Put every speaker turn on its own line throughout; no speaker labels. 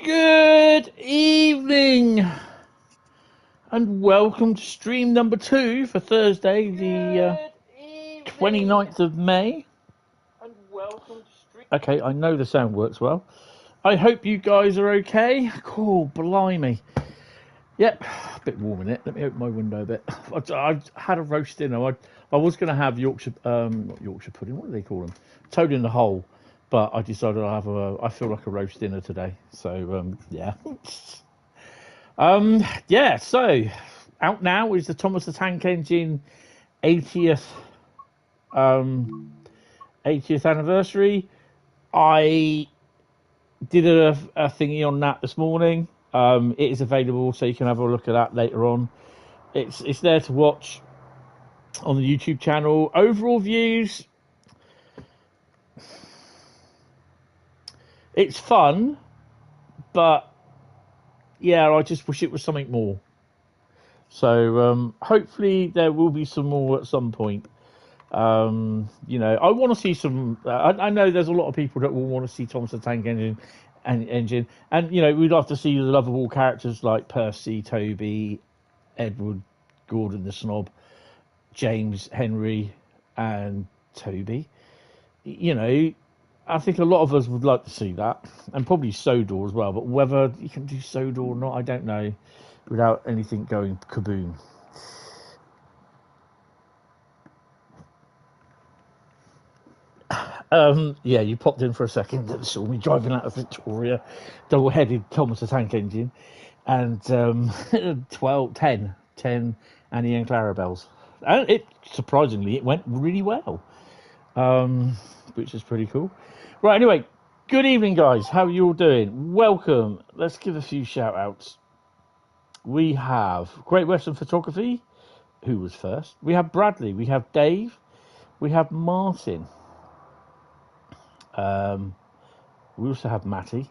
Good evening and welcome to stream number 2 for Thursday the 29th of May. Okay, I know the sound works well. I hope you guys are okay. Cool, blimey. Yep, a bit warm in it. Let me open my window a bit. I've had a roast dinner. I was going to have Yorkshire, not Yorkshire pudding, what do they call them? Toad in the hole. But I decided I feel like a roast dinner today. So, yeah. Yeah, so out now is the Thomas the Tank Engine 80th anniversary. I did a thingy on that this morning. It is available, so you can have a look at that later on. It's there to watch on the YouTube channel. Overall views, it's fun, but yeah, I just wish it was something more. So hopefully there will be some more at some point. You know, I want to see some. I know there's a lot of people that will want to see Thomas the Tank Engine, and you know, we'd love to see the lovable characters like Percy, Toby, Edward, Gordon the Snob, James, Henry, and Toby. You know, I think a lot of us would like to see that, and probably Sodor as well. But whether you can do Sodor or not, I don't know, without anything going kaboom. Yeah, you popped in for a second and saw me driving out of Victoria, double-headed Thomas the Tank Engine, and 10 Annie and Clarabelle's. And it surprisingly, it went really well, which is pretty cool. Right, anyway, good evening, guys. How are you all doing? Welcome. Let's give a few shout-outs. We have Great Western Photography, who was first. We have Bradley. We have Dave. We have Martin. We also have Matty.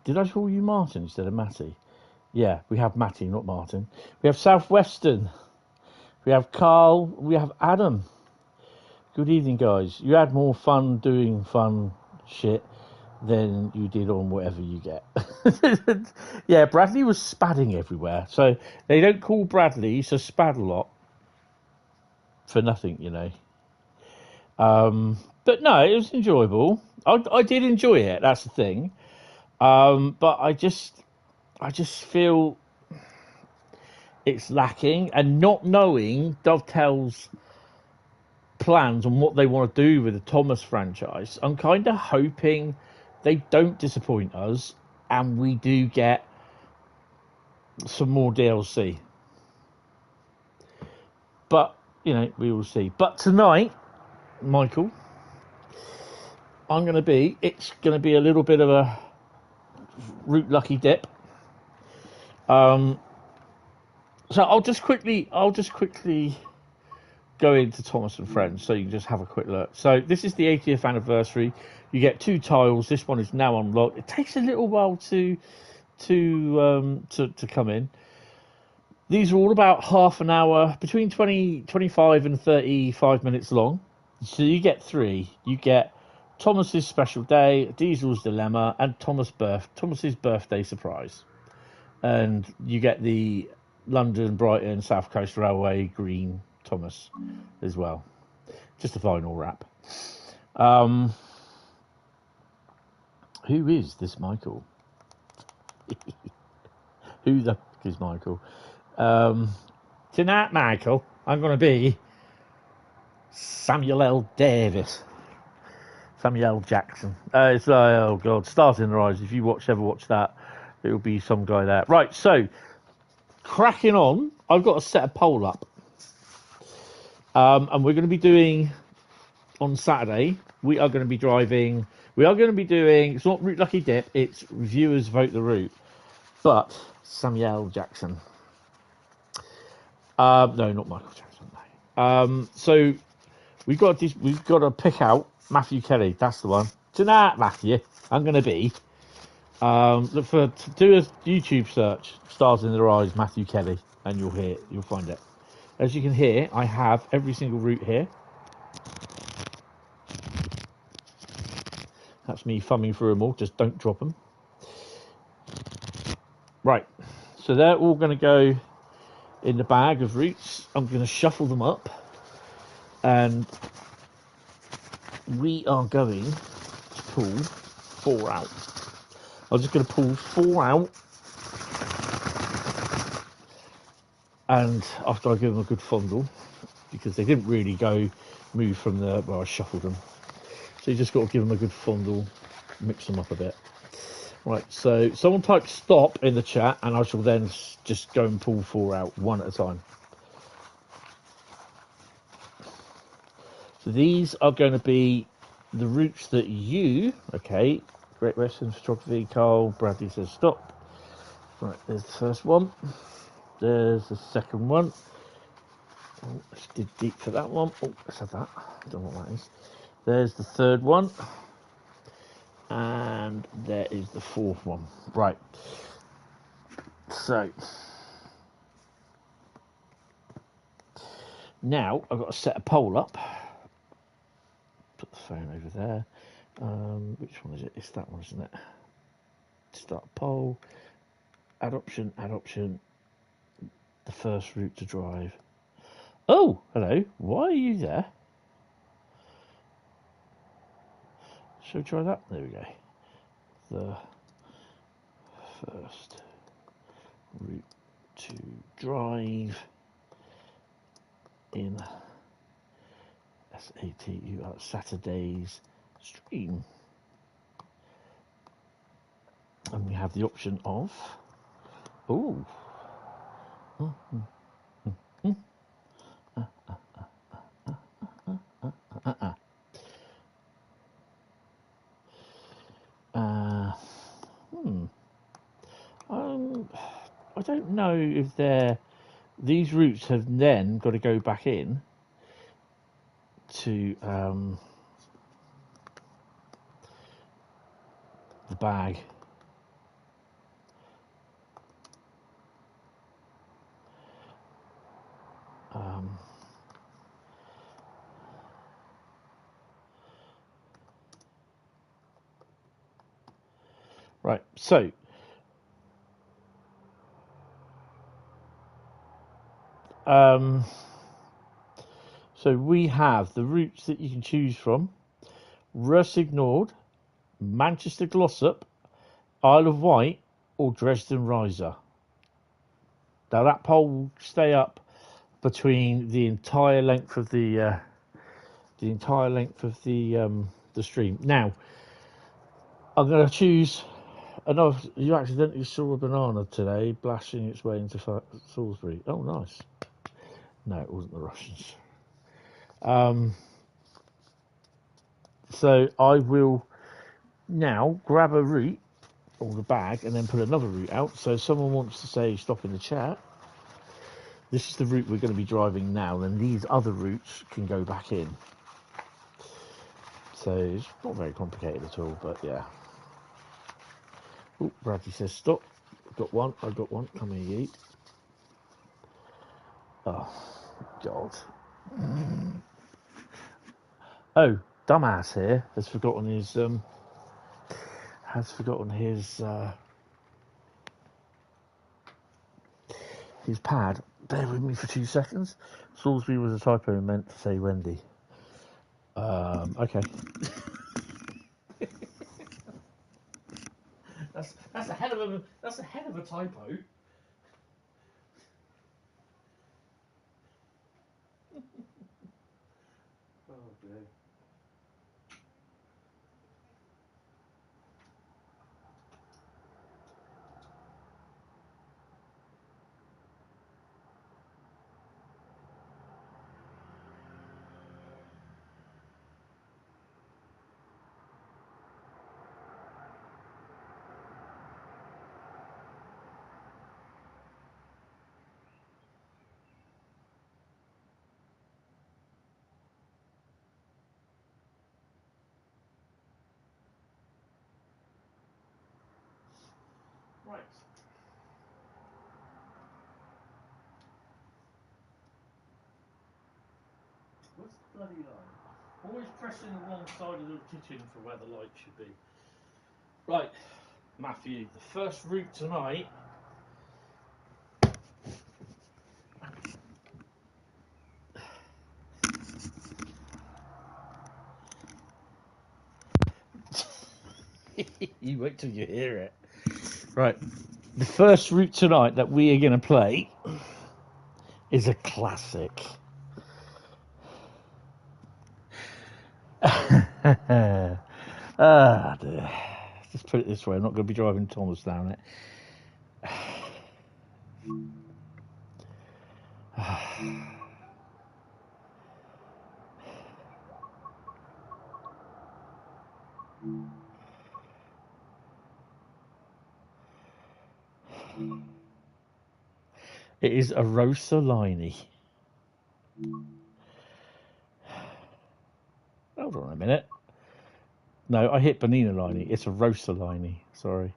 Did I call you Martin instead of Matty? Yeah, we have Matty, not Martin. We have Southwestern. We have Carl. We have Adam. Good evening, guys. You had more fun doing fun shit than you did on whatever you get. Yeah, Bradley was spadding everywhere. So they don't call Bradley, he's a Spad-a-lot for nothing, you know. But no, it was enjoyable. I did enjoy it. That's the thing. But I just feel it's lacking, and not knowing Dovetail's plans on what they want to do with the Thomas franchise. I'm kind of hoping they don't disappoint us, and we do get some more DLC. But you know, we will see. But tonight, Michael, it's going to be a little bit of a route lucky dip. So I'll just quickly go into Thomas and Friends so you can just have a quick look. So this is the 80th anniversary. You get 2 tiles. This one is now unlocked. It takes a little while to come in. These are all about half an hour, between 25 and 35 minutes long. So you get 3. You get Thomas's Special Day, Diesel's Dilemma, and Thomas's Birthday Surprise. And you get the London, Brighton, South Coast Railway, Green Thomas as well. Just a final wrap. Who is this Michael? Who the f*** is Michael? Tonight, Michael, I'm going to be Samuel L. Davis. Samuel L. Jackson. It's like, oh God, Stars in the Rise. If you ever watch that, it'll be some guy there. Right, so cracking on. I've got to set a poll up. And we're going to be doing on Saturday. We are going to be doing, it's not Route Lucky Dip, it's Reviewers Vote the Route. But Samuel L. Jackson. No, not Michael Jackson. No. So we've got to pick out Matthew Kelly. That's the one. Tonight, Matthew, I'm going to be do a YouTube search, Stars in Their Eyes, Matthew Kelly, and you'll find it. As you can hear, I have every single route here. That's me thumbing through them all. Just don't drop them. Right, so they're all going to go in the bag of routes. I'm going to shuffle them up, and we are going to pull 4 out. I'm just going to pull 4 out, and after I give them a good fondle, because they didn't really move from the where I shuffled them, so you just got to give them a good fondle, mix them up a bit. Right, so someone type stop in the chat, and I shall then just go and pull 4 out one at a time. So these are going to be the routes that you, okay, Great Western Photography, Carl, Bradley says stop. Right, there's the first one. There's the second one. Oh, let's dig deep for that one. Oh, let's have that. I don't know what that is. There's the third one. And there is the fourth one. Right. So now I've got to set a pole up. Put the phone over there. Which one is it? It's that one, isn't it? Start poll. Add option. Add option. The first route to drive. Oh, hello. Why are you there? Shall we try that? There we go. The first route to drive in SATU Saturday's stream. And we have the option of I don't know if these routes have then got to go back in to the bag. Right, so we have the routes that you can choose from: Ruhr, Manchester Glossop, Isle of Wight, or Dresden Riesa. Now that poll will stay up between the entire length of the stream. Now I'm going to choose another. You accidentally saw a banana today blasting its way into Salisbury. Oh, nice. No, it wasn't the Russians. So I will now grab a route or the bag and then put another route out. So if someone wants to say stop in the chat, this is the route we're going to be driving now, then these other routes can go back in. So it's not very complicated at all, but yeah. Oh, Bradley says stop. I've got one. Come here, you. Oh, God. Oh, dumbass here has forgotten his pad. Bear with me for 2 seconds. Salisbury was a typo meant to say Wendy. Okay. that's a hell of a typo. Oh dear. Right. What's the bloody line? Always pressing the wrong side of the kitchen for where the light should be. Right, Matthew, the first route tonight You wait till you hear it. Right. The first route tonight that we are going to play is a classic. Dear. Just put it this way, I'm not going to be driving Thomas down it. It is Arosa Linie. Hold on a minute. No, I hit Pennine Linie. It's Arosa Linie. Sorry.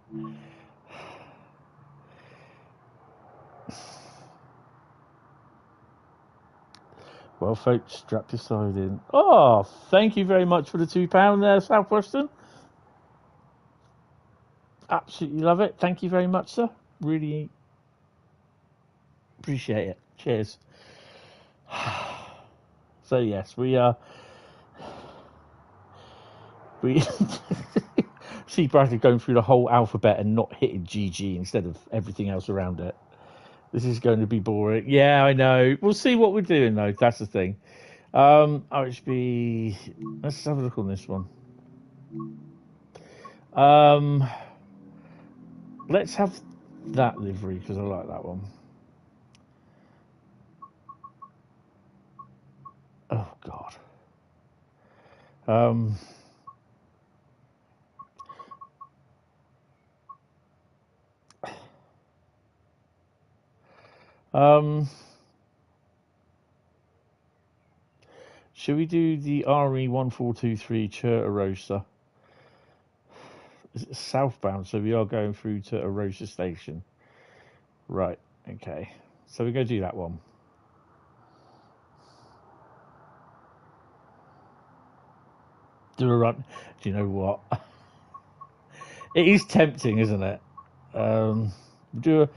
Well, folks, strap your side in. Oh, thank you very much for the £2 there, Southwestern. Absolutely love it. Thank you very much, sir. Really appreciate it. Cheers. So yes, we see Bradley going through the whole alphabet and not hitting GG instead of everything else around it. This is going to be boring. Yeah, I know. We'll see what we're doing though. That's the thing. RHB. Let's have a look on this one. Let's have that livery because I like that one. Oh God. Should we do the RE1423 Chur Arosa? It's southbound, so we are going through to Arosa Station. Right, okay. So we're going to do that one. Do a run. Do you know what? It is tempting, isn't it? Do a...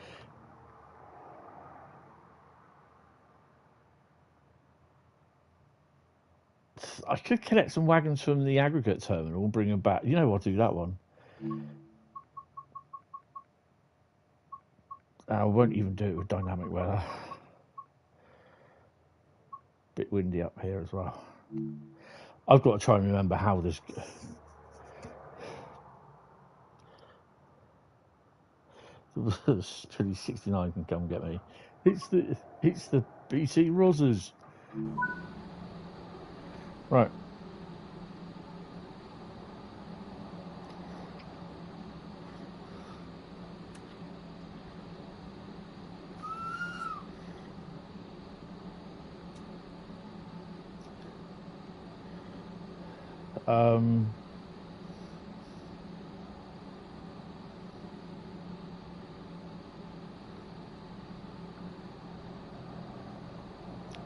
I could collect some wagons from the aggregate terminal and bring them back. You know what? I'll do that one. I won't even do it with dynamic weather. Bit windy up here as well. I've got to try and remember how this. Pretty 69 can come get me. It's the BT Rosas. Right.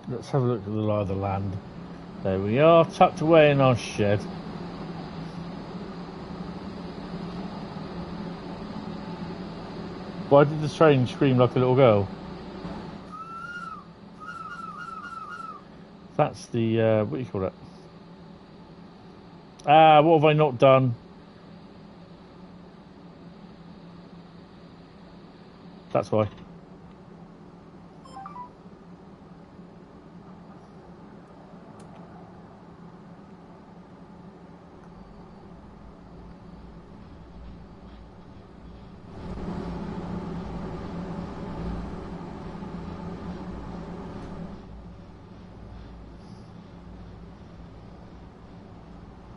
Let's have a look at the lie of the land. There we are, tucked away in our shed. Why did the train scream like a little girl? That's the, what do you call it? Ah, what have I not done? That's why.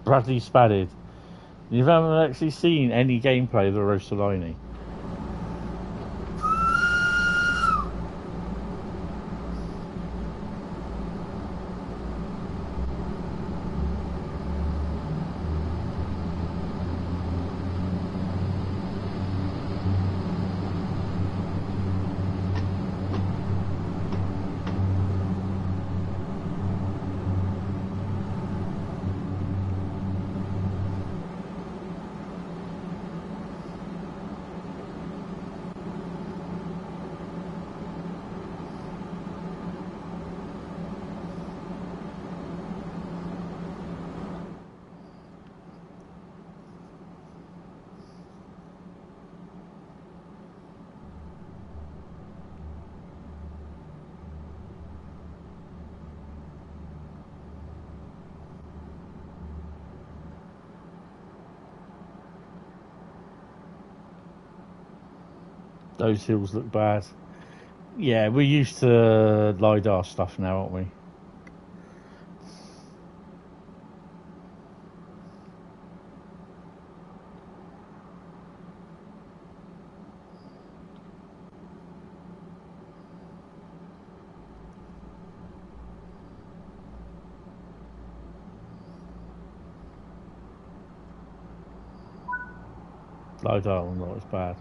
Bradley spadded. You haven't actually seen any gameplay of the Arosalinie. Those hills look bad. Yeah, we're used to LiDAR stuff now, aren't we? LiDAR not as bad.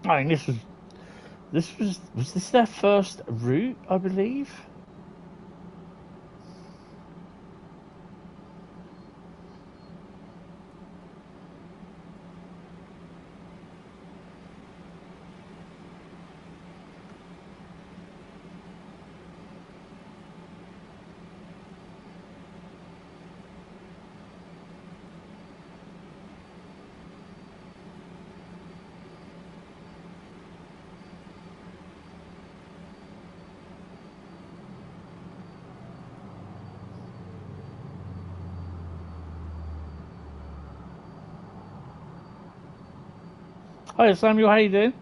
I mean, was this their first route, I believe? Hi Samuel, how you doing?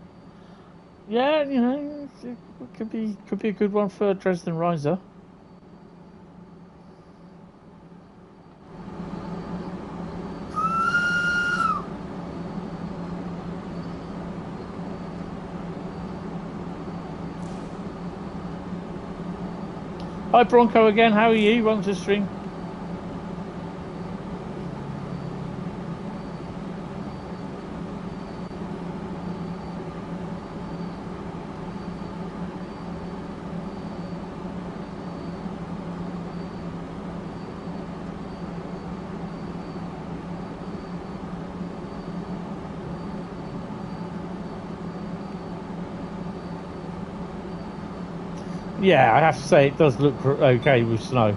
Yeah, you know, it could be a good one for Dresden Riesa. Hi Bronco again, how are you? Welcome to the stream. Yeah, I have to say it does look okay with snow.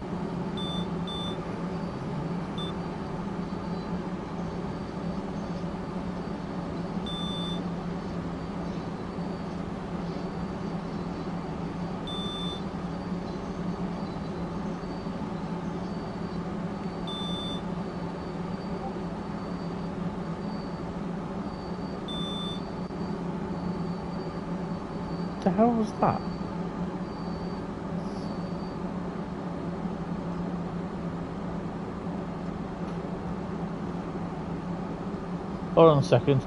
What the hell was that? Hold on a second.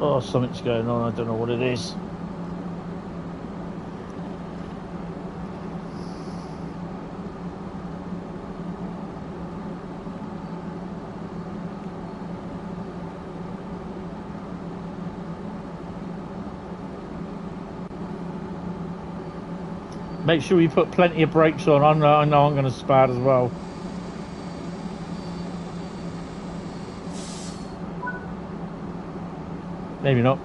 Oh, something's going on. I don't know what it is. Make sure you put plenty of brakes on. I know I'm going to spad as well. Maybe not.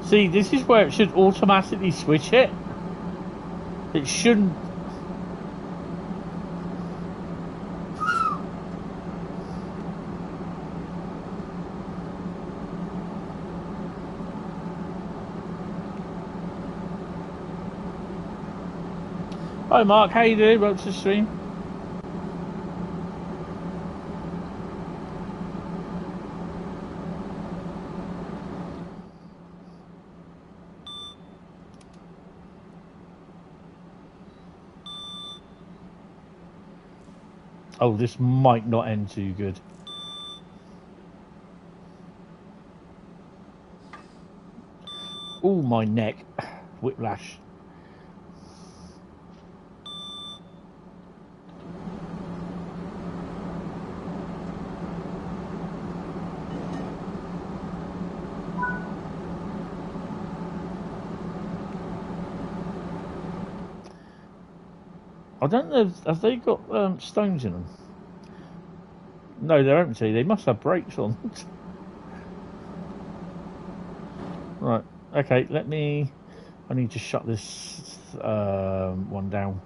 See, this is where it should automatically switch it. It shouldn't. Hi Mark, how you doing? Welcome to the stream. Oh, this might not end too good. Oh, my neck. Whiplash. I don't know. Have they got stones in them? No, they're empty. They must have brakes on. Right. Okay. Let me. I need to shut this one down.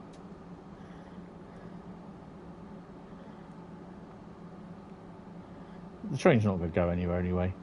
The train's not going to go anywhere anyway.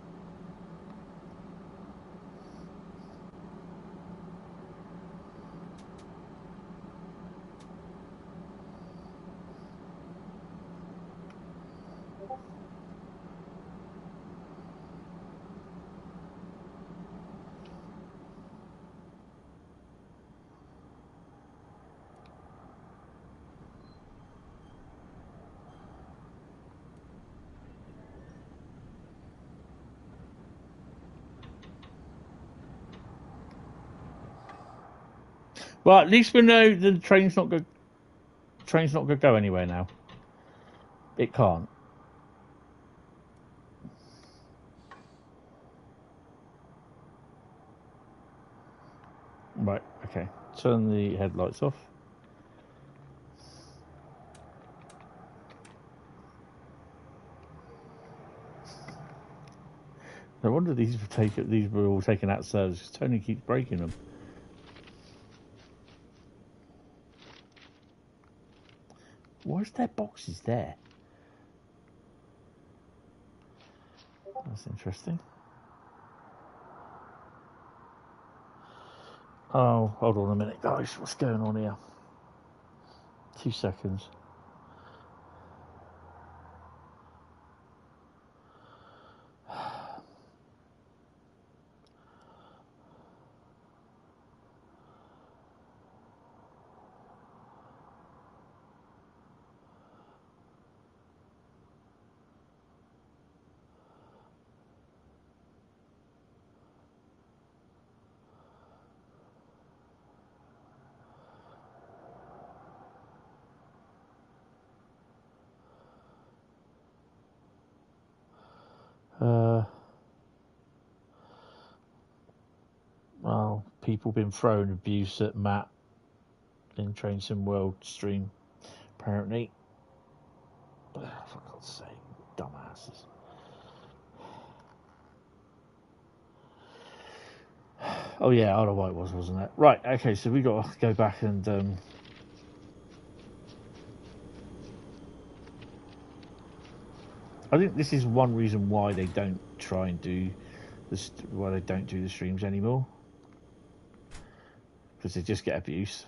Well, at least we know the train's not going. Train's not going to go anywhere now. It can't. Right. Okay. Turn the headlights off. No wonder these were all taken out of service because Tony keeps breaking them. Why is there boxes there? That's interesting. Oh, hold on a minute, guys. What's going on here? 2 seconds. Well, people been throwing abuse at Matt in Train Sim World stream, apparently. For God's sake, dumbasses. Oh yeah, I don't know what it was, wasn't it? Right, okay, so we got to go back and I think this is one reason why they don't try and do this, why they don't do the streams anymore, because they just get abuse.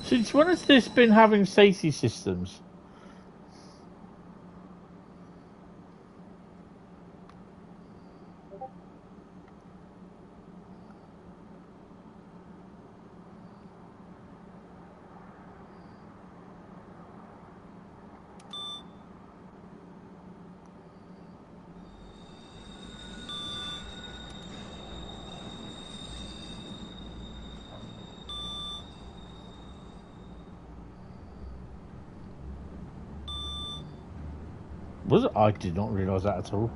Since when has this been having safety systems? Was it? I did not realise that at all.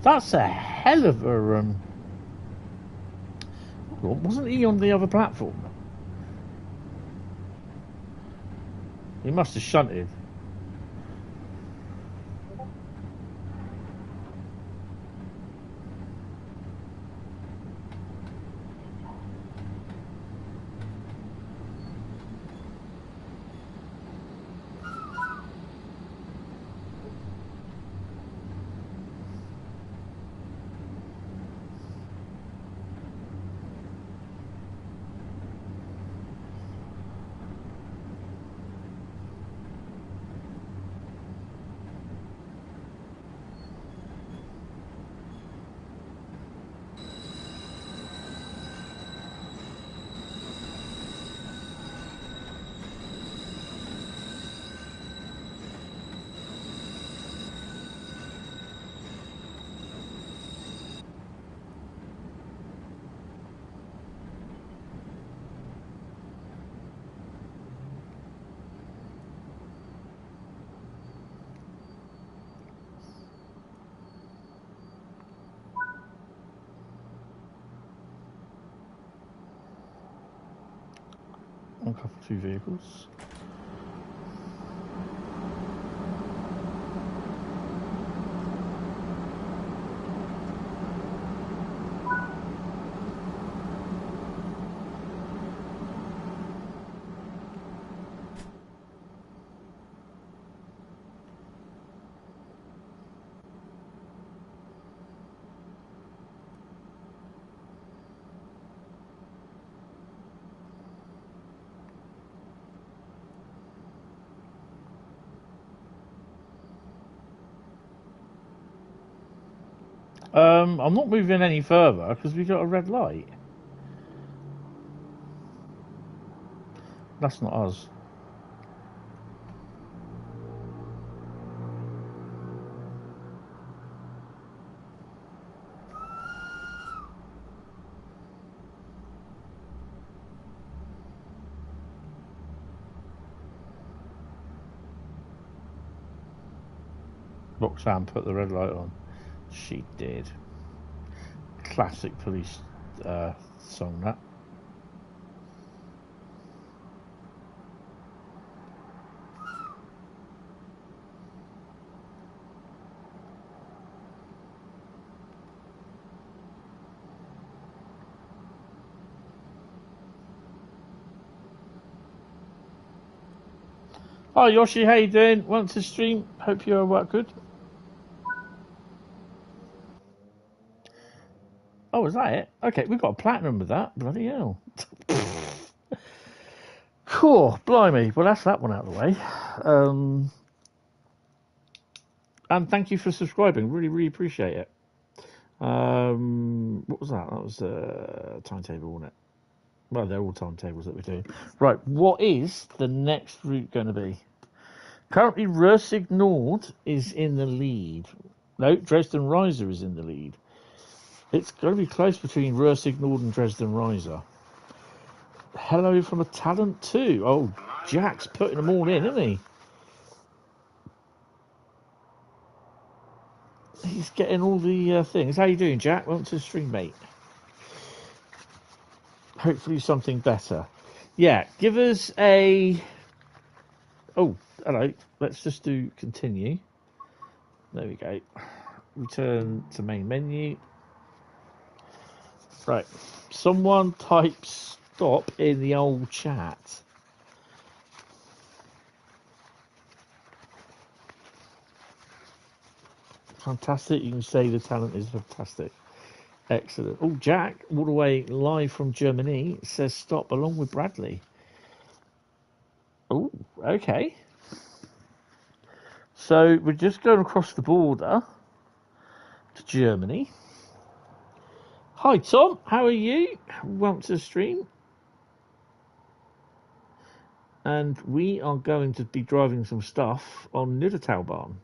That's a hell of a wasn't he on the other platform? He must have shunted. One couple, two vehicles. I'm not moving any further because we got a red light. That's not us. Roxanne put the red light on. She did. Classic police song, that. Hi Yoshi, how you doing? Welcome to the stream. Hope you're good. Oh, is that it? Okay, we've got a platinum with that. Bloody hell. Cool, blimey. Well, that's that one out of the way. And thank you for subscribing. Really, really appreciate it. What was that? That was a timetable, wasn't it? Well, they're all timetables that we're doing. Right, what is the next route going to be? Currently, Rösig Nord is in the lead. No, Dresden Riesa is in the lead. It's going to be close between Rösig Nord and Dresden Riesa. Hello from a talent too. Oh, Jack's putting them all in, isn't he? He's getting all the things. How you doing, Jack? Welcome to the stream, mate. Hopefully something better. Yeah, give us a... Oh, hello. Let's just do continue. There we go. Return to main menu. Right. Someone type stop in the old chat. Fantastic. You can say the talent is fantastic. Excellent. Oh, Jack, all the way live from Germany, says stop along with Bradley. Oh, okay. So we're just going across the border to Germany. Hi, Tom. How are you? Welcome to the stream. And we are going to be driving some stuff on Niddertalbahn.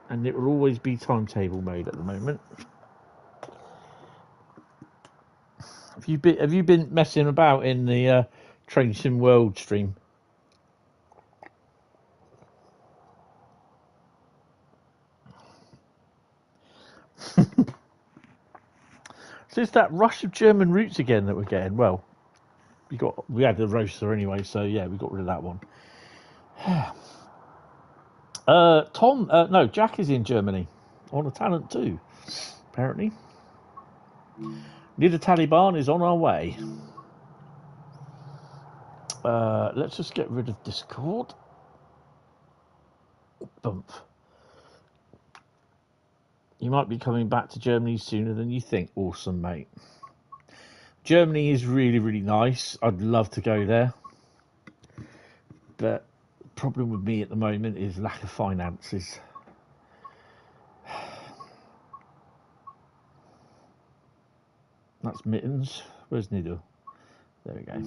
And it will always be timetable mode at the moment. Have you been messing about in the Train Sim World stream? So it's that rush of German routes again that we're getting. Well, we had the Arosa anyway, so yeah, we got rid of that one. Tom, no, Jack is in Germany on a talent too, apparently. Niddertalbahn is on our way. Let's just get rid of Discord. Bump. You might be coming back to Germany sooner than you think. Awesome, mate. Germany is really, really nice. I'd love to go there. But the problem with me at the moment is lack of finances. That's Mittens. Where's Nido? There we go.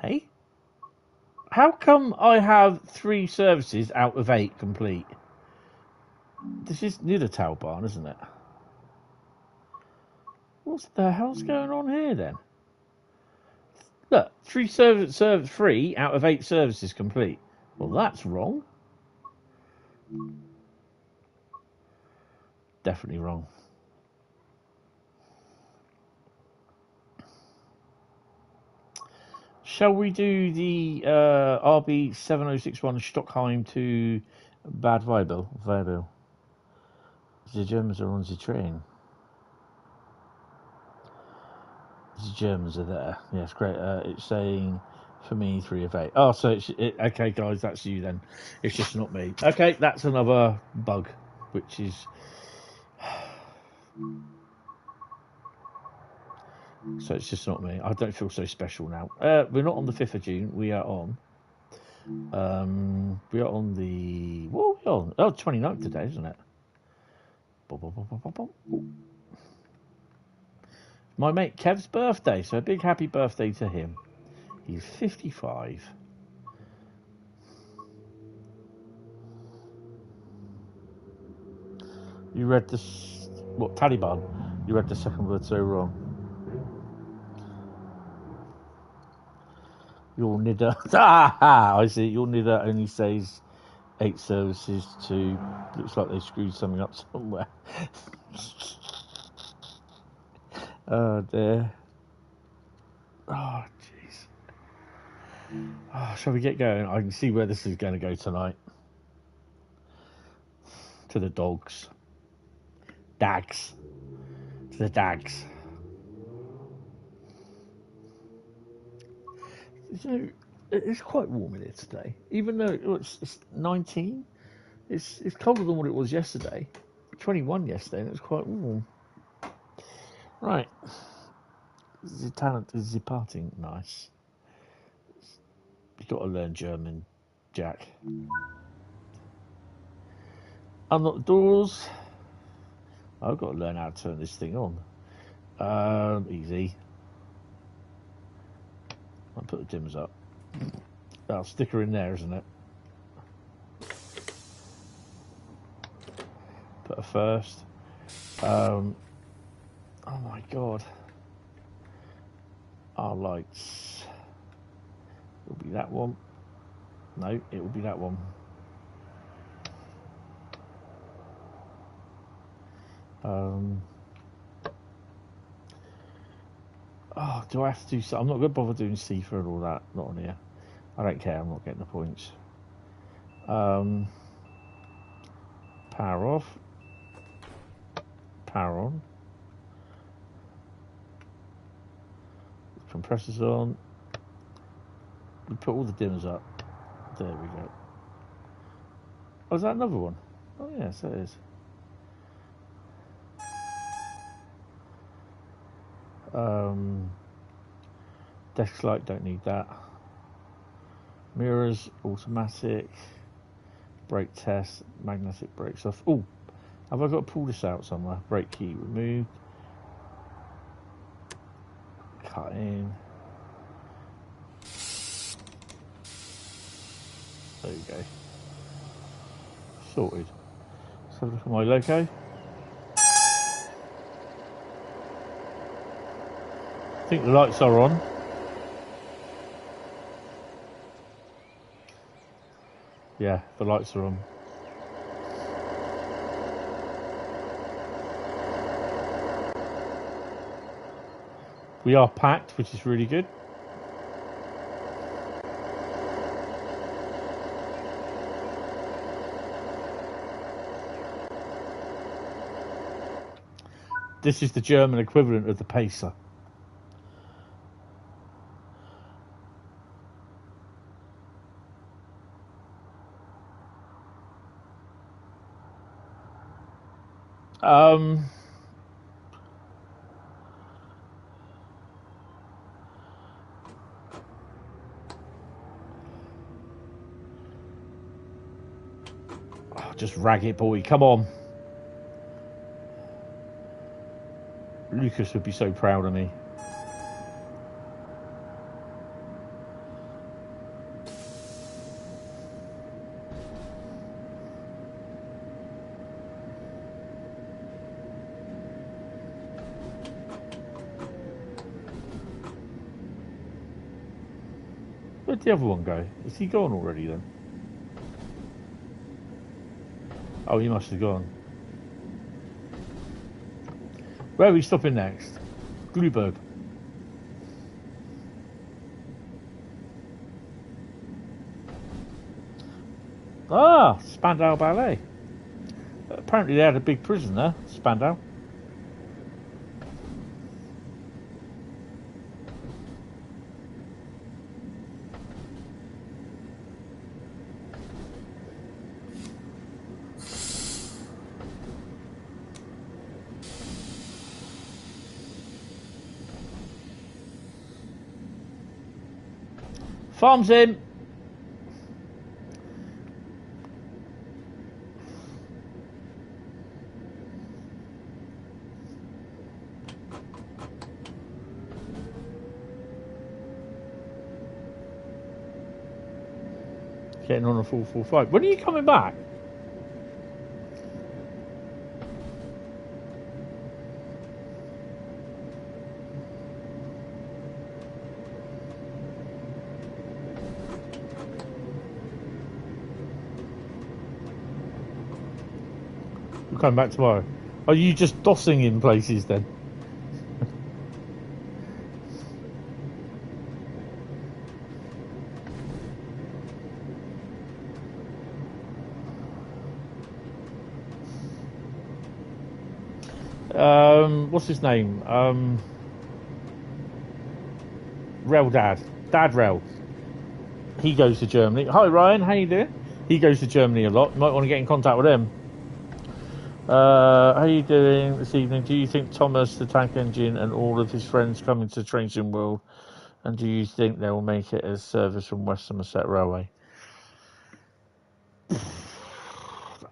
Hey? How come I have 3 services out of 8 complete? This is Niddertalbahn, isn't it? What the hell's going on here then? Look, 3 out of 8 services complete. Well, that's wrong. Definitely wrong. Shall we do the RB 7061 Stockheim to Bad Weibel? The Germans are on the train. The Germans are there. Yes, great. It's saying for me 3 of 8. Oh, so okay, guys, that's you then. It's just not me. Okay, that's another bug, which is. So it's just not me. I don't feel so special now. We're not on the 5th of June. We are on. We are on the. What are we on? Oh, 29th today, isn't it? My mate Kev's birthday, so a big happy birthday to him. He's 55. You read this. What, Taliban? You read the second word so wrong. Your Nidder. I see. Your Nidder only says 8 services to. Looks like they screwed something up somewhere. Oh dear. Oh jeez. Oh, shall we get going? I can see where this is going to go tonight. To the dogs. Dags. To the dags. So, It's quite warm in here today, even though it's 19. It's colder than what it was yesterday. 21 yesterday, and it was quite warm. Right, the talent is departing. Nice. You've got to learn German, Jack. Unlock the doors. I've got to learn how to turn this thing on. Easy. I'll put the dimmers up. That'll stick her in there, isn't it? Put her first. Oh my god. Our lights. It'll be that one. No, it will be that one. Oh, do I have to do so? I'm not going to bother doing CIFA and all that. Not on here. I don't care. I'm not getting the points. Power off. Power on. Compressors on. We put all the dimmers up. There we go. Oh, is that another one? Oh yes, that is. Desk light, don't need that. Mirrors, automatic. Brake test, magnetic brakes off. Oh, have I got to pull this out somewhere? Brake key removed. Cut in. There you go. Sorted. Let's have a look at my loco. I think the lights are on. Yeah, the lights are on. We are packed, which is really good. This is the German equivalent of the Pacer. Just rag it, boy. Come on. Lucas would be so proud of me. Where'd the other one go? Is he gone already then? Oh, he must have gone. Where are we stopping next? Glühberg. Ah, Spandau Ballet. Apparently they had a big prison there, Spandau. Farms in. Getting on a 445. When are you coming back? You're coming back tomorrow. Are you just dossing in places then? What's his name? Rail Dad. Dad Rail. He goes to Germany. Hi, Ryan. How you doing? He goes to Germany a lot. You might want to get in contact with him. How are you doing this evening? Do you think Thomas, the tank engine, and all of his friends coming to Trainsim World? And do you think they will make it as service from West Somerset Railway?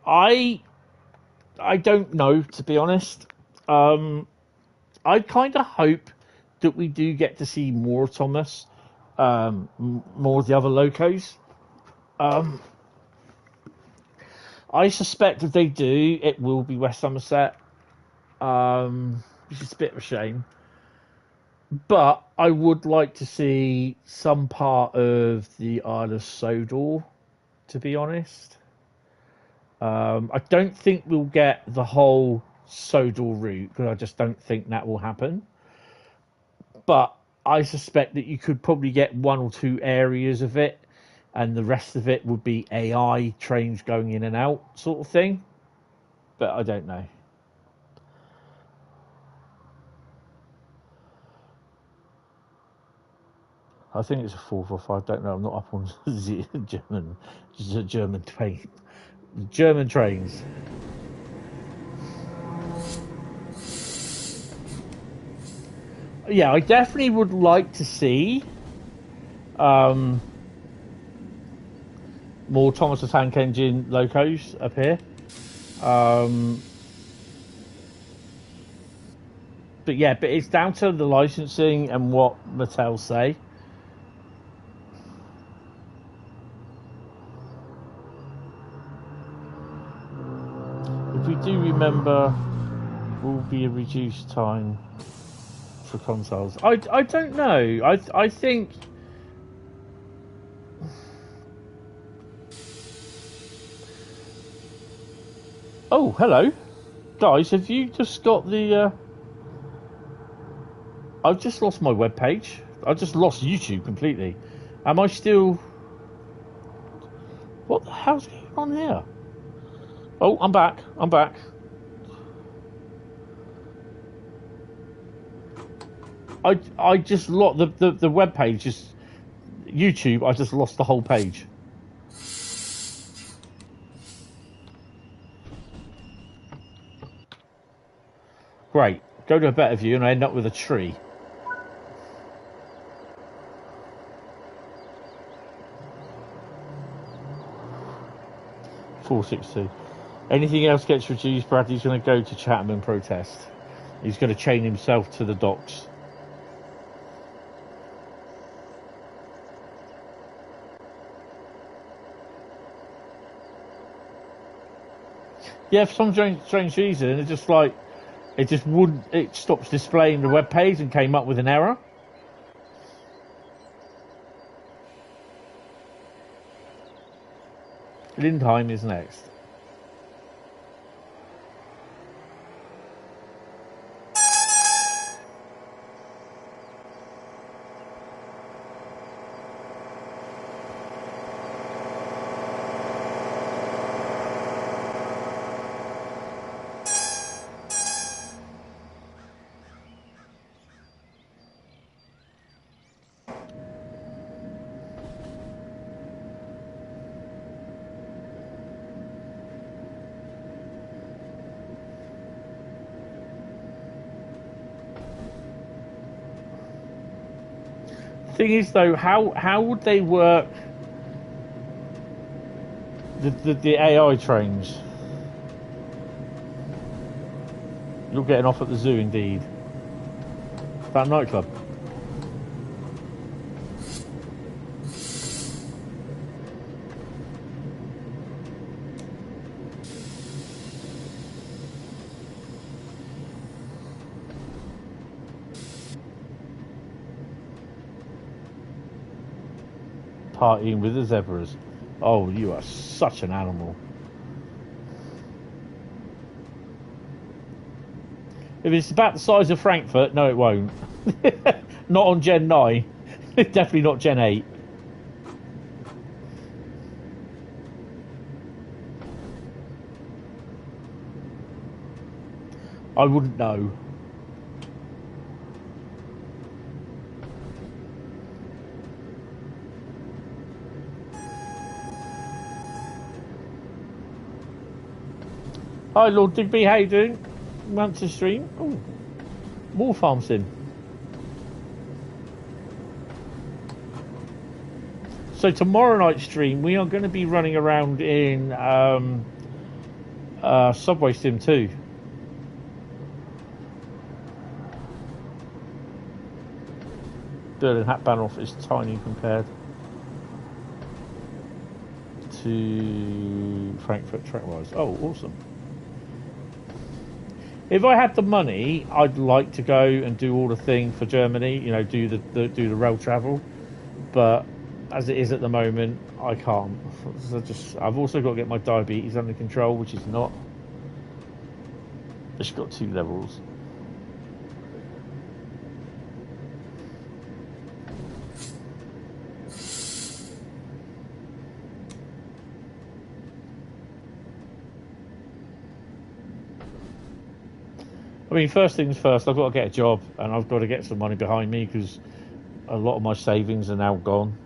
I don't know, to be honest. I kind of hope that we do get to see more of Thomas, more of the other locos. I suspect if they do, it will be West Somerset, which is a bit of a shame. But I would like to see some part of the Isle of Sodor, to be honest. I don't think we'll get the whole Sodor route, because I just don't think that will happen. But I suspect that you could probably get one or two areas of it, and the rest of it would be AI trains going in and out sort of thing. But I don't know. I think it's a 445. I don't know. I'm not up on German trains. Yeah, I definitely would like to see more Thomas the Tank Engine locos up here. But yeah, but it's down to the licensing and what Mattel say. If we do remember, will be a reduced time for consoles. I don't know. I think. Oh, hello, guys. Have you just got the? I've just lost my webpage. I just lost YouTube completely. Am I still? What the hell's going on here? Oh, I'm back. I just lost the web page. Just YouTube. I just lost the whole page. Great. Go to a better view and I end up with a tree. $4.62. Anything else gets reduced, Bradley's going to go to Chatham and protest. He's going to chain himself to the docks. Yeah, for some strange reason, it just like it just wouldn't. It stops displaying the web page and came up with an error. Lindheim is next. Thing is, though, how would they work the AI trains? You're getting off at the zoo, indeed. That nightclub. Partying with the zebras. Oh, you are such an animal. If it's about the size of Frankfurt, no, it won't. Not on Gen 9. Definitely not Gen 8. I wouldn't know. Hi, Lord Digby, how you doing? Want to stream? Oh, more farm sim. So tomorrow night stream, we are going to be running around in Subway Sim 2. Berlin Hauptbahnhof is tiny compared to Frankfurt track-wise. Oh, awesome. If I had the money, I'd like to go and do all the thing for Germany, you know, do the rail travel. But as it is at the moment, I can't. So I've also got to get my diabetes under control, which is not. It's got 2 levels. I mean, first things first, I've got to get a job and I've got to get some money behind me because a lot of my savings are now gone.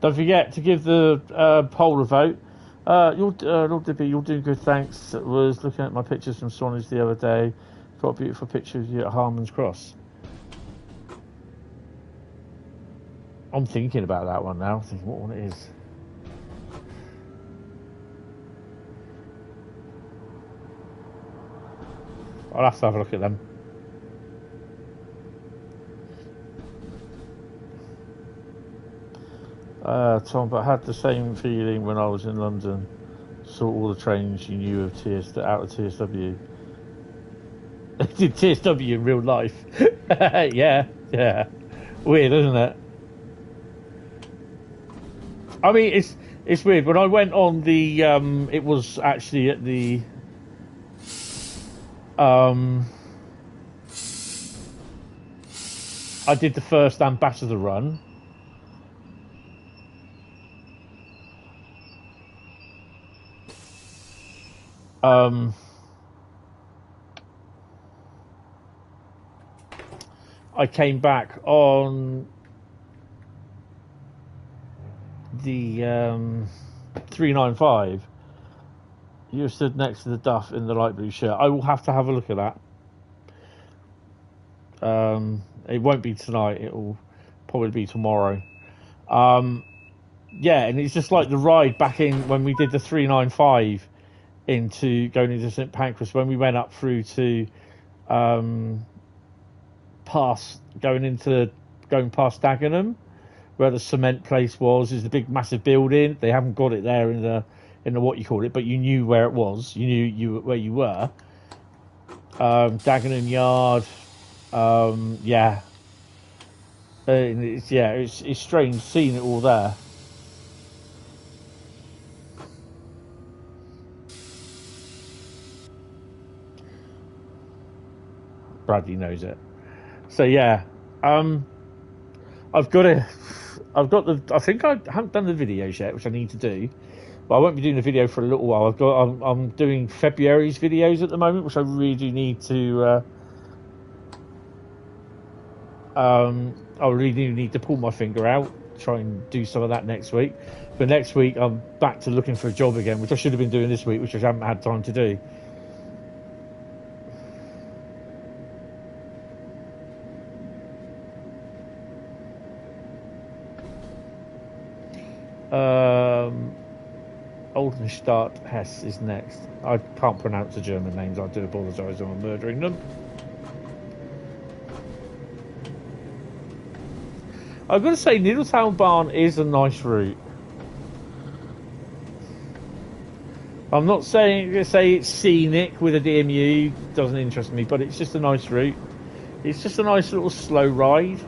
Don't forget to give the poll a vote. Lord Dibby, you're doing good, thanks. Was looking at my pictures from Swanage the other day. Got a beautiful picture of you at Harman's Cross. I'm thinking about that one now, thinking what one it is. I'll have to have a look at them. Tom, but I had the same feeling when I was in London. Saw all the trains you knew of out of TSW. Did TSW in real life? yeah. Weird, isn't it? I mean, it's weird. When I went on the, it was actually at the, I did the first ambassador run. I came back on the 395. You stood next to the Duff in the light blue shirt. I will have to have a look at that. It won't be tonight. It will probably be tomorrow. Yeah, and it's just like the ride back in when we did the 395 going into St Pancras, when we went up through to going past Dagenham, where the cement place was. Is the big massive building. They haven't got it there in the what you call it, but you knew where it was. You knew where you were. Dagenham Yard. Yeah. It's strange seeing it all there. Bradley knows it. So yeah, I think I haven't done the videos yet, which I need to do, but I won't be doing the video for a little while. I'm doing February's videos at the moment, which I really need to. I really need to pull my finger out, try and do some of that next week. But next week I'm back to looking for a job again, which I should have been doing this week, which I haven't had time to do. Oldenstadt Hesse is next. I can't pronounce the German names. I do apologise if I'm murdering them. I've got to say, Niddertalbahn is a nice route. I'm not saying it's scenic with a DMU, doesn't interest me, but it's just a nice route. It's just a nice little slow ride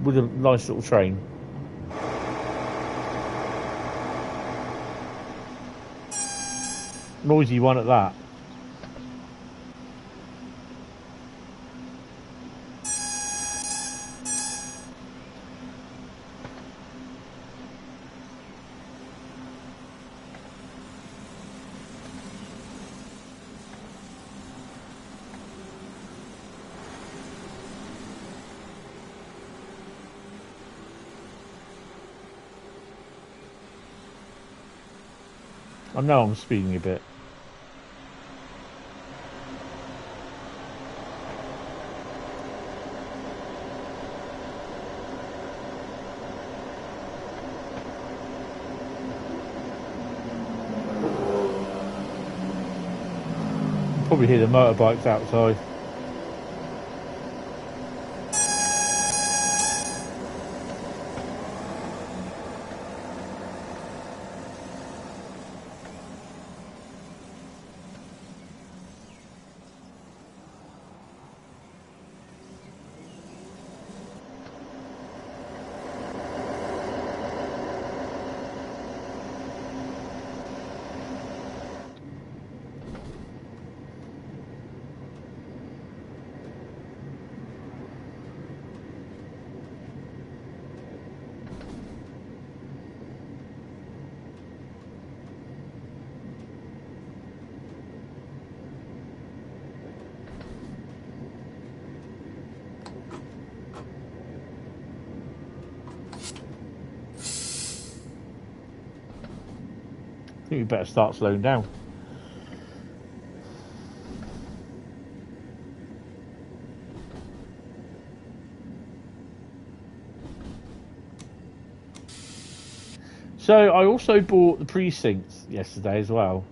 with a nice little train. Noisy one at that. I know I'm speeding a bit. Probably hear the motorbikes outside. I think we better start slowing down. So I also bought the Precinct yesterday as well.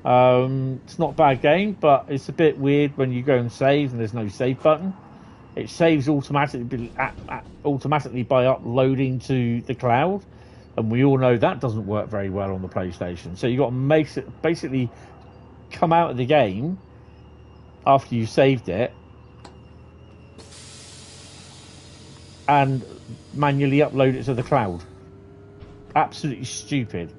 It's not a bad game, but it's a bit weird when you go and save and there's no save button. It saves automatically by uploading to the cloud, and we all know that doesn't work very well on the PlayStation. So you got to basically come out of the game after you saved it and manually upload it to the cloud. Absolutely stupid.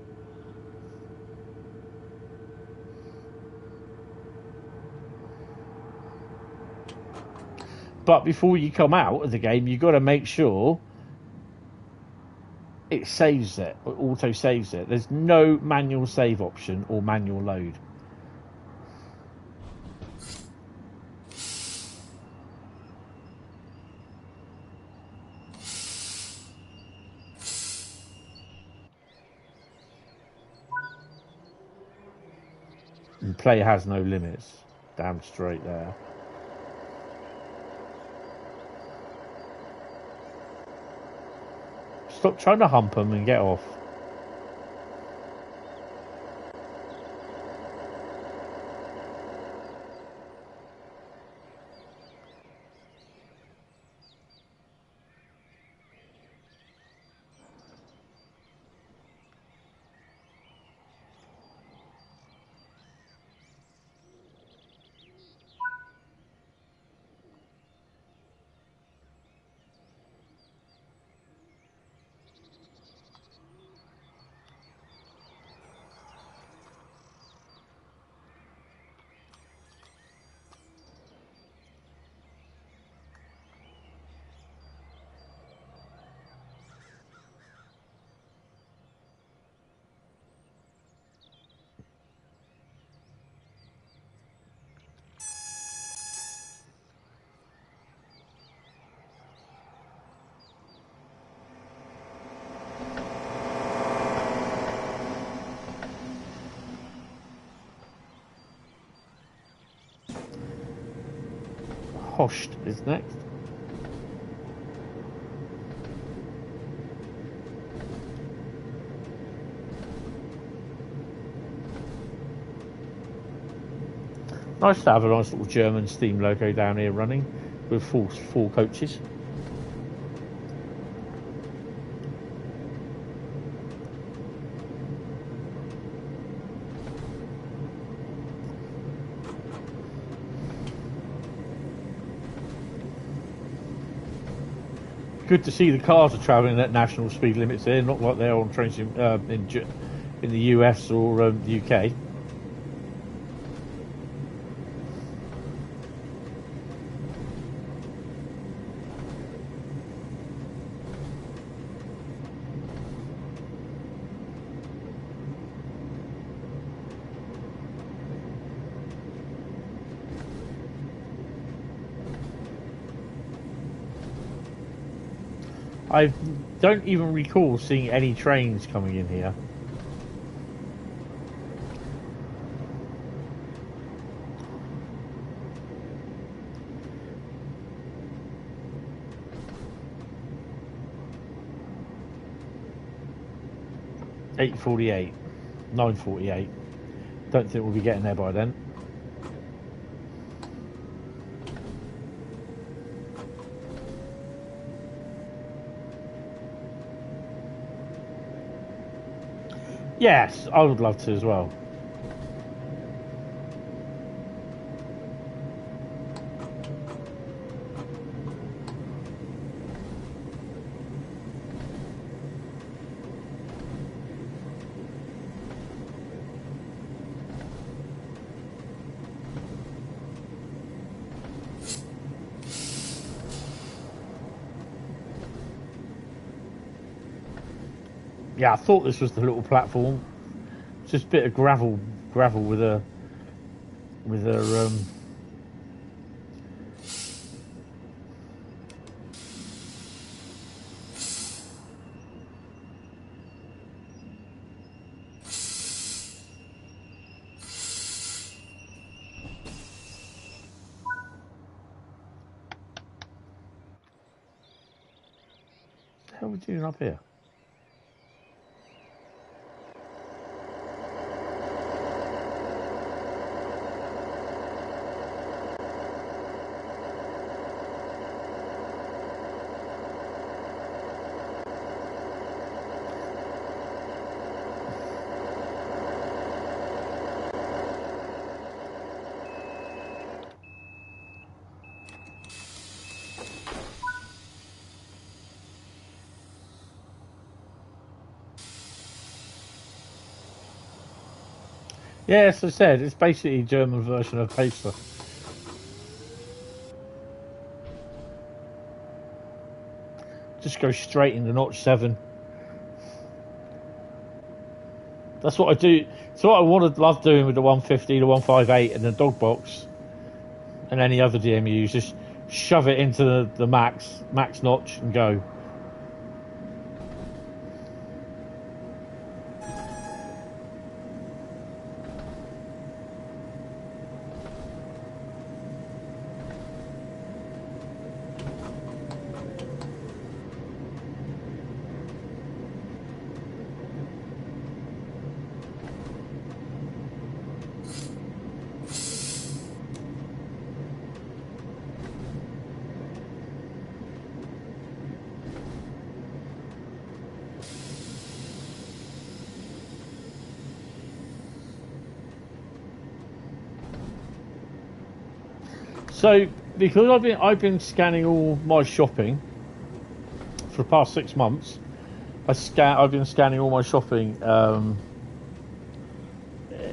But before you come out of the game, you've got to make sure it saves it, or auto saves it. There's no manual save option or manual load. And play has no limits. Damn straight there. Stop trying to hump them and get off. Host is next. Nice to have a nice little German steam loco down here running with full coaches. Good to see the cars are travelling at national speed limits here, not like they're on trains in the US or the UK. I don't even recall seeing any trains coming in here. 8:48, 9:48. Don't think we'll be getting there by then. Yes, I would love to as well. Yeah, I thought this was the little platform. It's just a bit of gravel with a What the hell are we doing up here? Yeah, as I said, it's basically a German version of Pacer. Just go straight into notch 7. That's what I do. It's what I love doing with the 150, the 158, and the dog box, and any other DMUs. Just shove it into the max notch and go. So, because I've been scanning all my shopping for the past 6 months, I've been scanning all my shopping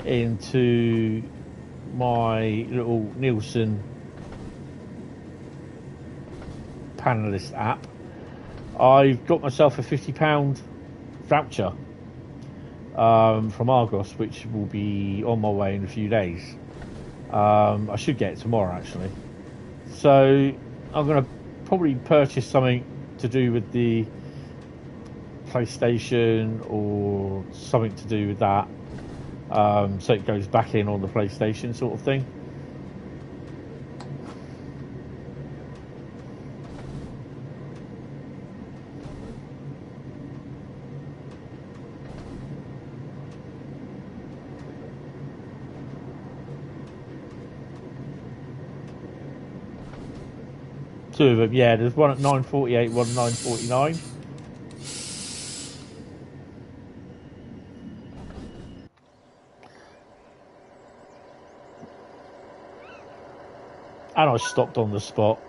into my little Nielsen panelist app. I've got myself a £50 voucher from Argos, which will be on my way in a few days. I should get it tomorrow, actually. So I'm going to probably purchase something to do with the PlayStation or something to do with that, so it goes back in on the PlayStation sort of thing. Two of them, yeah. There's one at 9:48, one at 9:49. And I stopped on the spot.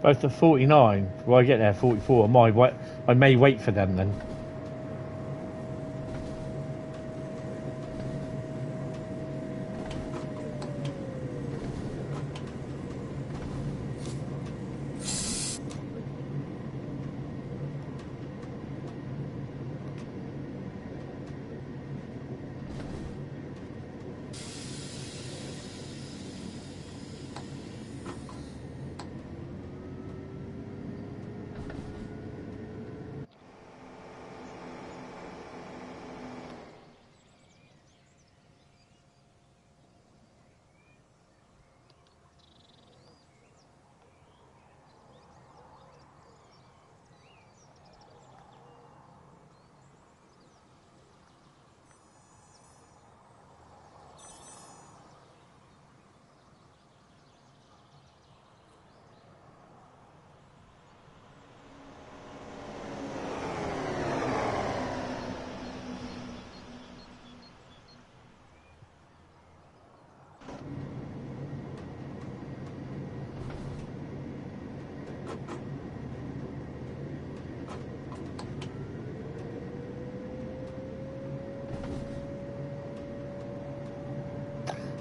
Oh, to 49. Well, I get there 44. I may wait for them then.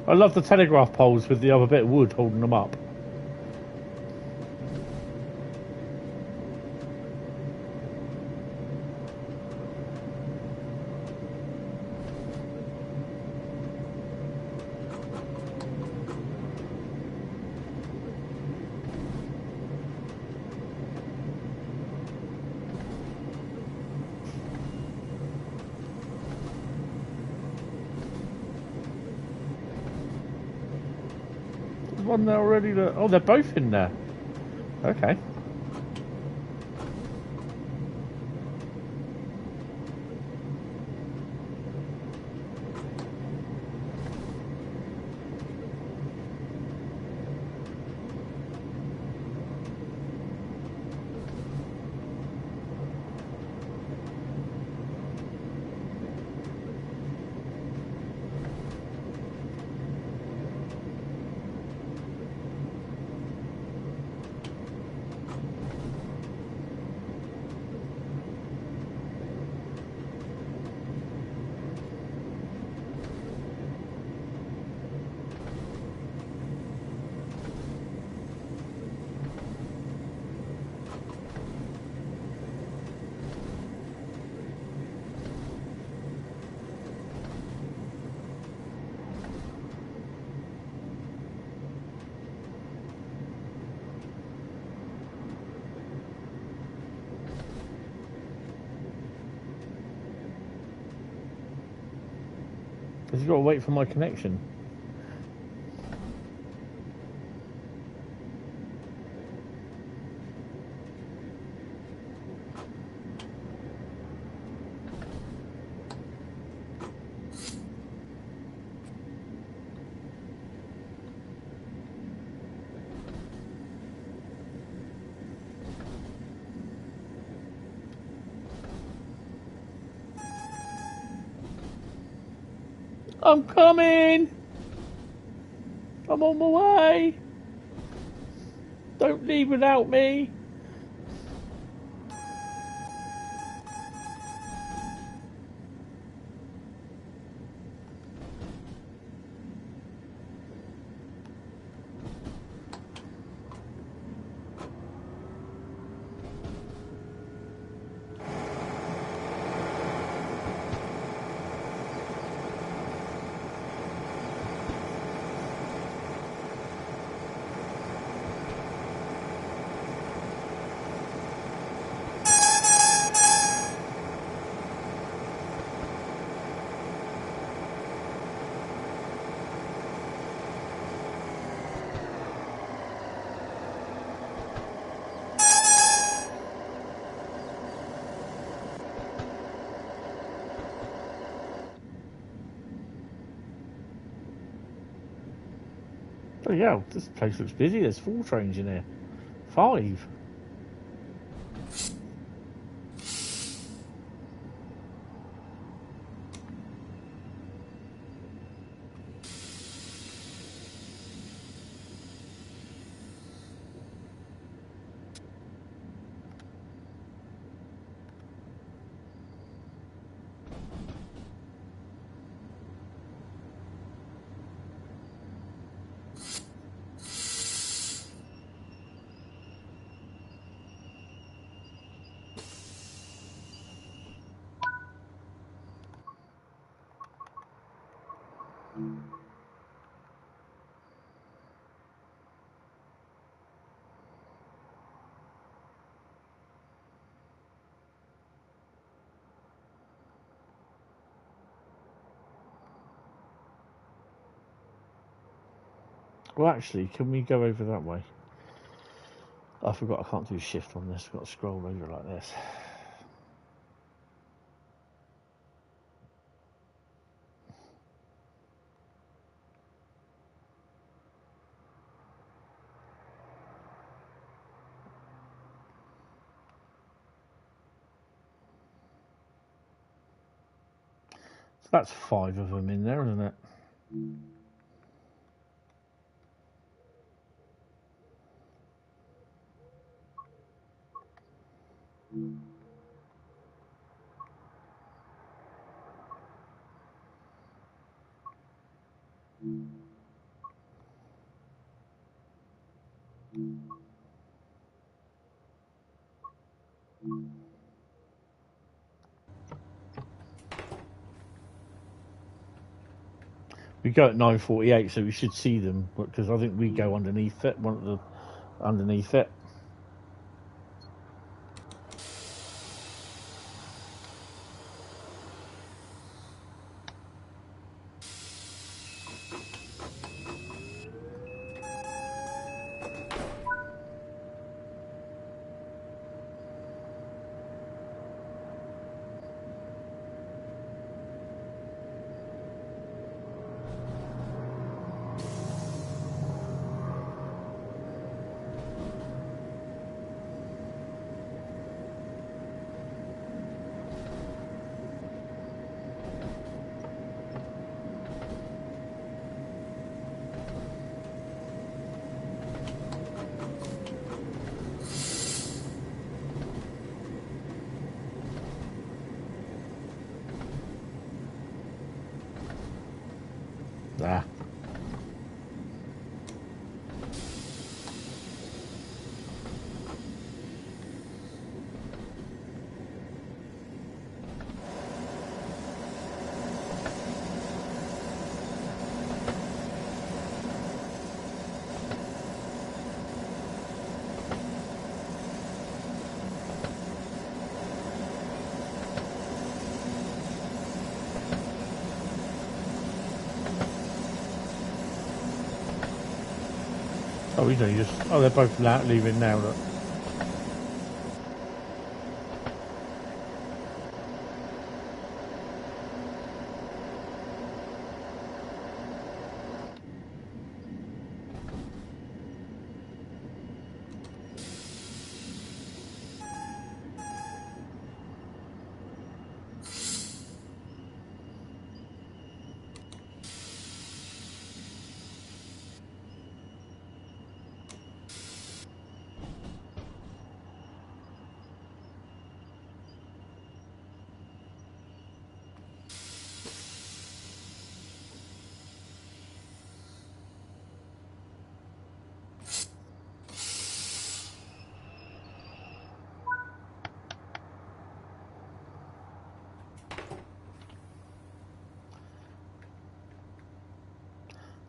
I love the telegraph poles with the other bit of wood holding them up. One there already. Oh, they're both in there. Okay. Because you've got to wait for my connection. I'm coming! I'm on my way! Don't leave without me! Oh yeah, this place looks busy. There's 4 trains in here. 5. Well, actually, can we go over that way? I forgot I can't do shift on this. I've got to scroll over like this. So that's 5 of them in there, isn't it? We go at 9:48, so we should see them because I think we go underneath it. One of the underneath it. Ah. Oh, we don't just. Oh, they're both leaving now. Look.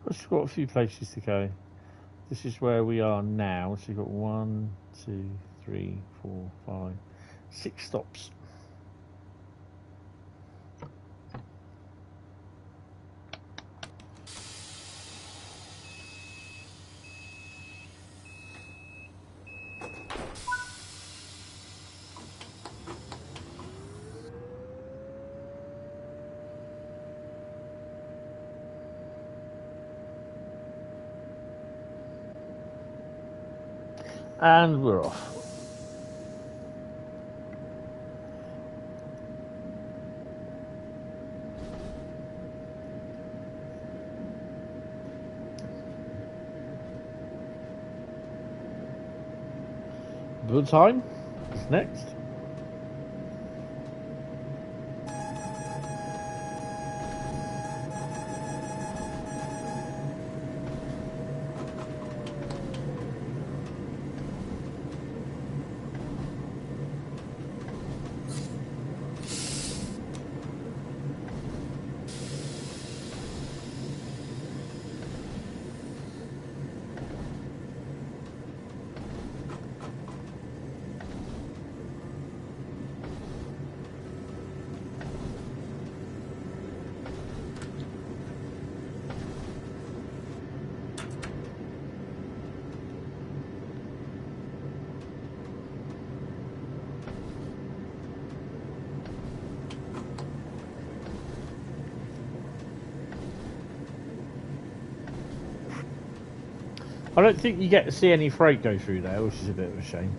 We've got a few places to go. This is where we are now. So you've got 1, 2, 3, 4, 5, 6 stops. And we're off. Good time. What's next? I don't think you get to see any freight go through there, which is a bit of a shame.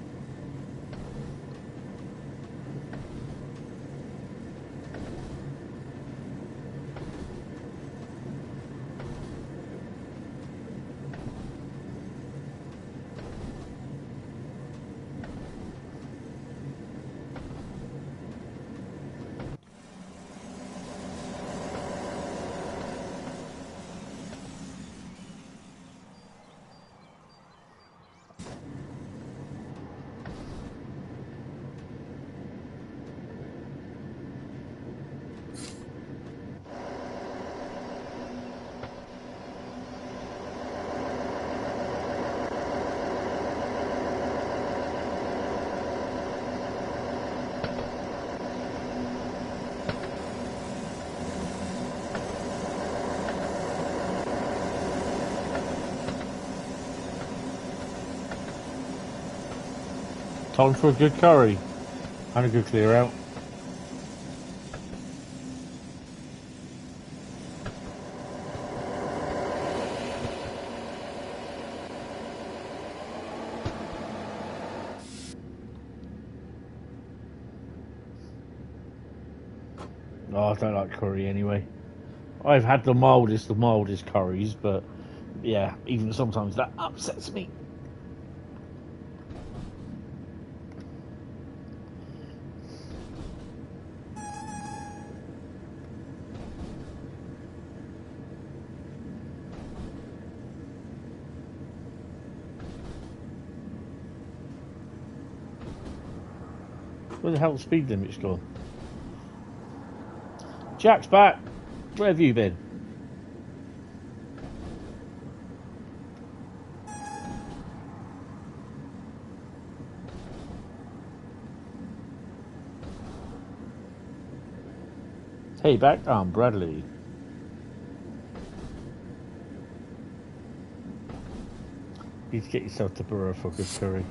Time for a good curry and a good clear out. Oh, I don't like curry anyway. I've had the mildest curries, but yeah, even sometimes that upsets me. Where the hell's speed limit's gone? Jack's back. Where have you been? Hey, back. I'm Bradley. You need to get yourself to Borough for a good curry.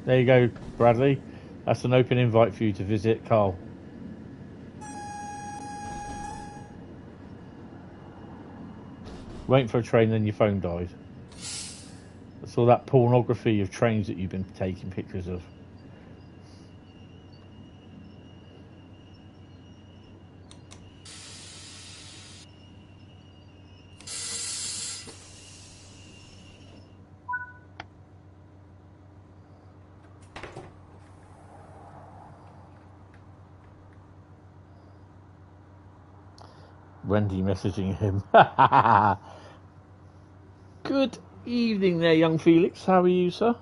There you go, Bradley. That's an open invite for you to visit Carl. Waiting for a train, then your phone died. That's all that pornography of trains that you've been taking pictures of. Wendy messaging him. Good evening there, young Felix. How are you, sir?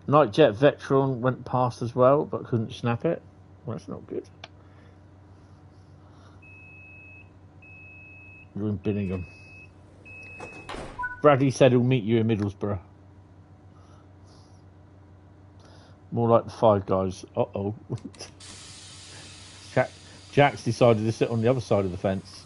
Nightjet Vectron went past as well, but couldn't snap it. Well, that's not good. You're in Binningham. Bradley said he'll meet you in Middlesbrough. More like the Five Guys. Uh-oh. Jack's decided to sit on the other side of the fence.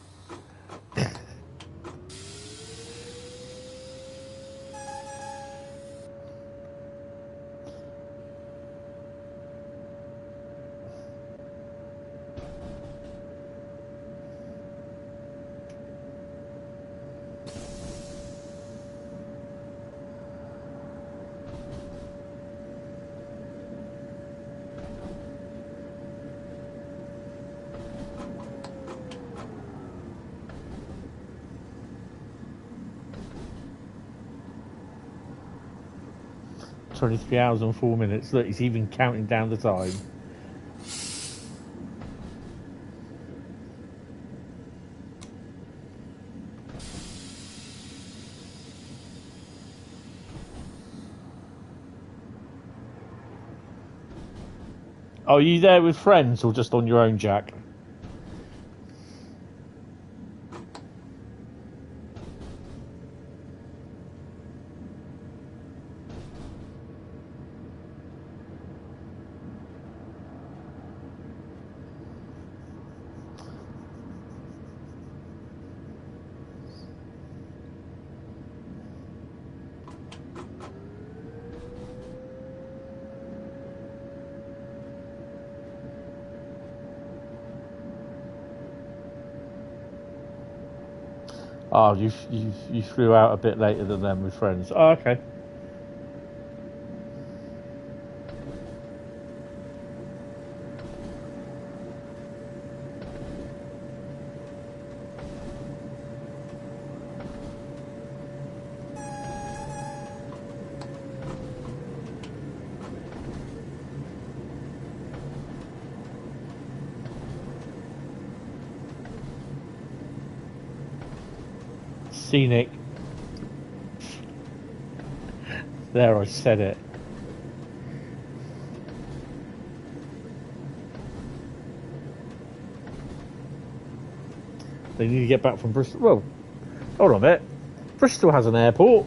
"23 hours and 4 minutes. Look, he's even counting down the time. Oh, are you there with friends or just on your own, Jack? Oh, you flew out a bit later than them with friends. Oh, okay. Scenic. There, I said it. They need to get back from Bristol. Well, hold on a bit. Bristol has an airport.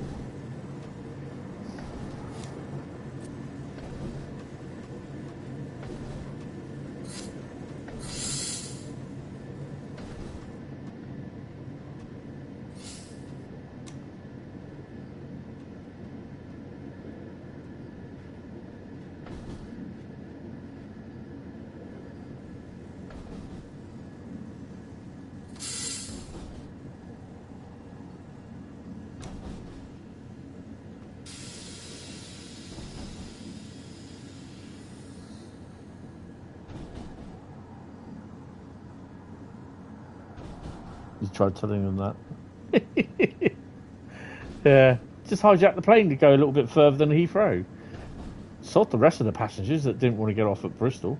You tried telling them that. Yeah, just hijack the plane to go a little bit further than Heathrow. Sort the rest of the passengers that didn't want to get off at Bristol.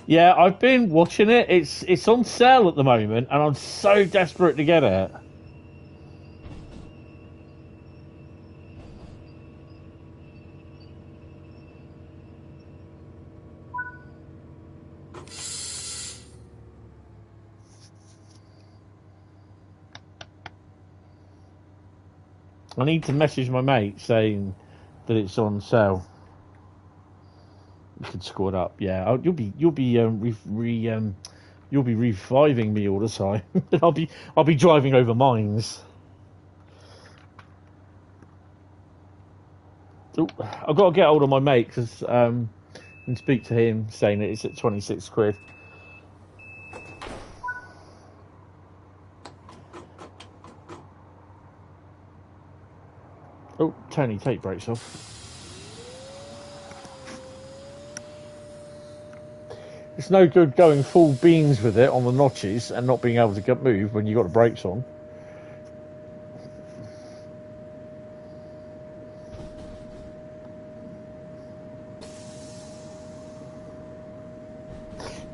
Yeah, I've been watching it. It's on sale at the moment, and I'm so desperate to get it. I need to message my mate saying that it's on sale. You could score it up, yeah. You'll be reviving me all the time. I'll be driving over mines. Ooh, I've got to get hold of my mate because and speak to him saying that it's at 26 quid. Oh, Tony, take brakes off. It's no good going full beans with it on the notches and not being able to move when you've got the brakes on.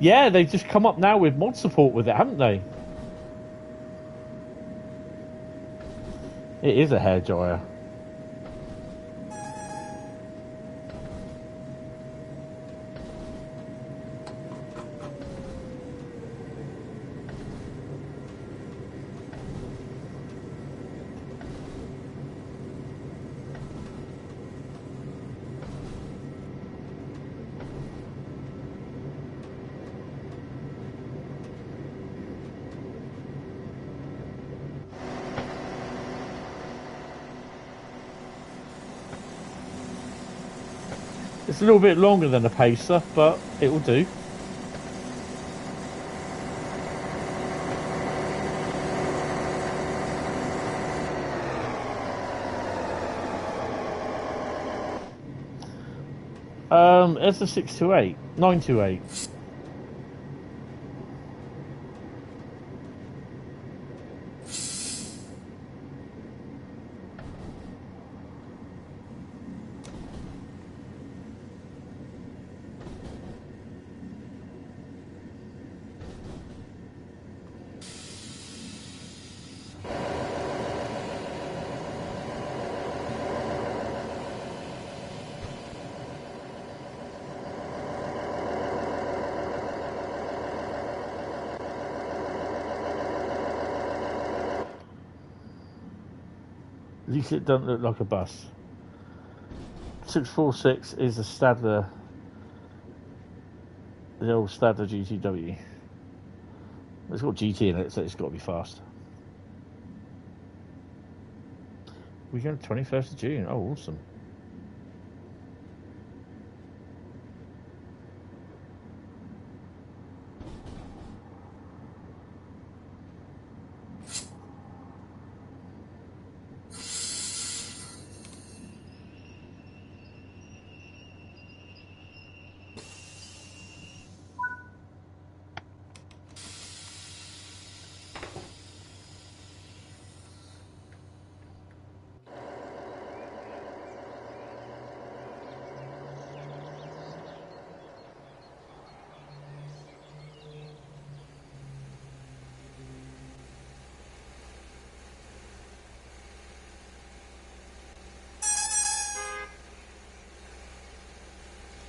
Yeah, they've just come up now with mod support with it, haven't they? It is a hairdryer. It's a little bit longer than a pacer, but it will do. It's a 628, 928. At least it doesn't look like a bus. 646 is a Stadler. The old Stadler GTW. It's got GT in it, so it's got to be fast. We go 21st of June. Oh, awesome.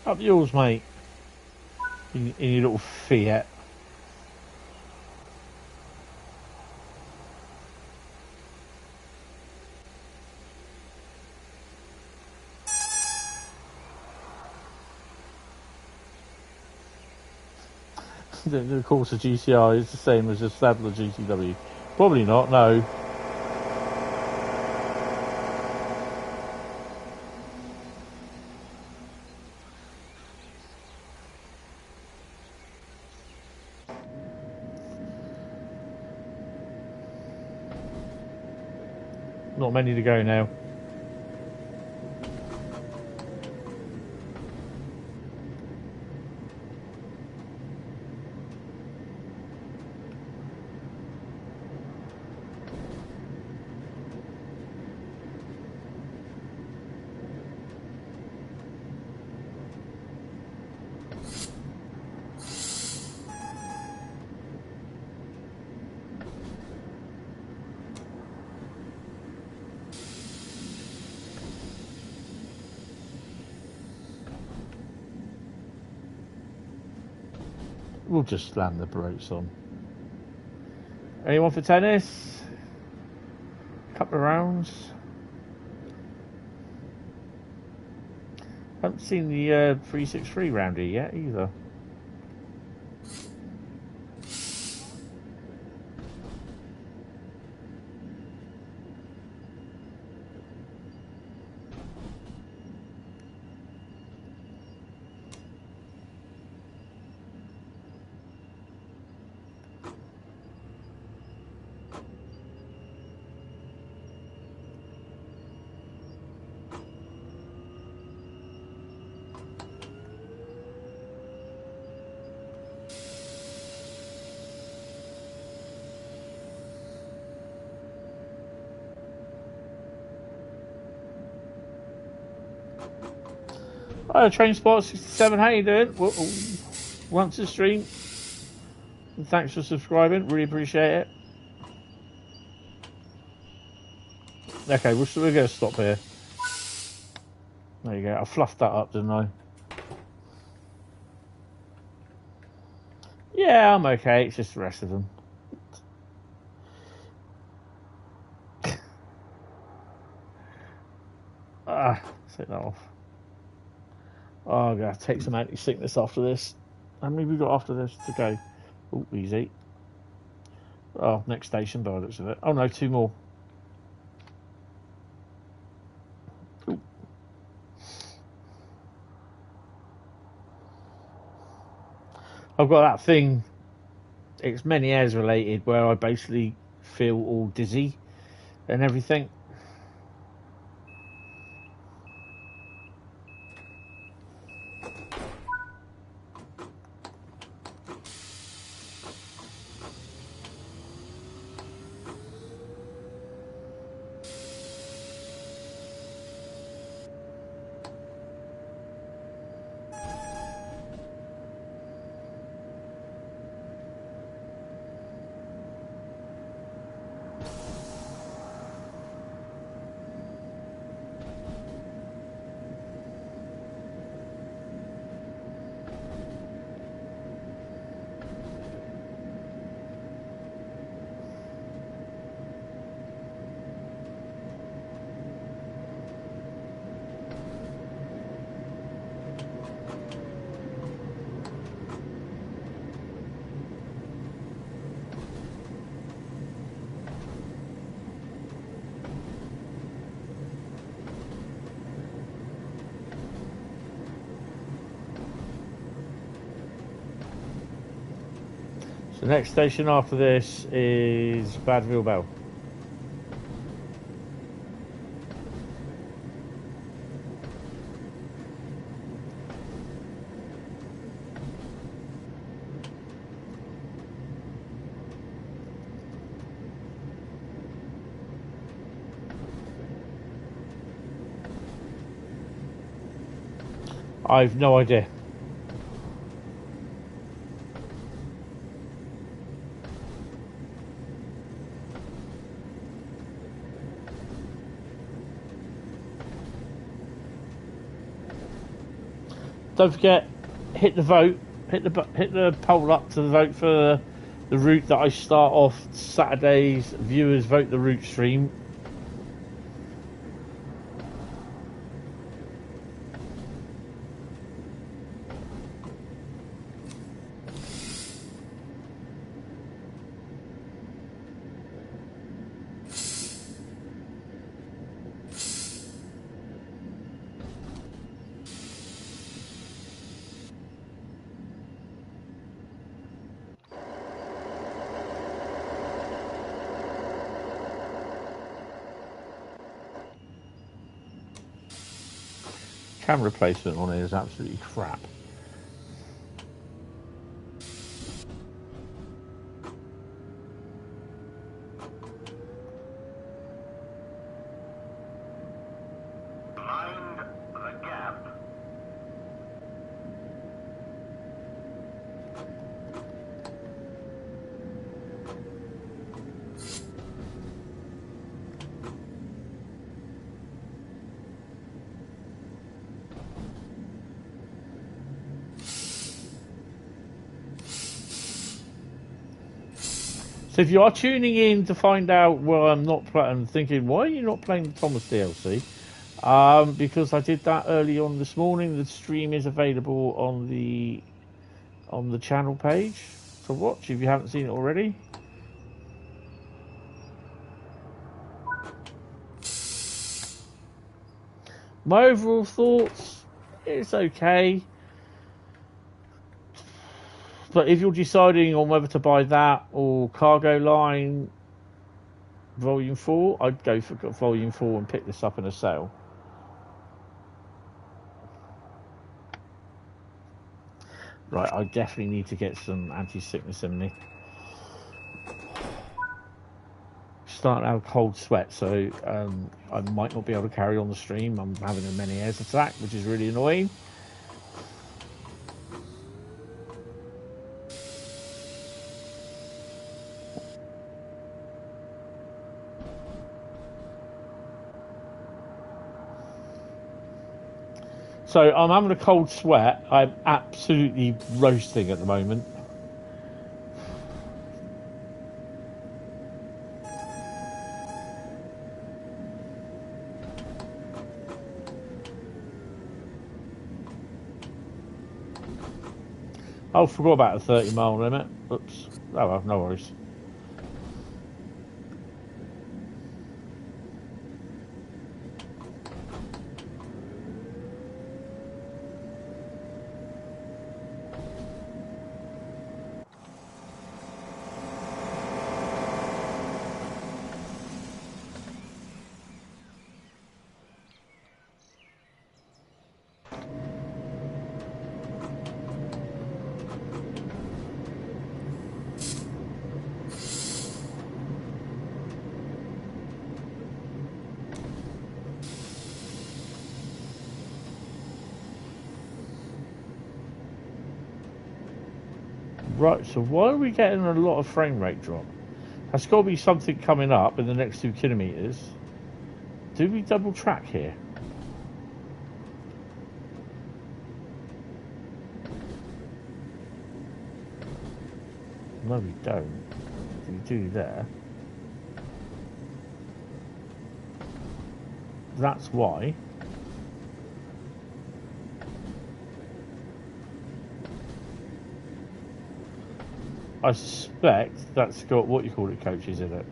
Up yours, mate. In your little Fiat. Of course, the GCR is the same as a Stadler GTW. Probably not, no. Not many to go now. We'll just slam the brakes on. Anyone for tennis? Couple of rounds. Haven't seen the 363 round here yet either. Oh, Train Spot 67, how you doing? Once a stream. And thanks for subscribing, really appreciate it. Okay, we're going to stop here. There you go, I fluffed that up, didn't I? Yeah, I'm okay, it's just the rest of them. Take that off. Oh, I'm going to take some anti-sickness after this. How many have we got after this to go? Oh, easy. Oh, next station by the looks of it. Oh no, 2 more. Ooh. I've got that thing, it's many airs related, where I basically feel all dizzy and everything. So the next station after this is Bad Vilbel. I've no idea. Don't forget, hit the vote, hit the poll up to vote for the route that I start off Saturday's viewers vote the route stream. Camera placement on it is absolutely crap.
Mind the gap.
So if you are tuning in to find out why I'm not playing, thinking, why are you not playing the Thomas DLC? Because I did that early on this morning. The stream is available on the channel page to watch if you haven't seen it already. My overall thoughts, it's okay. But if you're deciding on whether to buy that or Cargo Line Volume 4, I'd go for Volume 4 and pick this up in a sale. Right, I definitely need to get some anti-sickness in me. Starting out cold sweat, so I might not be able to carry on the stream. I'm having a many airs attack, which is really annoying. So I'm having a cold sweat. I'm absolutely roasting at the moment. Oh, forgot about the 30-mile limit. Oops. Oh well, no worries. Right, so why are we getting a lot of frame rate drop? There's got to be something coming up in the next 2 kilometres. Do we double track here? No, we don't. We do there. That's why. I suspect that's got what you call it coaches in it.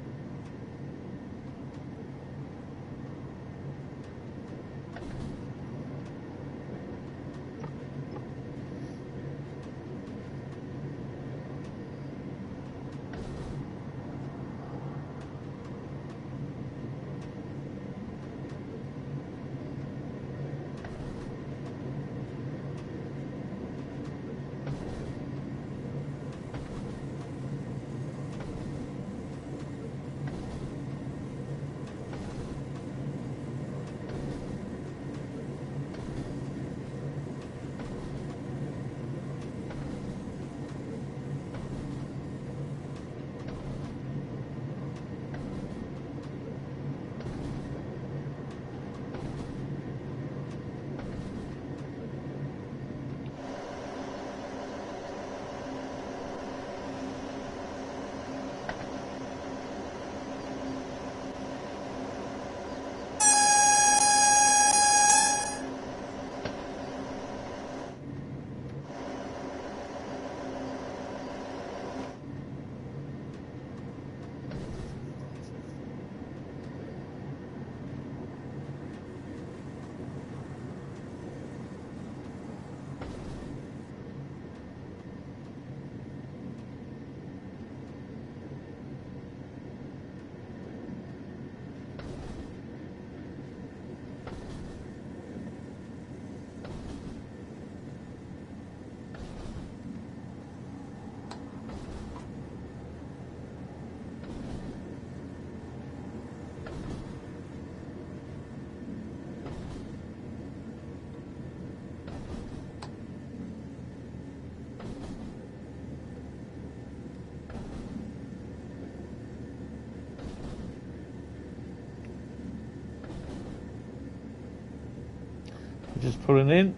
just pulling in.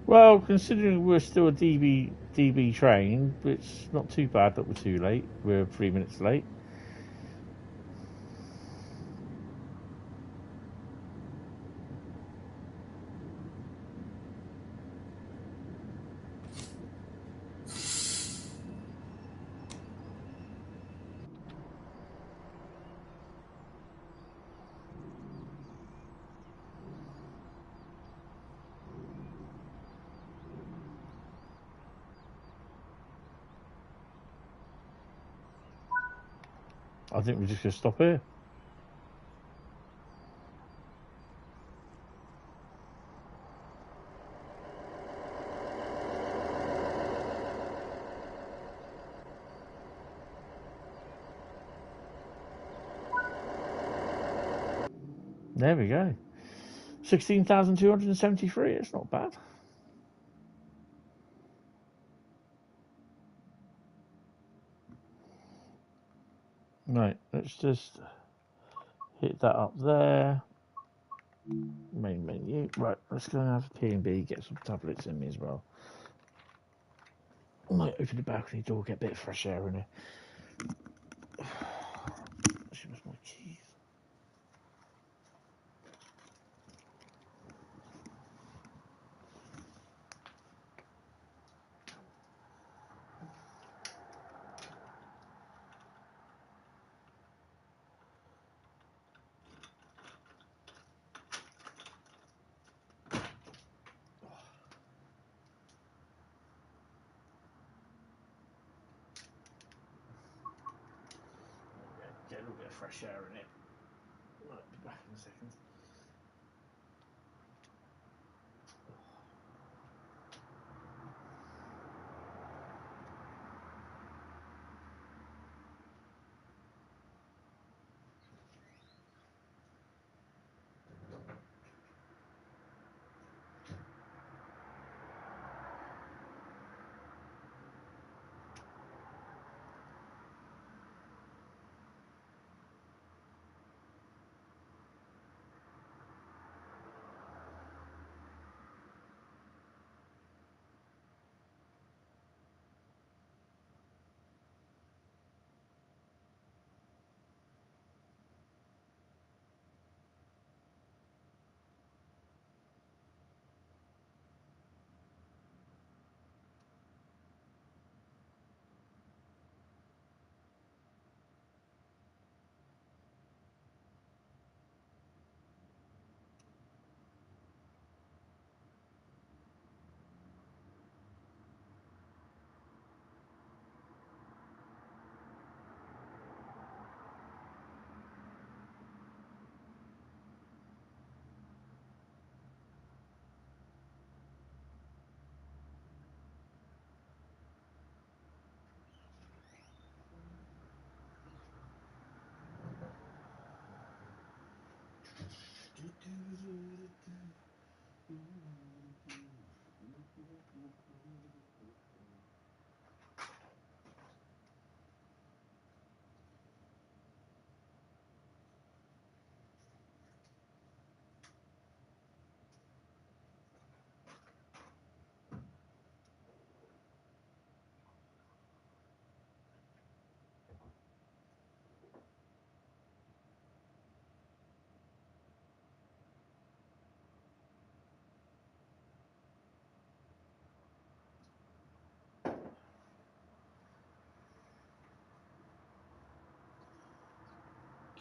Well, considering we're still a DB train, it's not too bad that we're too late. We're 3 minutes late. I think we're just going to stop here. There we go. 16,273. It's not bad. Right, let's just hit that up there. Main menu. Right, let's go and have a P&B, get some tablets in me as well. I might open the balcony door, get a bit of fresh air in here. She was my keys. Get a little bit of fresh air in it. I'll be back in a second.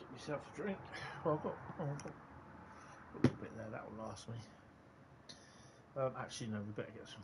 Get myself a drink. Well, I've got a little bit there, that will last me. Actually, no, we better get some.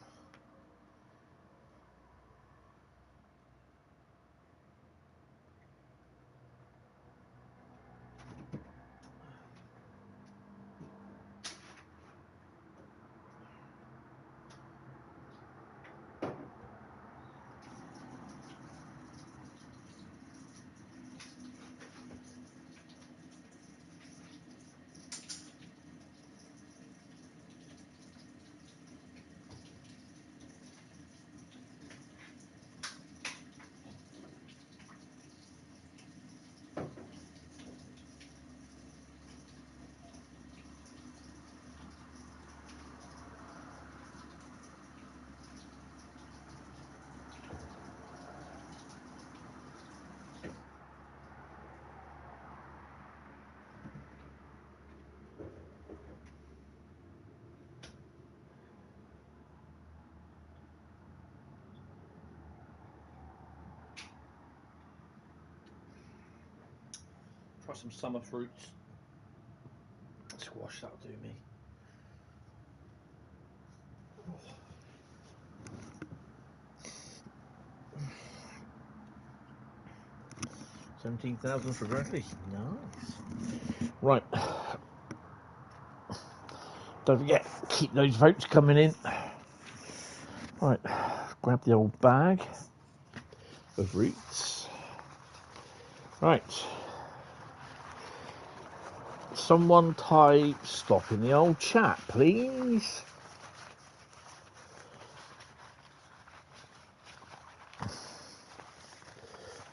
Try some summer fruits. Squash, that'll do me. Oh. 17,000 for Bradley. Nice. Right. Don't forget, keep those votes coming in. Right. Grab the old bag of roots. Right. Someone type stop in the old chat, please.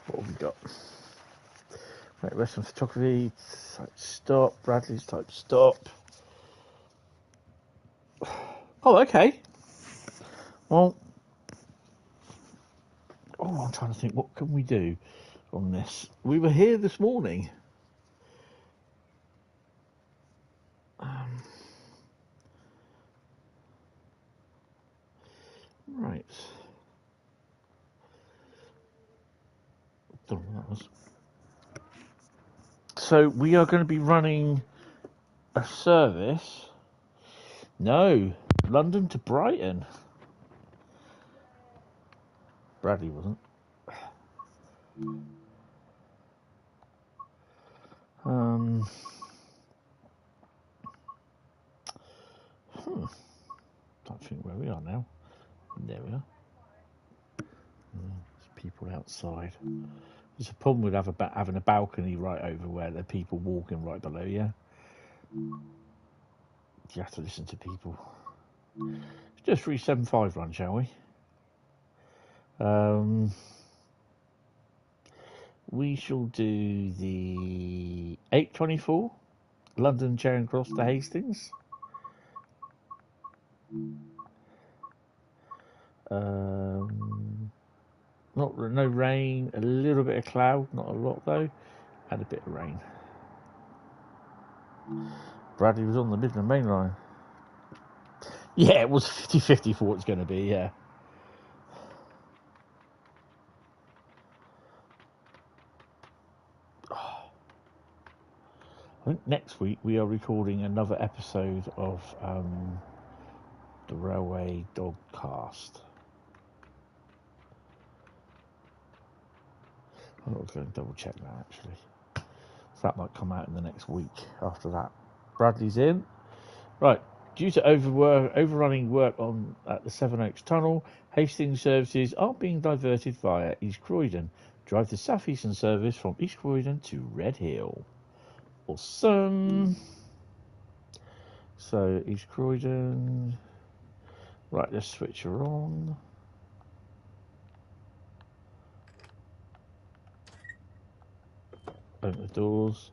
What have we got? Right, Western photography, type stop. Bradley's type stop. Oh, okay. Well, I'm trying to think, what can we do on this? We were here this morning. Right. Don't know what that was. So we are going to be running a service. No, London to Brighton. Bradley wasn't. Don't think where we are now. There we are. There's people outside. There's a problem with having a balcony right over where there are people walking right below you. You have to listen to people. Let's do a 375 run, shall we? We shall do the 824 London Charing Cross to Hastings. No rain, a little bit of cloud, not a lot though, and a bit of rain. Bradley was on the Midland Main Line. Yeah, it was 50-50 for what it's going to be, yeah. I think next week we are recording another episode of the Railway Dogcast. I was going to double check that actually. So that might come out in the next week after that. Bradley's in. Right. Due to overrunning work at the Sevenoaks Tunnel, Hastings services are being diverted via East Croydon. Drive the Southeastern service from East Croydon to Red Hill. Awesome. So East Croydon. Right, let's switch her on. Open the doors.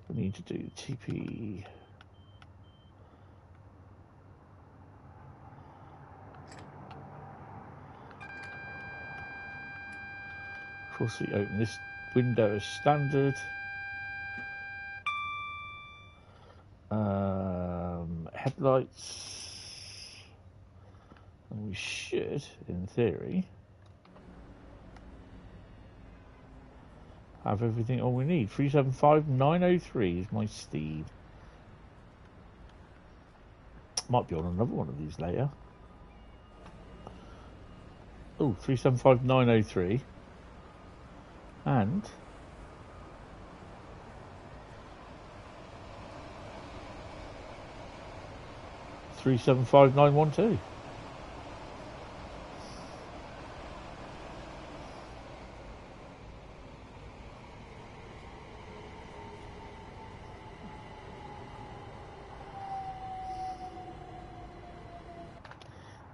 We need to do TP. Of course, we open this window as standard. Headlights. And we should, in theory, have everything all we need. 375903 is my steed. Might be on another one of these later. Oh, 375903. And 375912.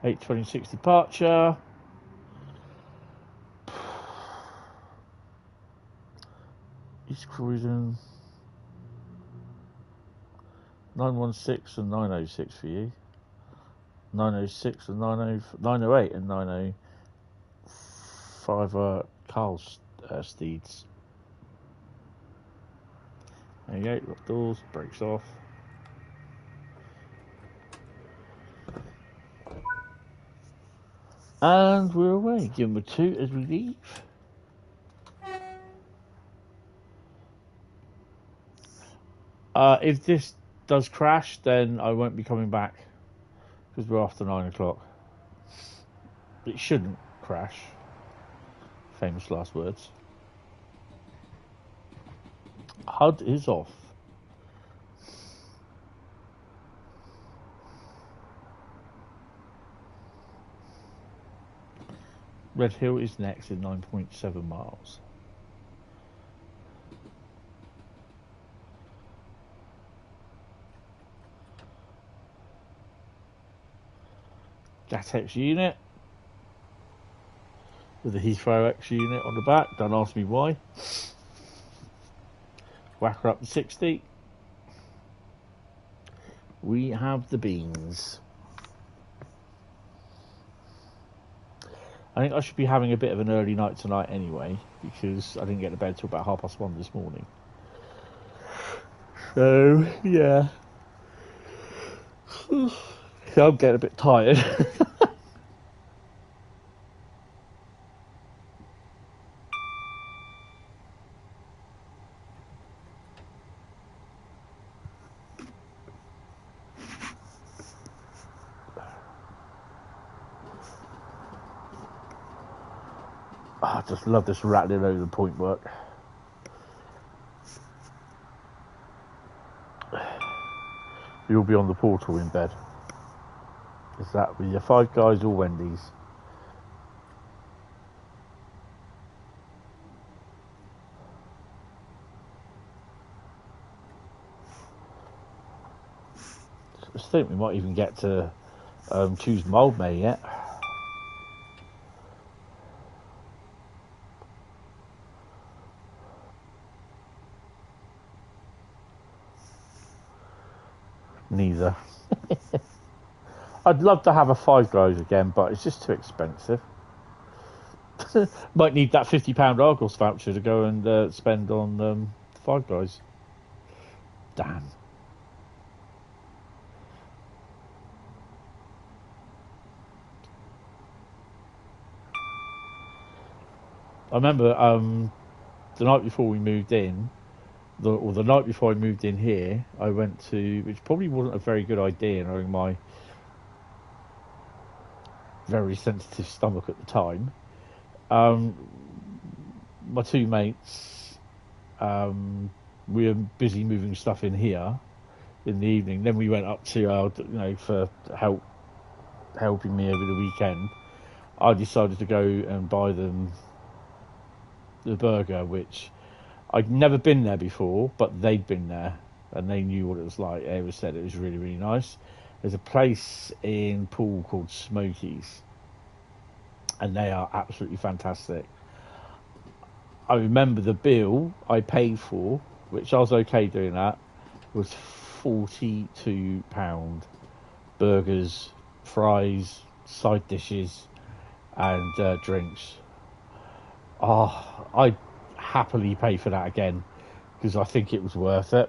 $8.26 departure. East Croydon. 916 and 906 for you. 906 and 908 and 905 are Carl's steeds. There you go, lock doors, brakes off. And we're away. Give them a 2 as we leave. If this does crash, then I won't be coming back because we're after 9 o'clock. It shouldn't crash. Famous last words. HUD is off. Red Hill is next in 9.7 miles. GAT-X unit with the Heathrow X unit on the back. Don't ask me why. Whack her up to 60. We have the beans. I think I should be having a bit of an early night tonight anyway, because I didn't get to bed till about 1:30 this morning. So, yeah. So I'm getting a bit tired. I just love this rattling over the point work. You'll be on the portal in bed. Is that with your Five Guys or Wendy's? I think we might even get to choose Mould May yet. Neither. I'd love to have a Five Guys again, but it's just too expensive. Might need that £50 Argos voucher to go and spend on Five Guys. Damn. I remember the night before we moved in, or the night before I moved in here, I went to, which probably wasn't a very good idea knowing my very sensitive stomach at the time. My two mates, we were busy moving stuff in here in the evening. Then we went up to for helping me over the weekend. I decided to go and buy them the burger, which I'd never been there before, but they'd been there and they knew what it was like. They said it was really, really nice. There's a place in Poole called Smokies, and they are absolutely fantastic. I remember the bill I paid for, which I was okay doing that, was £42. Burgers, fries, side dishes, and drinks. Oh, I'd happily pay for that again, because I think it was worth it.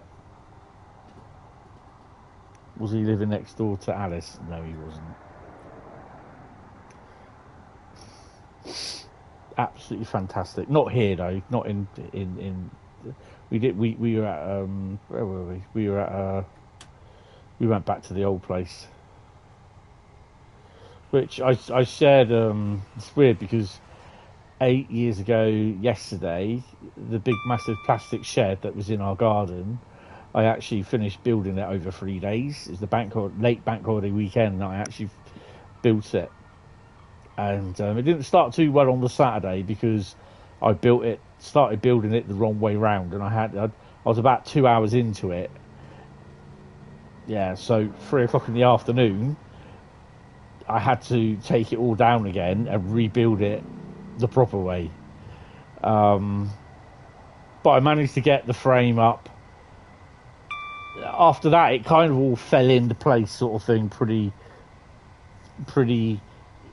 Was he living next door to Alice? No, he wasn't. absolutely fantastic. Not here though, not in. We were at where were we? We were at we went back to the old place, which I shared. It's weird because 8 years ago yesterday, the big massive plastic shed that was in our garden, I actually finished building it over 3 days. It's the late bank holiday weekend that I actually built it, and it didn't start too well on the Saturday because I started building it the wrong way round, and I was about 2 hours into it. Yeah, so 3 o'clock in the afternoon, I had to take it all down again and rebuild it the proper way. But I managed to get the frame up. After that, it kind of all fell into place, sort of thing, pretty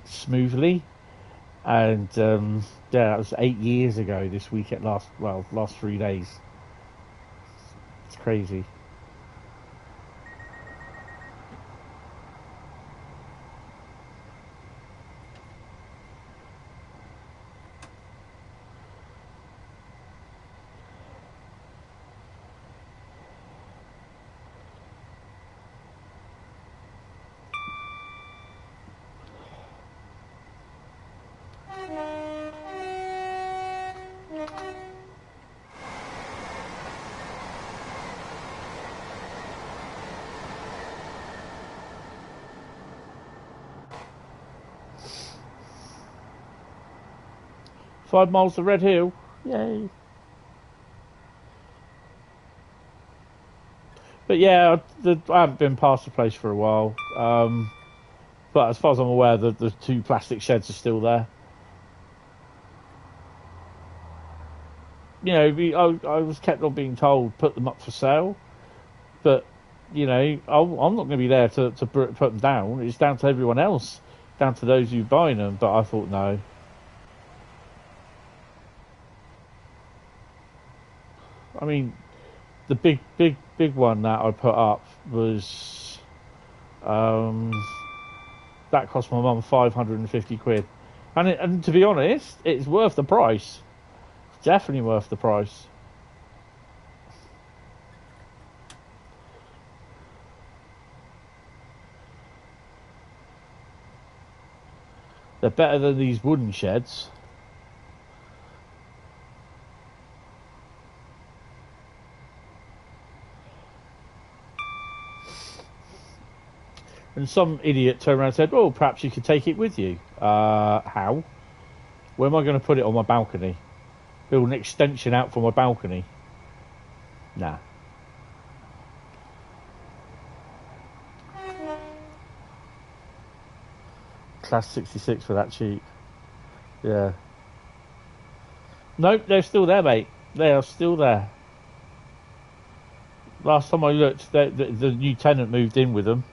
smoothly. And yeah, that was 8 years ago this weekend. Last 3 days. It's crazy. Five miles to Red Hill. Yay. But yeah, I haven't been past the place for a while. But as far as I'm aware, the 2 plastic sheds are still there. You know, I was kept on being told put them up for sale, but you know, I'm not going to be there to put them down. It's down to everyone else, down to those who buy them. But I thought no. I mean, the big one that I put up was that cost my mum £550, and to be honest, it's worth the price. It's definitely worth the price. They're better than these wooden sheds. And some idiot turned around and said, "Oh, perhaps you could take it with you." How? Where am I going to put it on my balcony? Build an extension out for my balcony? Nah. Class 66 for that cheap. Yeah. Nope, they're still there, mate. They are still there. Last time I looked, the new tenant moved in with them.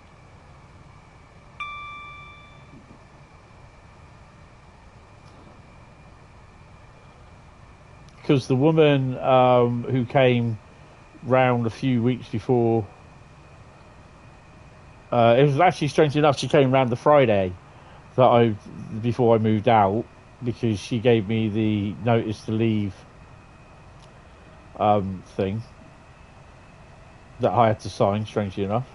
Because the woman who came round a few weeks before, it was actually strange enough, she came round the Friday before I moved out, because she gave me the notice to leave thing that I had to sign, strangely enough.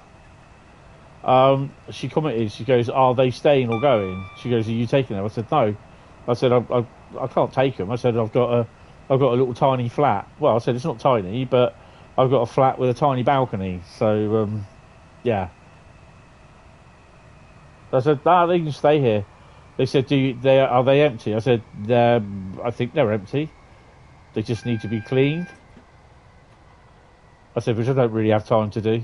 She commented, she goes, "Are they staying or going?" She goes, "Are you taking them?" I said, "No." I said, I can't take them. I said, I've got a little tiny flat. Well, I said, it's not tiny, but I've got a flat with a tiny balcony. So, yeah. I said, they can stay here. They said, are they empty? I said, I think they're empty. They just need to be cleaned. I said, which I don't really have time to do.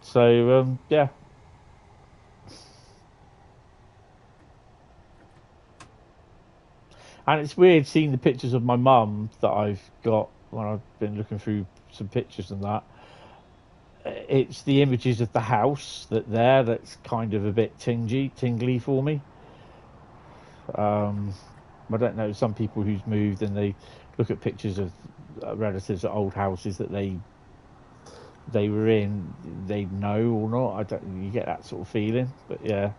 So, yeah. And it's weird seeing the pictures of my mum that I've got when I've been looking through some pictures and that. It's the images of the house that's kind of a bit tingly for me. I don't know, some people who's moved and they look at pictures of relatives at old houses that they were in, they know or not. You get that sort of feeling, but yeah.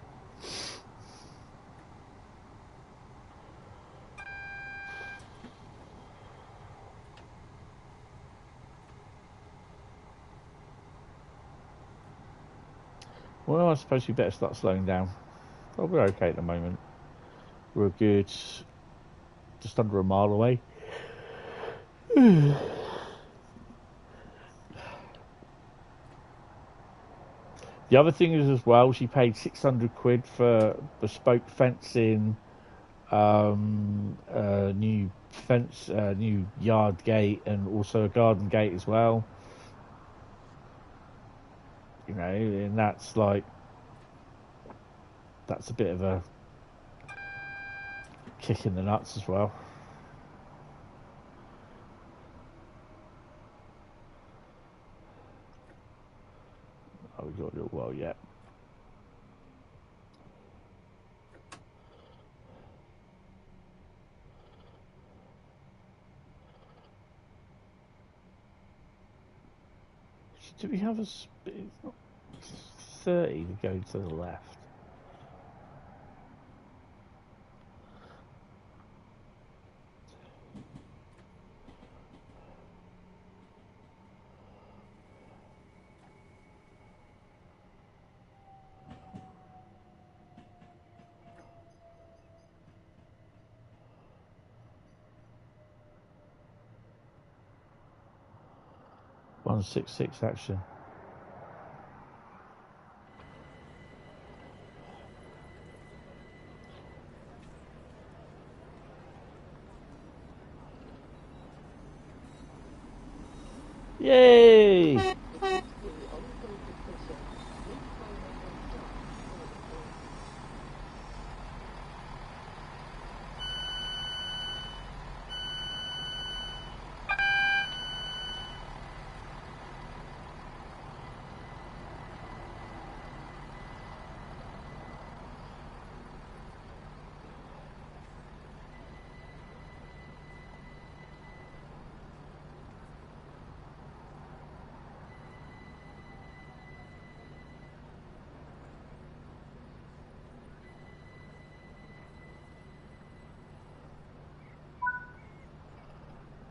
Well, I suppose we better start slowing down. Oh, we're okay at the moment. We're good, just under a mile away. The other thing is as well, she paid 600 quid for bespoke fencing, new fence, new yard gate, and also a garden gate as well. You know, and that's like, that's a bit of a kick in the nuts as well. Oh, we've got a little while yet. Do we have a 30 to go to the left? (166) action. Yay!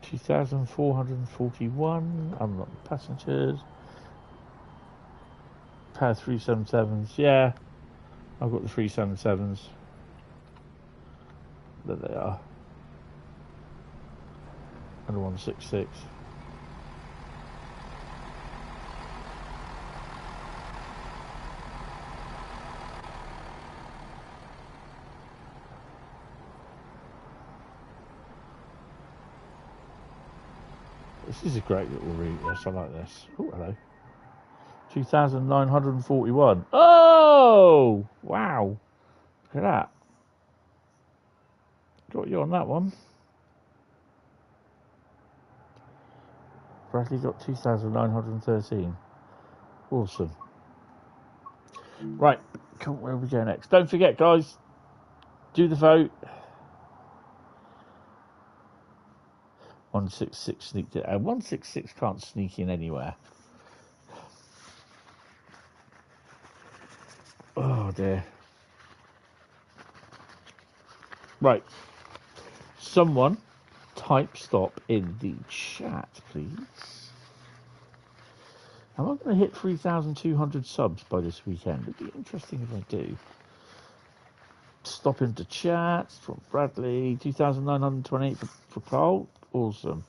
(2,441) unlock passengers. Power 377s. Yeah, I've got the 377s. There they are. And the 166. This is a great little route. Yes, I like this. Oh, hello. 2,941. Oh, wow. Look at that. Got you on that one. Bradley got 2,913. Awesome. Right, come where we go next. Don't forget, guys, do the vote. 166 sneaked it. 166 can't sneak in anywhere. Oh dear. Right. Someone type stop in the chat, please. Am I going to hit 3,200 subs by this weekend? It'd be interesting if I do. Stop into chat from Bradley. 2,928 for Carl. Awesome.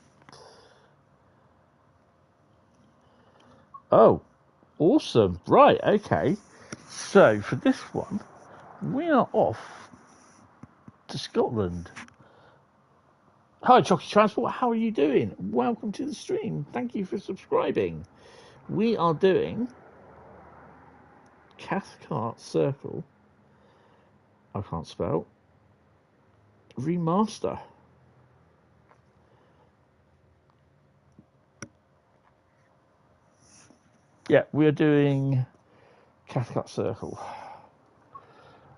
Oh, awesome. Right, okay. So for this one, we are off to Scotland. Hi, Chocky Transport. How are you doing? Welcome to the stream. Thank you for subscribing. We are doing Cathcart Circle. I can't spell. Remaster. Yeah, we're doing Cathcart Circle.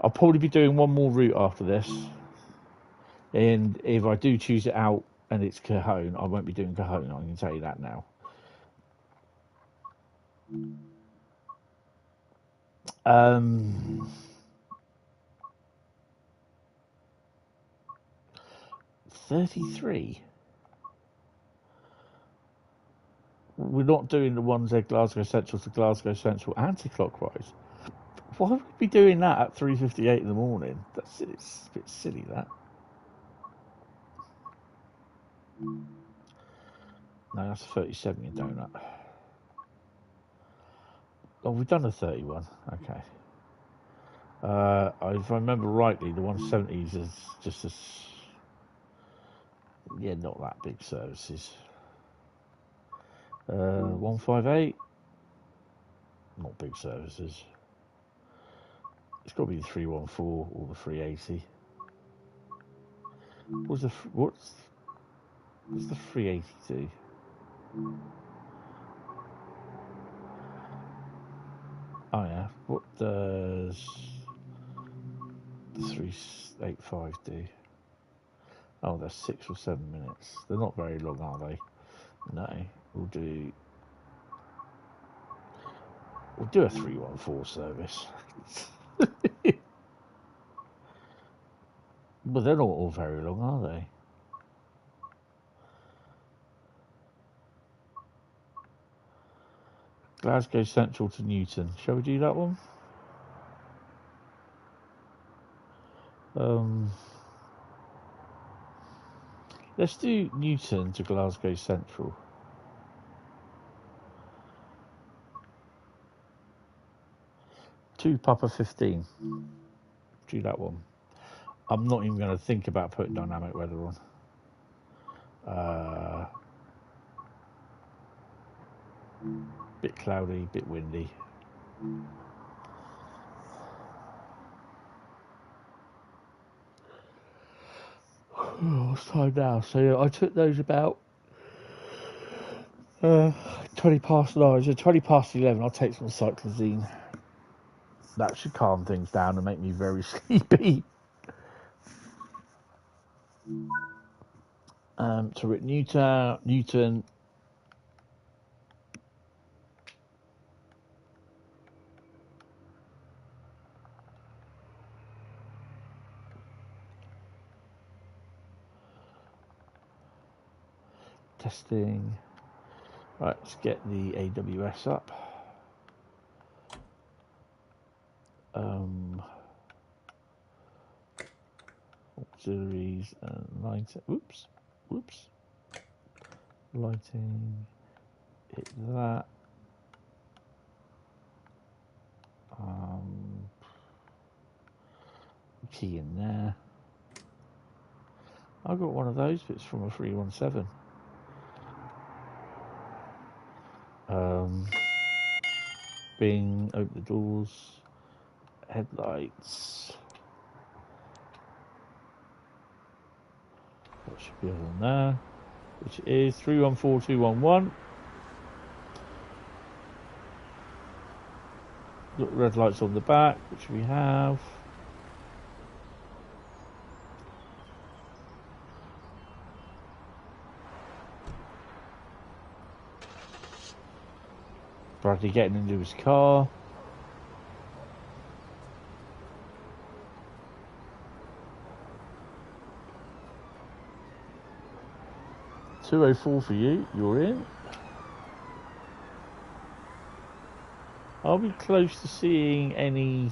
I'll probably be doing one more route after this. And if I do choose it out and it's Cajon, I won't be doing Cajon. I can tell you that now. 33. We're not doing the ones at Glasgow Central to Glasgow Central anti-clockwise. Why would we be doing that at 3:58 in the morning? It's a bit silly, that. No, that's a 37 in donut. Oh, we've done a 31. Okay. If I remember rightly, the 170s is just a... Yeah, not that big services. 158. Not big services. It's got to be the 314 or the 380. What's the 382? Oh yeah. What does the 385 do? Oh, they're 6 or 7 minutes. They're not very long, are they? No. We'll do a 314 service. But they're not all very long, are they? Glasgow Central to Newton. Shall we do that one? Let's do Newton to Glasgow Central. To Papa 15. Do that one. I'm not even going to think about putting dynamic weather on. Bit cloudy, bit windy. What's time now? So I took those about 20 past 9. So 20 past 11, I'll take some cyclazine. That should calm things down and make me very sleepy. To Newton. Testing. Right, let's get the AWS up. Auxiliaries and lighting. Whoops. Lighting. Hit that. Key in there. I got one of those, but it's from a 317. Bing, open the doors, headlights. What should be on there? Which is 314211. Got red lights on the back, which we have. Bradley getting into his car. $204 for you. You're in. I'll be close to seeing any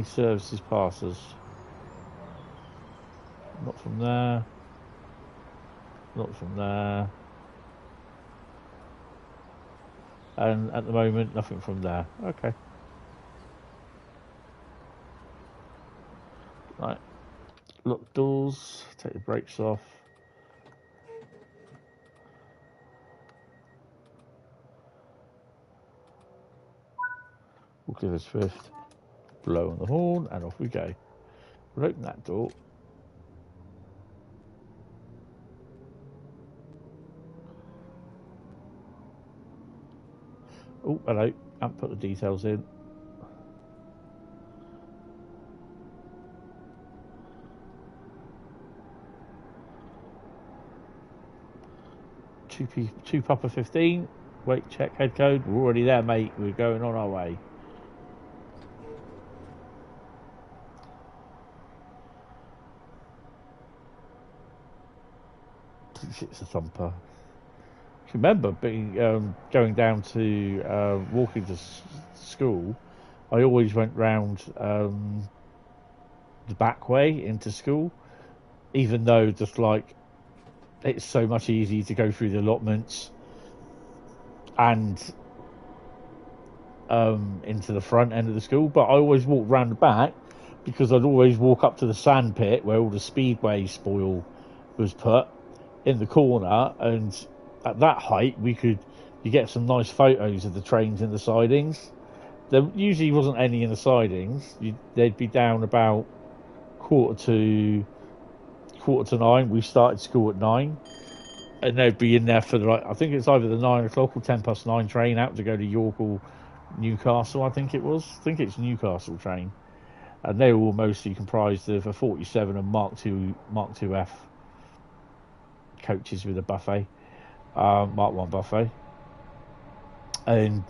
services pass us. Not from there. Not from there. And at the moment, nothing from there. Okay. Right. Lock doors. Take the brakes off. We'll give us fifth. Blow on the horn, and off we go. We'll open that door. Oh, hello. I haven't put the details in. Two Papa 15. Wait, check head code. We're already there, mate. We're going on our way. It's a thumper. Remember being going down to walking to school. I always went round the back way into school, even though just like it's so much easier to go through the allotments and into the front end of the school. But I always walked round the back because I'd always walk up to the sand pit where all the speedway spoil was put in the corner, and at that height you get some nice photos of the trains in the sidings. There usually wasn't any in the sidings. They'd be down about quarter to 9. We started school at 9, and they'd be in there for I think it's either the 9 o'clock or 9:10 train out to go to York or Newcastle. I think it's Newcastle train, and they were all mostly comprised of a 47 and Mark II F coaches with a buffet, Mark 1 buffet, and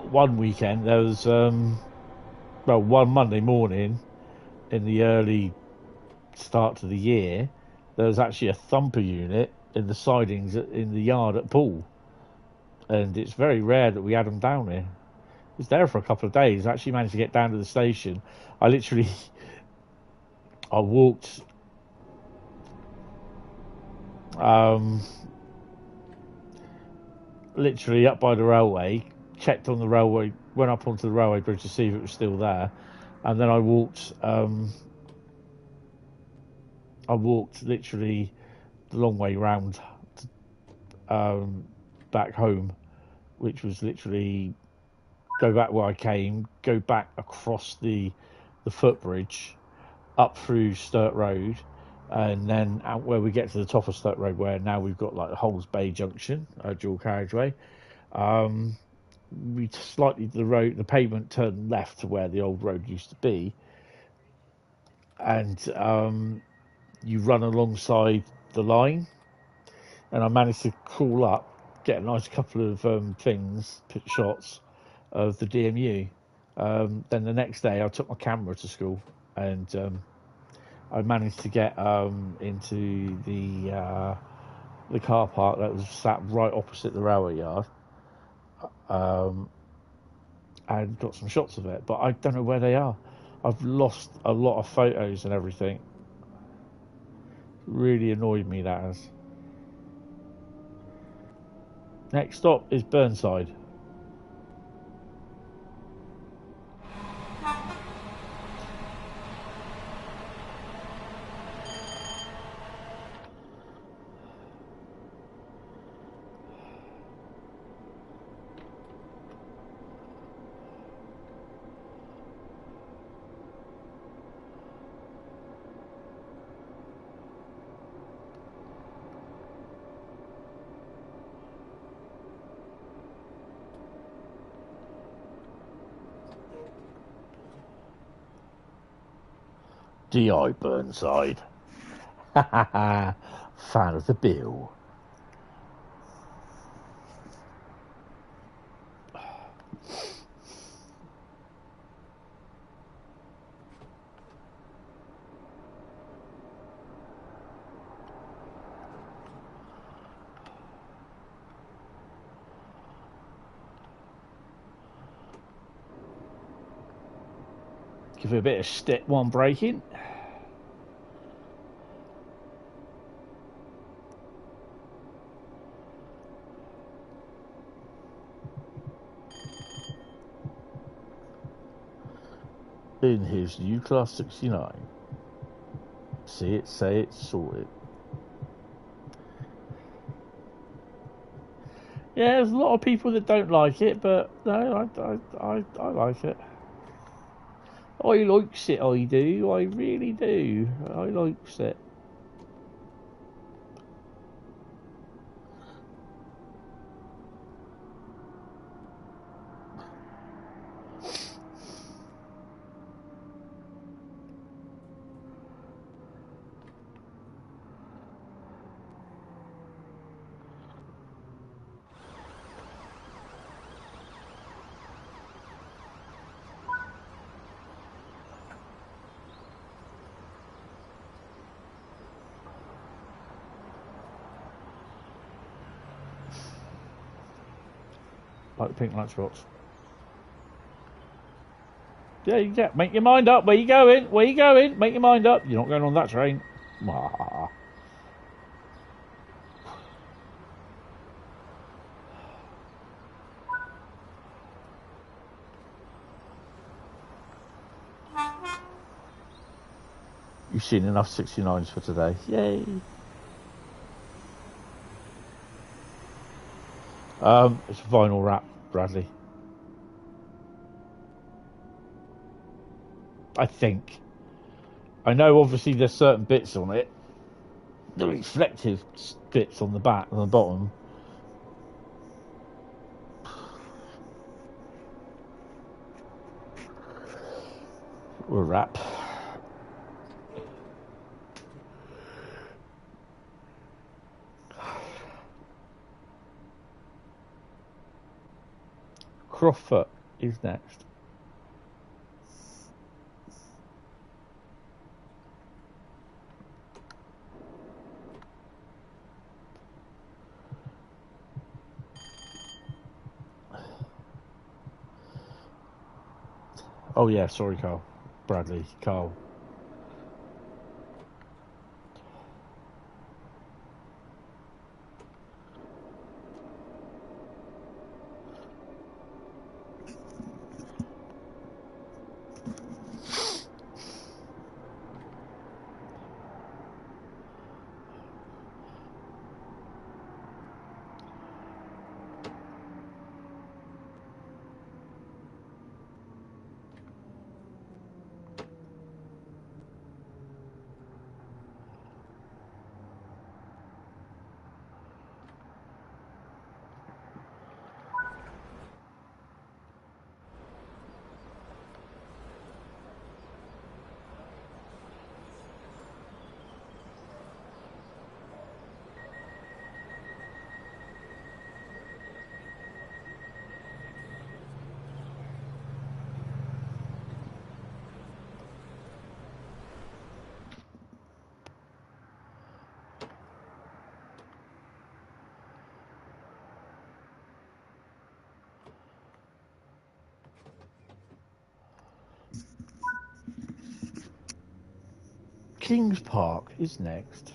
one weekend there was one Monday morning in the early start to the year, there was actually a thumper unit in the sidings in the yard at Poole, and it's very rare that we had them down here. I was there for a couple of days. I actually managed to get down to the station. I walked literally up by the railway, checked on the railway, went up onto the railway bridge to see if it was still there, and then I walked literally the long way round back home, which was literally go back where I came, go back across the footbridge, up through Sturt Road, and then out where we get to the top of Sturt Road, where now we've got like the Holmes Bay Junction, dual carriageway. The pavement turned left to where the old road used to be, and you run alongside the line, and I managed to crawl up, get a nice couple of shots of the DMU. Then the next day I took my camera to school, and I managed to get into the car park that was sat right opposite the railway yard, and got some shots of it, but I don't know where they are. I've lost a lot of photos and everything. Really annoyed me, that has. Next stop is Burnside. D.I. Burnside. Ha ha ha. Fan of the bill. Give it a bit of step one braking. In his new Class 69. See it, say it, sort it. Yeah, there's a lot of people that don't like it, but no, I like it. I likes it, I do. I really do. I likes it. Like the pink lunchbox. Yeah, you get. Make your mind up. Where you going? Where you going? Make your mind up. You're not going on that train. You've seen enough 69s for today. Yay. It's vinyl wrap, Bradley. I think. I know obviously there's certain bits on it. The reflective bits on the back and the bottom. Or wrap. Croftfoot is next. Oh yeah, sorry, Carl. Bradley, Carl. Kings Park is next.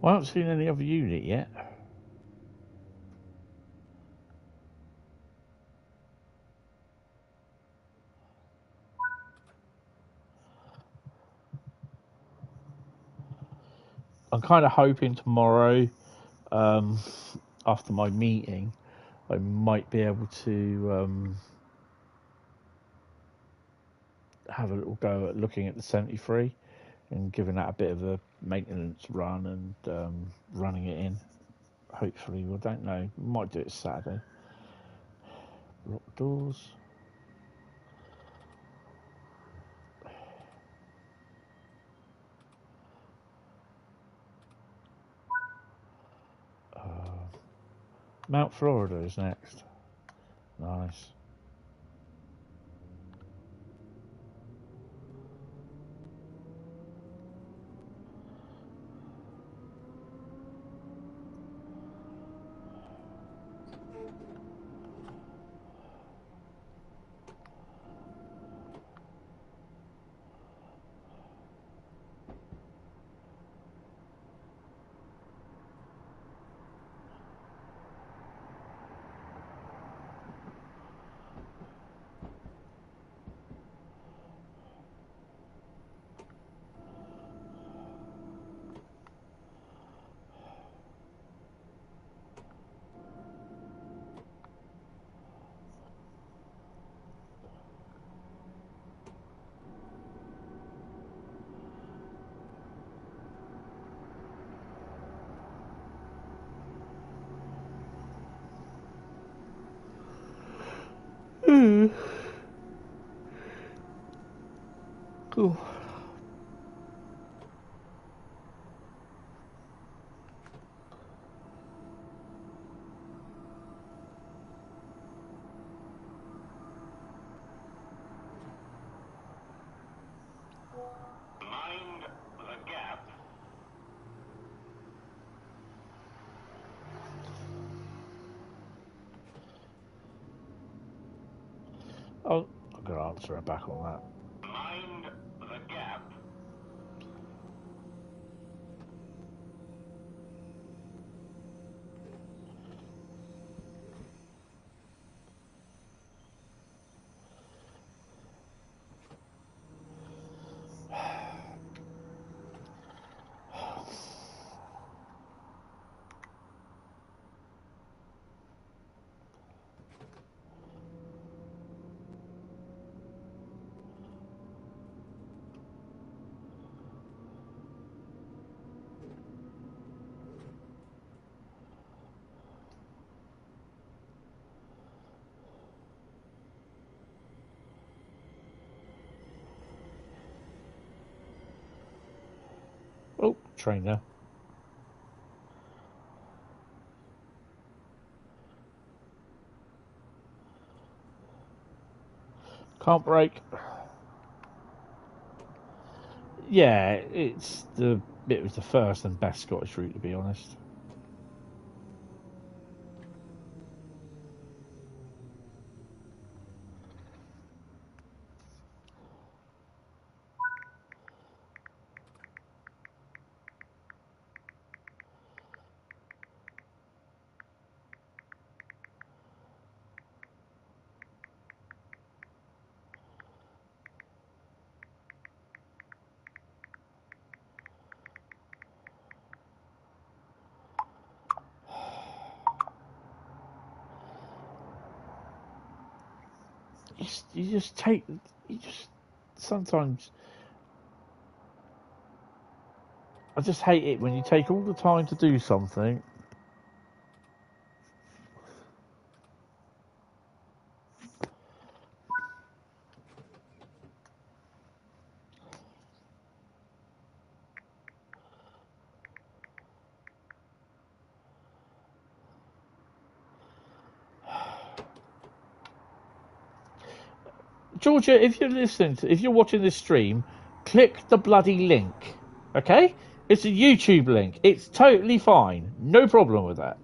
Well, I haven't seen any other unit yet. I'm kind of hoping tomorrow, after my meeting, I might be able to have a little go at looking at the 73 and giving that a bit of a maintenance run and running it in. Hopefully, we don't know. We might do it Saturday. Lock doors. Mount Florida is next. Nice. Cool.
Mind the gap.
Oh, I'm going to answer her back on that.
Mind the gap.
Oh, train there. Can't brake. Yeah, it was the first and best Scottish route, to be honest. You just sometimes I just hate it when you take all the time to do something. Georgia, if you're watching this stream, click the bloody link, okay? It's a YouTube link. It's totally fine. No problem with that.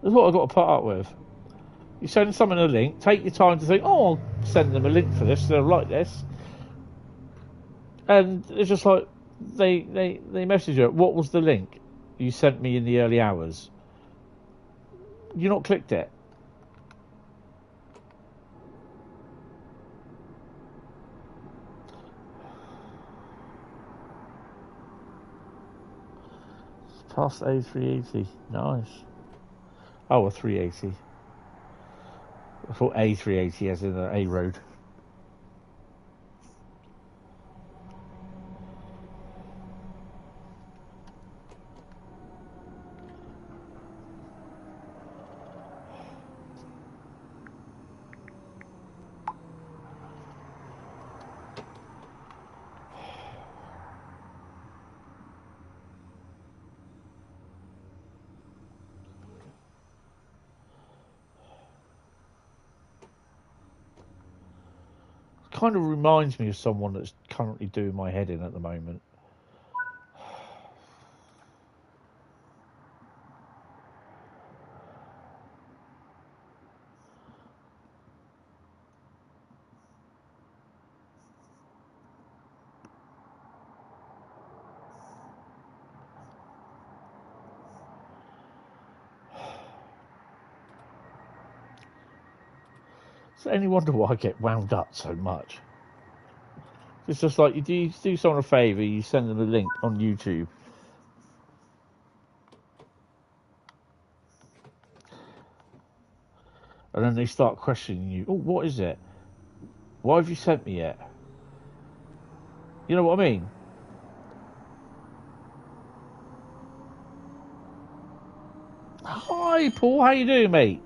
That's what I've got to put up with. You send someone a link, take your time to think, oh, I'll send them a link for this, they'll like this. And it's just like, they message you, what was the link you sent me in the early hours? You not clicked it. It's past A380. Nice. Oh, a 380. I thought A380 as in the A road. Kind of reminds me of someone that's currently doing my head in at the moment. Is there any wonder why I get wound up so much? It's just like you do someone a favour, you send them a link on YouTube. And then they start questioning you. Oh, what is it? Why have you sent me it? You know what I mean? Hi, Paul. How you doing, mate?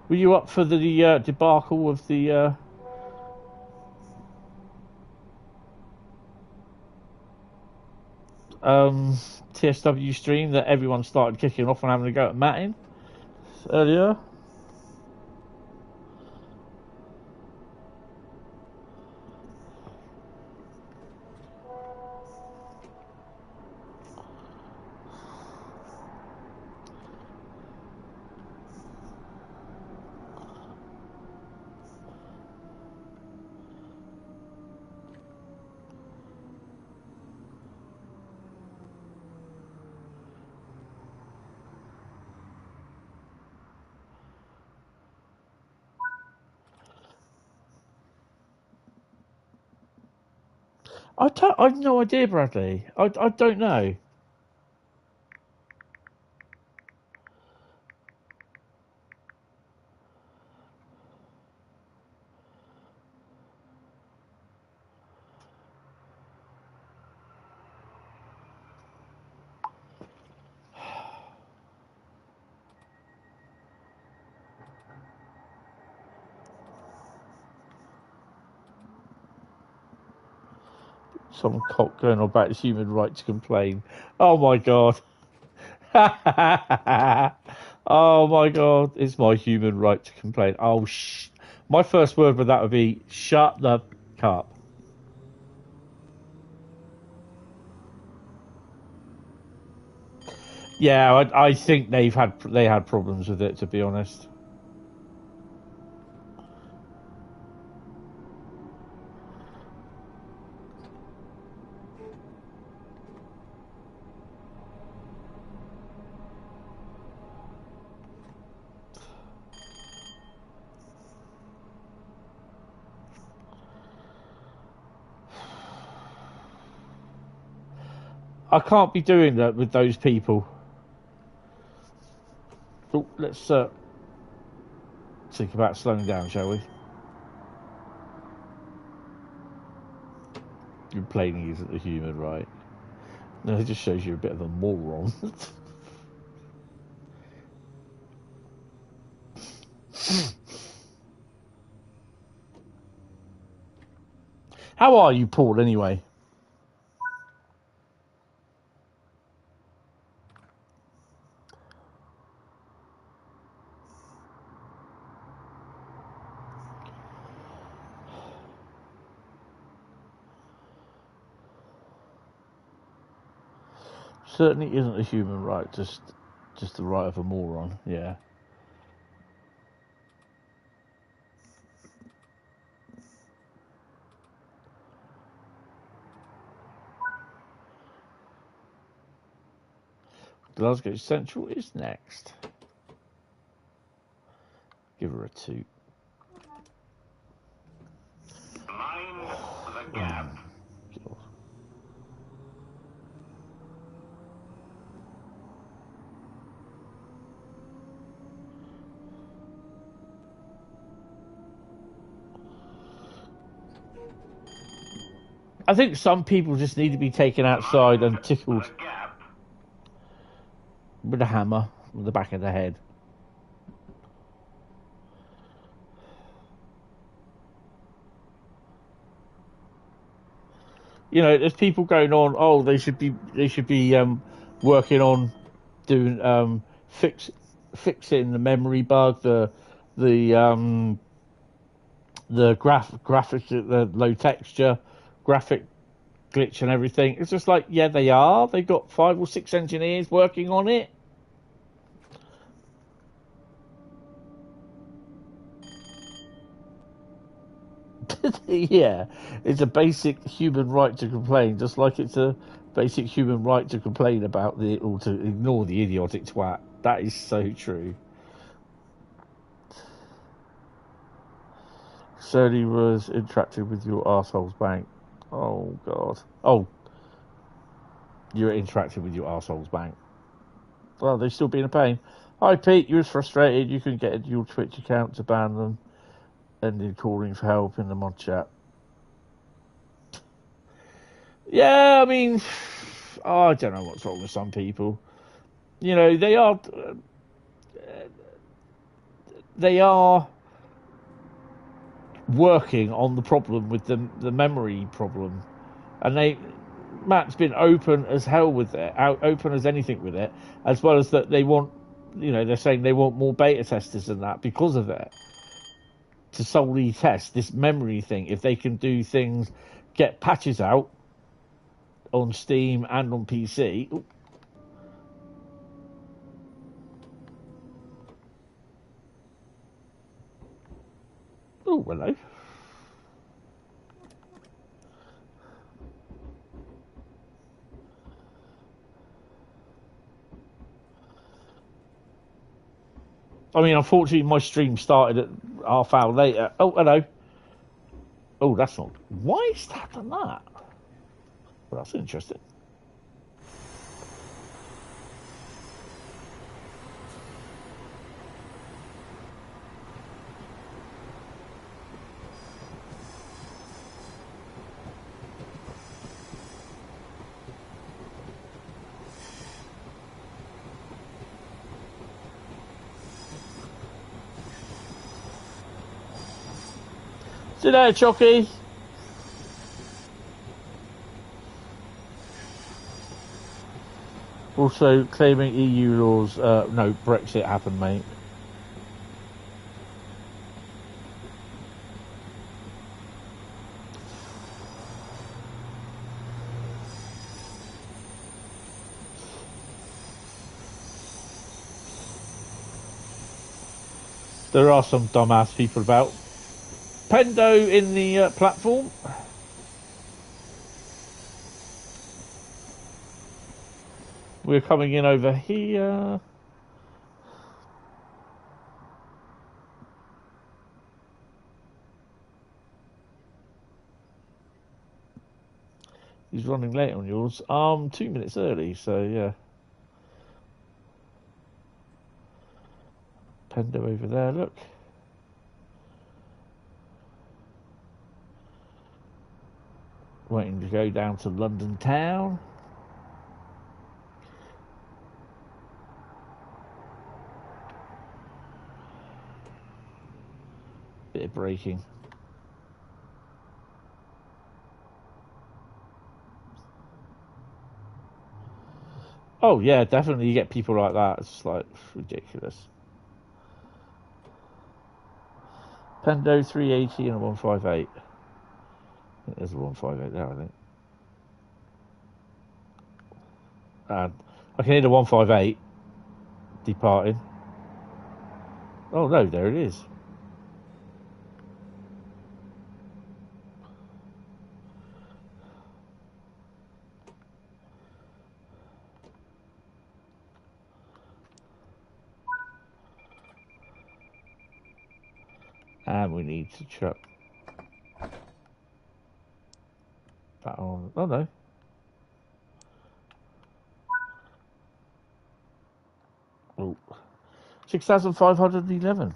Were you up for the debacle of the TSW stream that everyone started kicking off and having a go at Matting earlier? I've no idea, Bradley. I don't know. Some cock going on about his human right to complain. Oh my god. Oh my god, it's my human right to complain. Oh my first word with that would be shut the up. Yeah, I think they had problems with it, to be honest. I can't be doing that with those people. Oh, let's think about slowing down, shall we? Complaining isn't a human right. No, it just shows you're a bit of a moron. How are you, Paul, anyway? Certainly isn't a human right, just the right of a moron, yeah. Glasgow Central is next. Give her a 2.
Mind the gap.
God. I think some people just need to be taken outside and tickled with a hammer on the back of the head. You know, there's people going on. Oh, they should be working on doing fixing the memory bug, the graphic, the low texture graphic glitch and everything. It's just like, yeah, they are. They've got 5 or 6 engineers working on it. Yeah, it's a basic human right to complain, just like it's a basic human right to complain about or to ignore the idiotic twat. That is so true. Shirley was interacting with your arsehole's bank. Oh god. Oh, you're interacting with your arsehole's bank. Well, they're still being a pain. Hi Pete, you was frustrated. You can get your Twitch account to ban them, ending calling for help in the mod chat. Yeah, I mean, I don't know what's wrong with some people. You know, they are working on the problem with the memory problem, and Matt's been open as hell with it, open as anything with it, as well as that they want, you know, they're saying they want more beta testers than that because of it, to solely test this memory thing. If they can do things, get patches out on Steam and on PC. Oh, hello. I mean, unfortunately, my stream started at half hour later. Oh, hello. Oh, that's not... Why is that done that? Well, that's interesting. See there, Chucky. Also claiming EU laws. No, Brexit happened, mate. There are some dumbass people about. Pendo in the platform. We're coming in over here. He's running late on yours. 2 minutes early, so yeah. Pendo over there, look. Waiting to go down to London town. Bit of braking. Oh yeah, definitely you get people like that. It's like ridiculous. Pendo 380 and a 158. There's a 158 there, I think. And I can hear the 158 departing. Oh no, there it is. And we need to chuck that on. Oh no. Oh. 6,511.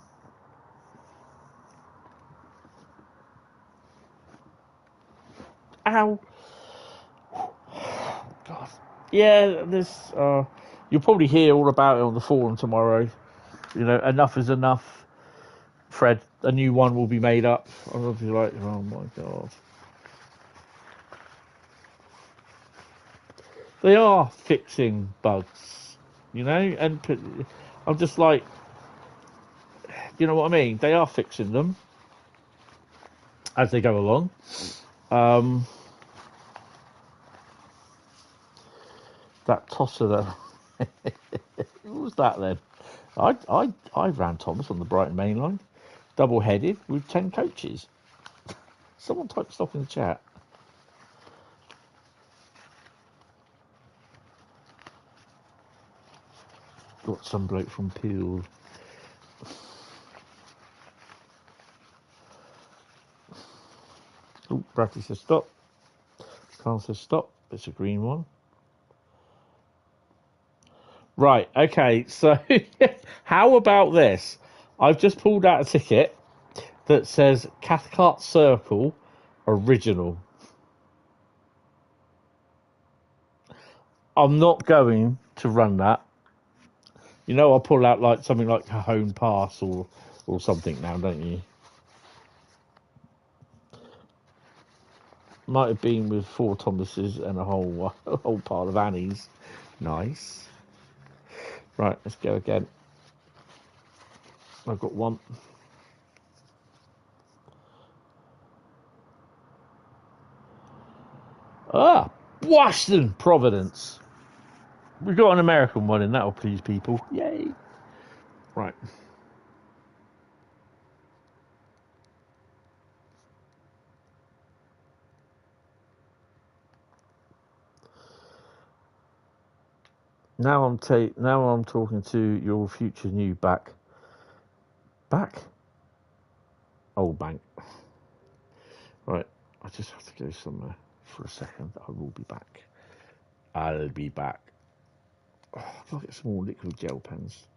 Ow. God. Yeah, this you'll probably hear all about it on the forum tomorrow. You know, enough is enough. Fred, a new one will be made up. I'll be like, oh my god. They are fixing bugs, you know, and I'm just like, you know what I mean? They are fixing them as they go along. That tosser there. What was that then? I ran Thomas on the Brighton main line, double-headed with 10 coaches. Someone type stuff in the chat. Got some bloke from Peel. Oh, Bradley says stop. Carl says stop. It's a green one. Right, okay, so how about this? I've just pulled out a ticket that says Cathcart Circle Original. I'm not going to run that. You know, I'll pull out like something like Cajon Pass or something now, don't you? Might have been with 4 Thomases and a whole pile of Annies. Nice. Right, let's go again. I've got one. Boston, Providence. We've got an American one, and that'll please people. Yay! Right. Now I'm talking to your future new back. Old bank. Right. I just have to go somewhere for a second. I will be back. I'll be back. Oh, I've got to get some more liquid gel pens.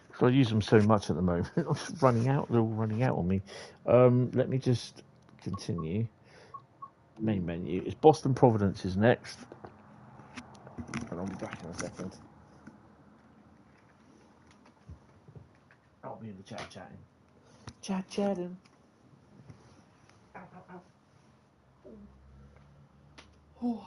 Because I use them so much at the moment. I'm just running out. They're all running out on me. Let me just continue. Main menu. It's Boston Providence is next. And I'll be back in a second. I'll be in the chatting. Chatting. Ow, ow, ow. Oh.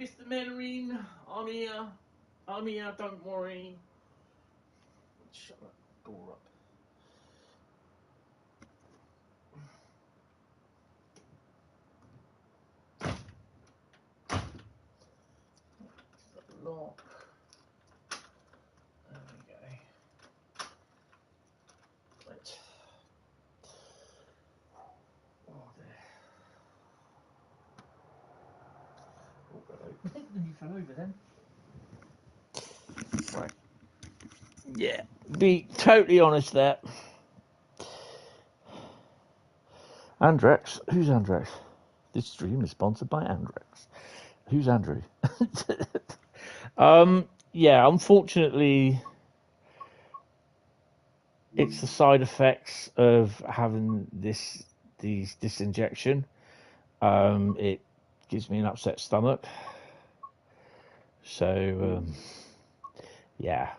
Mr. Mennerin. I'm here. I'm here, don't worry. Shut that door up. Lock. There we go. Right. Oh, there. Oh, hello. You fell over then. Right. Yeah. Be totally honest there. Andrex? Who's Andrex? This stream is sponsored by Andrex. Who's Andrew? Yeah, unfortunately, it's the side effects of having this injection. It gives me an upset stomach. So, yeah.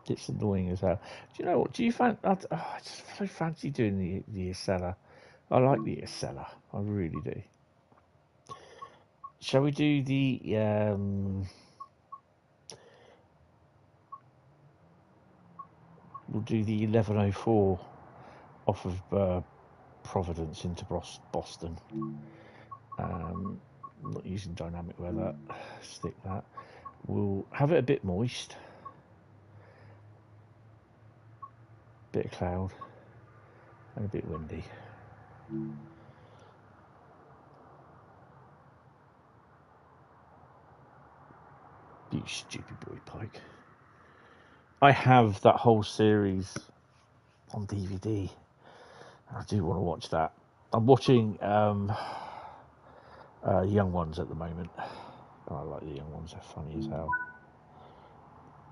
It's annoying as hell. Do you know what? Do you fancy? I just so fancy doing the Acela. I like the Acela. I really do. Shall we do the we'll do the 1104 off of Providence into Boston. Not using dynamic weather. Stick that. We'll have it a bit moist. Bit of cloud. And a bit windy. You stupid boy Pike. I have that whole series on DVD. I do want to watch that. I'm watching Young Ones at the moment. Oh, I like the Young Ones, they're funny as hell.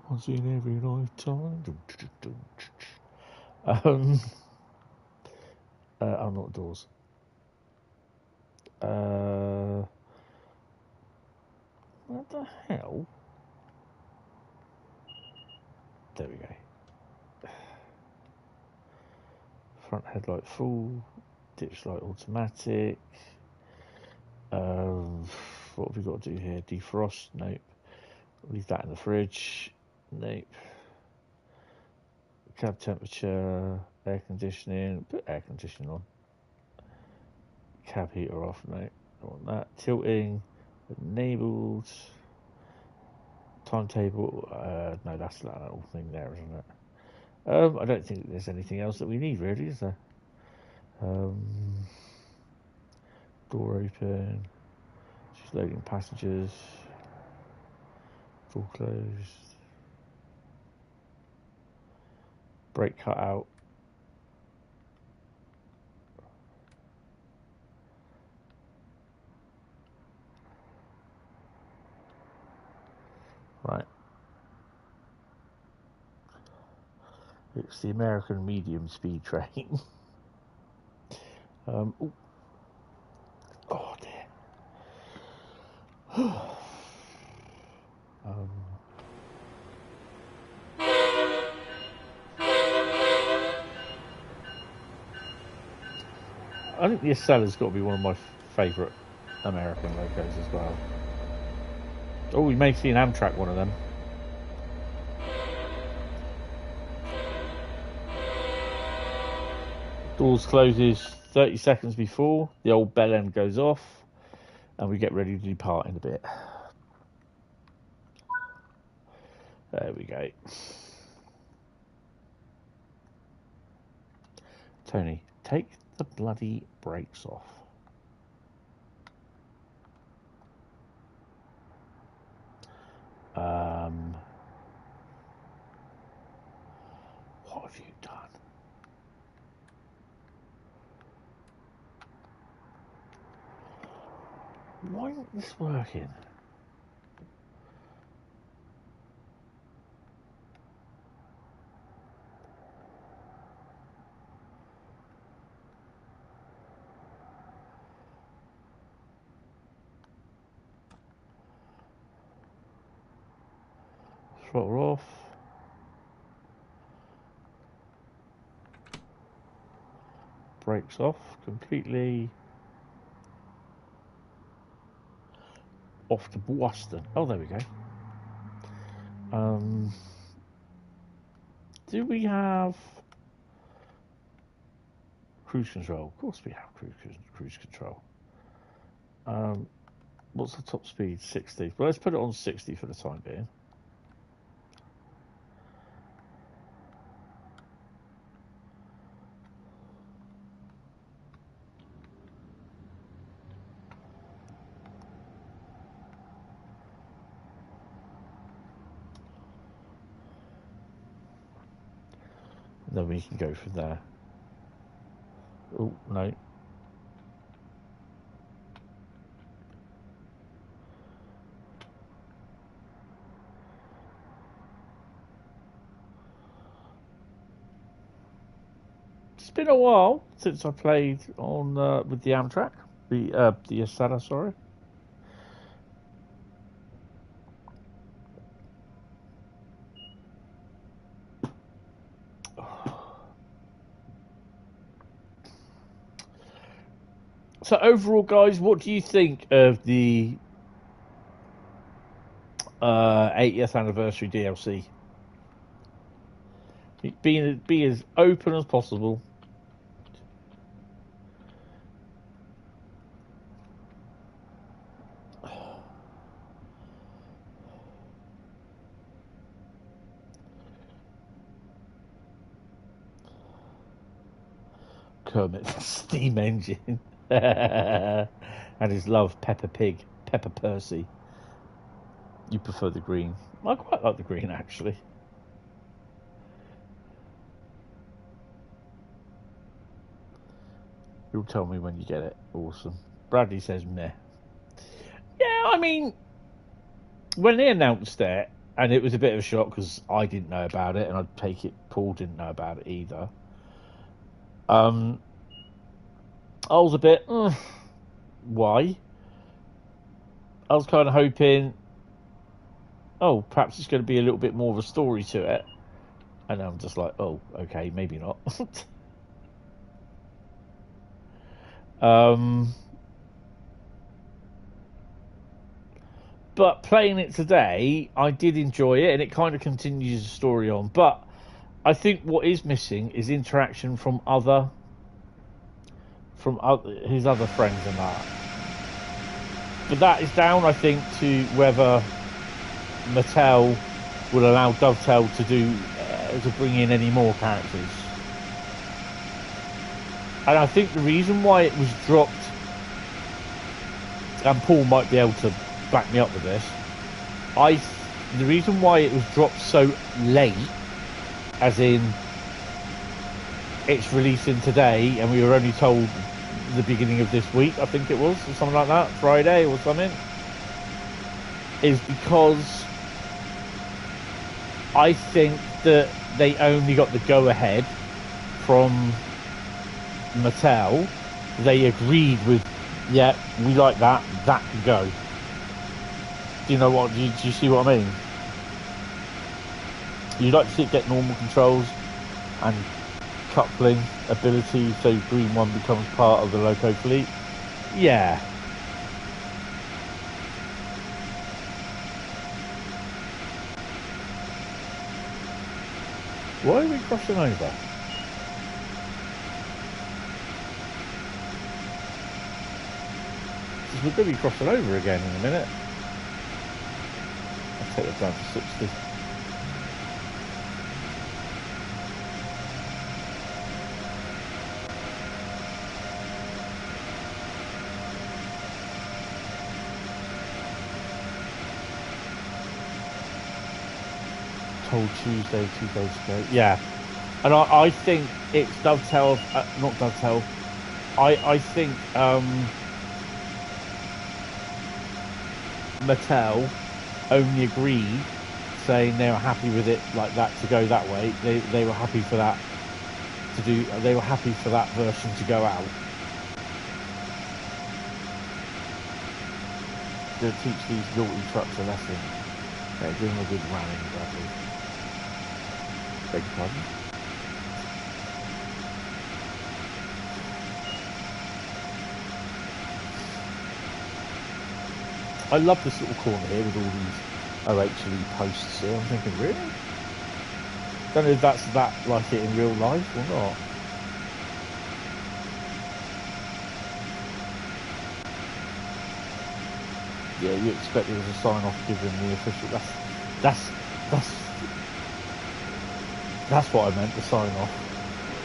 Once in every lifetime. I'm not doors. What the hell? There we go. Front headlight full, ditch light automatic. What have we got to do here? Defrost? Nope. Leave that in the fridge. Nope. Cab temperature, air conditioning. Put air conditioning on. Cab heater off. No, don't want that. Tilting enabled. Timetable. No, that's that whole thing there, isn't it? I don't think there's anything else that we need, really, is there? Door open. Just loading passengers. Door closed. Brake cut out. Right. It's the American medium speed train. Oh dear. I think the Acela's got to be one of my favourite American locos as well. Oh, we may see an Amtrak one of them. Doors closes 30 seconds before the old bell end goes off, and we get ready to depart in a bit. There we go. Tony, take the bloody brakes off. What have you done? Why isn't this working? Throttle off. Brakes off completely. off to Boston. Oh, there we go. Do we have cruise control? Of course we have cruise control. What's the top speed? 60. Well, let's put it on 60 for the time being. Then we can go from there. Oh, no. It's been a while since I played on with the Amtrak, the Asada, sorry. So overall, guys, what do you think of the 80th anniversary DLC? Be as open as possible. Kermit's steam engine. And his love, Peppa Pig, Peppa Percy. You prefer the green. I quite like the green, actually. You'll tell me when you get it. Awesome. Bradley says meh. Yeah, I mean, when they announced it, and it was a bit of a shock because I didn't know about it, and I'd take it Paul didn't know about it either. I was a bit, why? I was kind of hoping, oh, perhaps it's going to be a little bit more of a story to it. And I'm just like, oh, okay, maybe not. But playing it today, I did enjoy it, and it kind of continues the story on. But I think what is missing is interaction from his other friends and that. But that is down, I think, to whether Mattel will allow Dovetail to bring in any more characters. And I think the reason why it was dropped, and Paul might be able to back me up with this, the reason why it was dropped so late, as in it's releasing today, and we were only told the beginning of this week, I think it was, or something like that, Friday or something, is because I think that they only got the go-ahead from Mattel. They agreed with, yeah, we like that can go. Do you know what, do you see what I mean? You'd like to see it get normal controls and coupling ability so Green One becomes part of the loco fleet. Yeah. Why are we crossing over? Because we're going to be crossing over again in a minute. I'll take it down to 60. Told Tuesday 2 days ago. Yeah, and I think it's Dovetail, not Dovetail. I think Mattel only agreed, saying they were happy with it like that to go that way. They were happy for that to do. They were happy for that version to go out. To teach these naughty trucks a lesson. Yeah, give them a good ramming, Bradley. Beg your pardon? I love this little corner here with all these OHLE posts here. I'm thinking, really? Don't know if that's that like it in real life or not. Yeah, you expect there was a sign off given the official. That's what I meant. The sign off.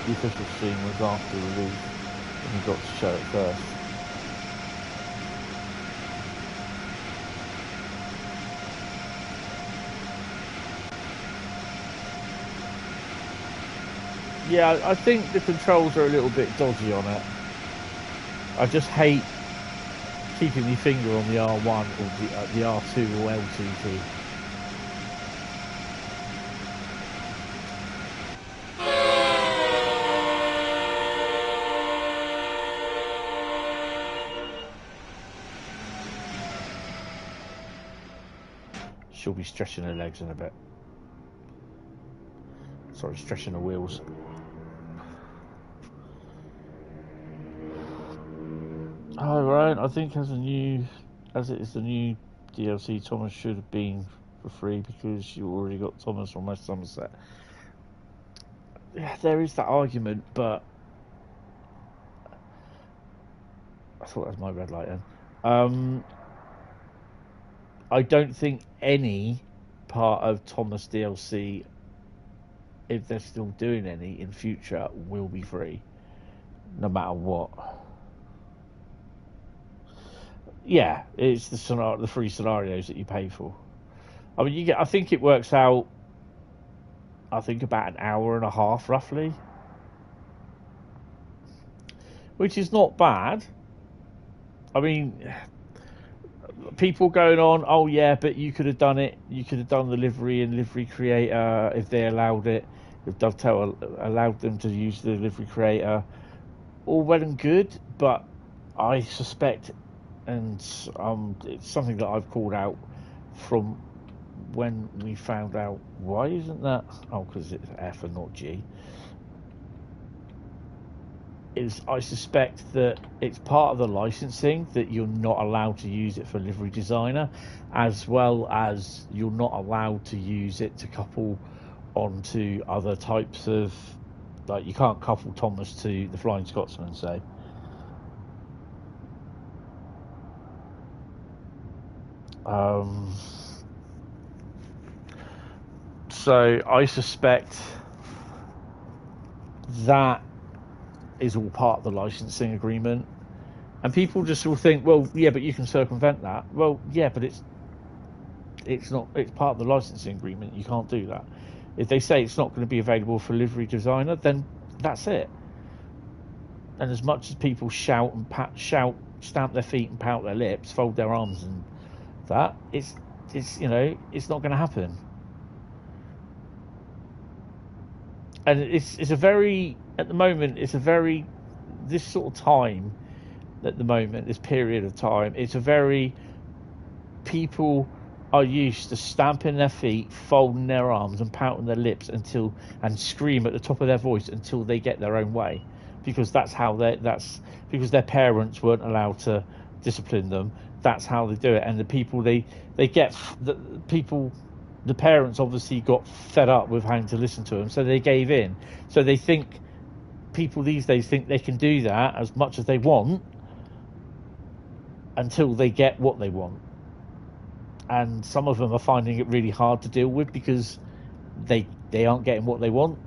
The official stream was after release, and we got to show it first. Yeah, I think the controls are a little bit dodgy on it. I just hate keeping my finger on the R1 or the R2 or L2 key. She'll be stretching her legs in a bit. Sorry, stretching her wheels. Oh, right. I think as it is the new DLC, Thomas should have been for free because you already got Thomas from West Somerset. Yeah, there is that argument, but I thought that was my red light then. I don't think any part of Thomas DLC, if they're still doing any in future, will be free, no matter what. Yeah, it's the free scenarios that you pay for. I mean, you get. I think it works out. I think about an hour and a half, roughly, which is not bad. I mean, people going on, oh yeah, but you could have done it. You could have done the livery and livery creator if they allowed it. If Dovetail allowed them to use the livery creator, all well and good. But I suspect, and it's something that I've called out from when we found out. Why isn't that? Oh, because it's F and not G. I suspect that it's part of the licensing that you're not allowed to use it for livery designer, as well as you're not allowed to use it to couple onto other types of, like you can't couple Thomas to the Flying Scotsman, say. So I suspect that is all part of the licensing agreement, and people just will think, well, yeah, but you can circumvent that. Well, yeah, but it's not. It's part of the licensing agreement. You can't do that. If they say it's not going to be available for livery designer, then that's it. And as much as people shout and stamp their feet and pout their lips, fold their arms, and that it's it's not going to happen. And it's a very, at the moment, it's a very, this sort of time, at the moment, this period of time, it's a very, people are used to stamping their feet, folding their arms and pouting their lips and scream at the top of their voice until they get their own way, because that's because their parents weren't allowed to discipline them. That's how they do it. And the people the parents obviously got fed up with having to listen to them, so they gave in. So they think, people these days think they can do that as much as they want until they get what they want. And some of them are finding it really hard to deal with because they aren't getting what they want.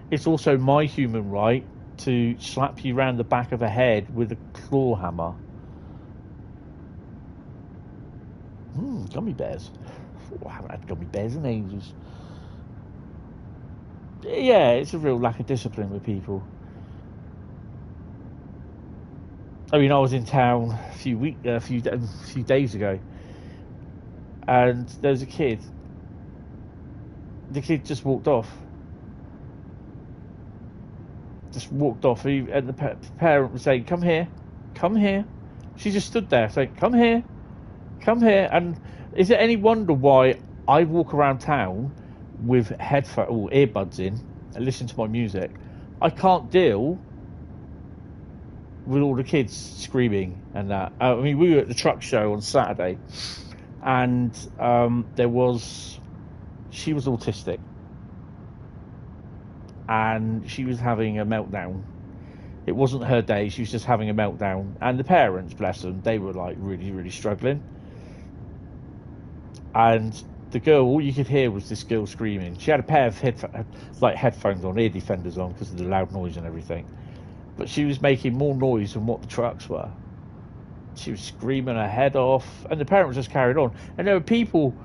It's also my human right to slap you round the back of the head with a claw hammer. Gummy bears. Oh, I haven't had gummy bears in ages. Yeah, it's a real lack of discipline with people. I mean, I was in town a few days ago, and there was a kid. The kid just walked off. And the parent was saying, "Come here, come here." She just stood there saying, "Come here, come here." And is it any wonder why I walk around town with headphones or earbuds in and listen to my music? I can't deal with all the kids screaming and that. I mean, we were at the truck show on Saturday, and she was autistic, and she was having a meltdown. It wasn't her day, she was just having a meltdown. And the parents, bless them, they were like really, really struggling. And the girl, all you could hear was this girl screaming. She had a pair of headphones on, ear defenders on, because of the loud noise and everything. But she was making more noise than what the trucks were. She was screaming her head off, and the parents just carried on. And there were people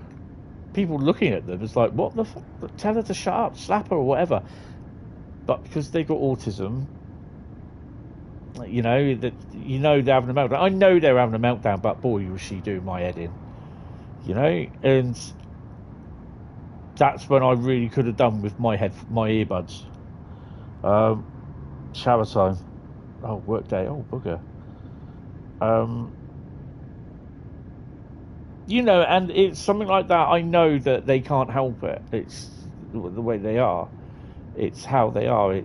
looking at them. It's like, what the fuck? Tell her to shut up, slap her or whatever. But because they got autism, they're having a meltdown. I know they're having a meltdown, but boy, was she doing my head in. And that's when I really could have done with my earbuds. Shower time. Oh, work day. Oh, bugger. And it's something like that. I know that they can't help it. It's the way they are. It's how they are.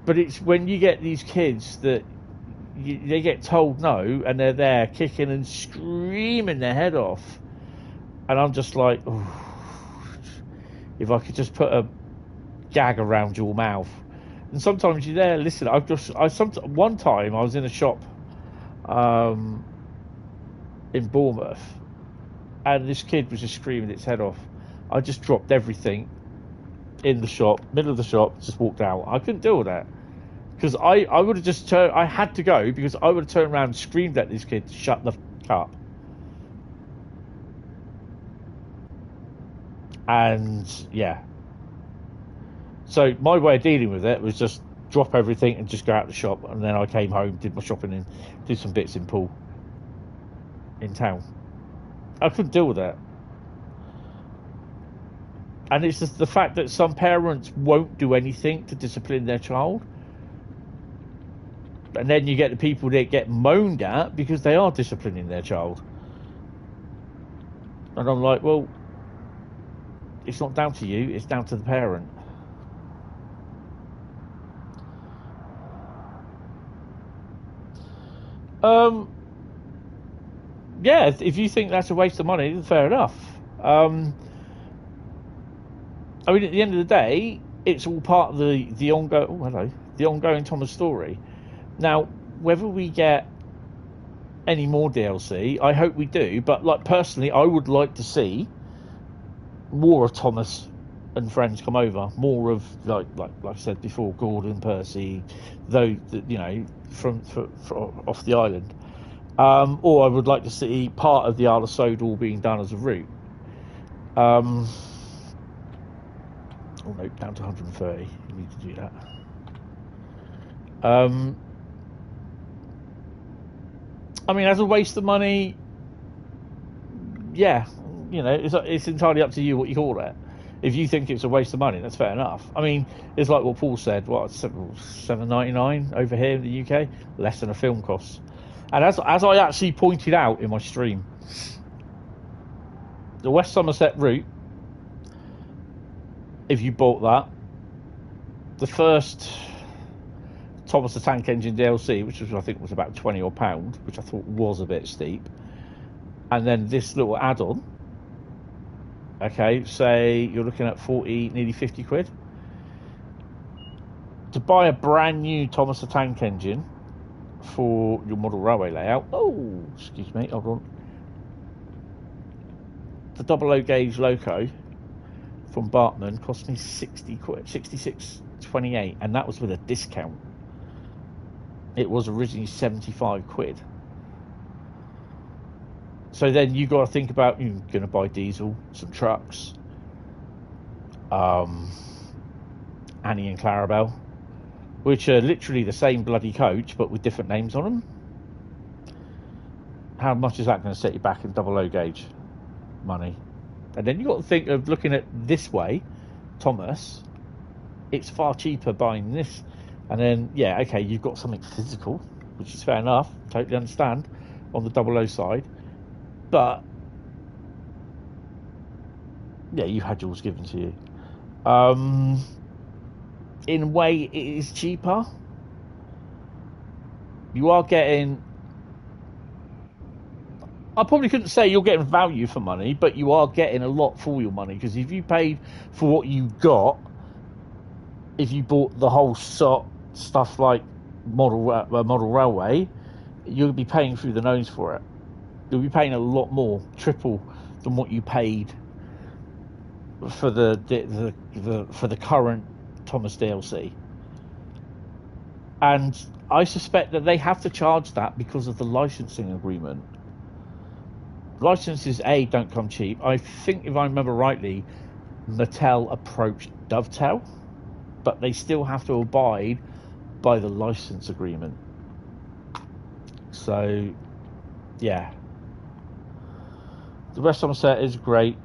But it's when you get these kids that they get told no, and they're there kicking and screaming their head off, and I'm just like, if I could just put a gag around your mouth. And sometimes you're there, listen. One time I was in a shop in Bournemouth, and this kid was just screaming its head off. I just dropped everything in the shop, middle of the shop, just walked out. I couldn't deal with that, because I would have just turned. I had to go, because I would have turned around and screamed at this kid to shut the f*** up. And yeah, so my way of dealing with it was just drop everything and just go out the shop. And then I came home, did my shopping, and did some bits in Poole in town. I couldn't deal with that. And it's just the fact that some parents won't do anything to discipline their child. And then you get the people that get moaned at because they are disciplining their child. And I'm like, well, it's not down to you, it's down to the parent. Yeah, if you think that's a waste of money, then fair enough. I mean, at the end of the day, it's all part of the ongoing Thomas story. Now, whether we get any more DLC, I hope we do. But like personally, I would like to see more of Thomas and friends come over. More of like I said before, Gordon, Percy, from off the island. Or I would like to see part of the Isle of Sodor being done as a route. Oh no, down to 130. You need to do that. I mean, as a waste of money, yeah, it's entirely up to you what you call it. If you think it's a waste of money, that's fair enough. I mean, it's like what Paul said. What, $7.99 over here in the UK, less than a film costs. And as I actually pointed out in my stream, the West Somerset route, if you bought that, the first Thomas the Tank Engine DLC, which I think was about £20 or £20, which I thought was a bit steep, and then this little add-on, okay, say you're looking at 40, nearly 50 quid. To buy a brand new Thomas the Tank Engine for your model railway layout, oh, excuse me, hold on, the 00 gauge loco from Bartman cost me 60 quid, 66.28, and that was with a discount. It was originally 75 quid. So then you got to think about, you're going to buy diesel, some trucks, Annie and Clarabelle, which are literally the same bloody coach but with different names on them. How much is that going to set you back in 00 gauge money? And then you got to think of looking at this way, Thomas, it's far cheaper buying this. And then, yeah, okay, you've got something physical, which is fair enough, totally understand, on the 00 side. But, yeah, you had yours given to you. in a way, it is cheaper. You are getting... I probably couldn't say you're getting value for money, but you are getting a lot for your money, because if you paid for what you got, if you bought the whole stuff like model railway, you'll be paying through the nose for it. You'll be paying a lot more, triple than what you paid for the current Thomas DLC. And I suspect that they have to charge that because of the licensing agreement. Licenses don't come cheap. I think, if I remember rightly, Mattel approached Dovetail, but they still have to abide by the license agreement. So, yeah. The rest of the set is great.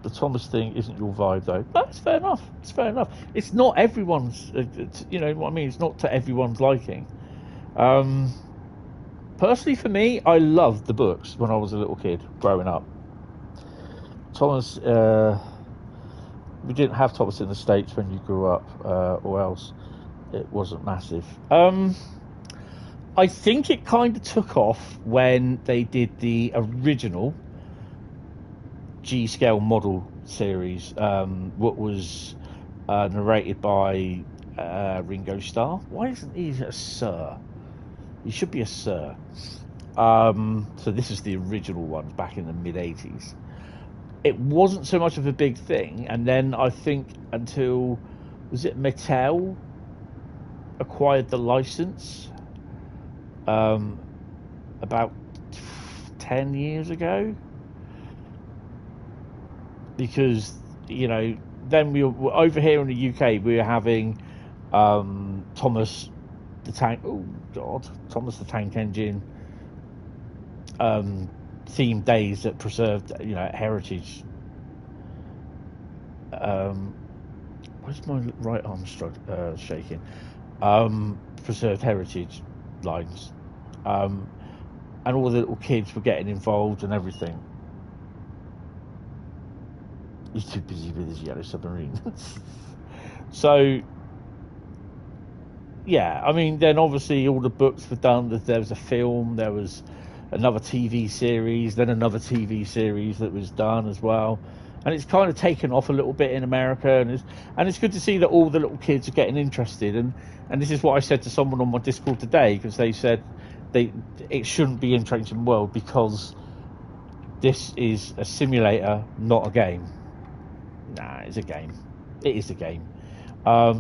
The Thomas thing isn't your vibe, though. That's fair enough. It's fair enough. It's not everyone's, you know what I mean? It's not to everyone's liking. Personally, for me, I loved the books when I was a little kid, growing up. Thomas, we didn't have Thomas in the States when you grew up, or else it wasn't massive. I think it kind of took off when they did the original G-scale model series, what was narrated by Ringo Starr. Why isn't he a Sir? He should be a Sir. So this is the original ones back in the mid-80s. It wasn't so much of a big thing, and then I think until, was it Mattel acquired the license about 10 years ago? Because, you know, then we were over here in the UK, we were having Thomas the Tank Engine themed days that preserved, you know, heritage. Where's my right arm shaking? Preserved heritage lines, and all the little kids were getting involved and everything. He's too busy with his yellow submarine. So, yeah, I mean, then obviously all the books were done. There was a film, there was another TV series, then another TV series that was done as well. And it's kind of taken off a little bit in America, and it's good to see that all the little kids are getting interested. And this is what I said to someone on my Discord today, because they said it shouldn't be in Train World because this is a simulator, not a game. Nah, it's a game. It is a game.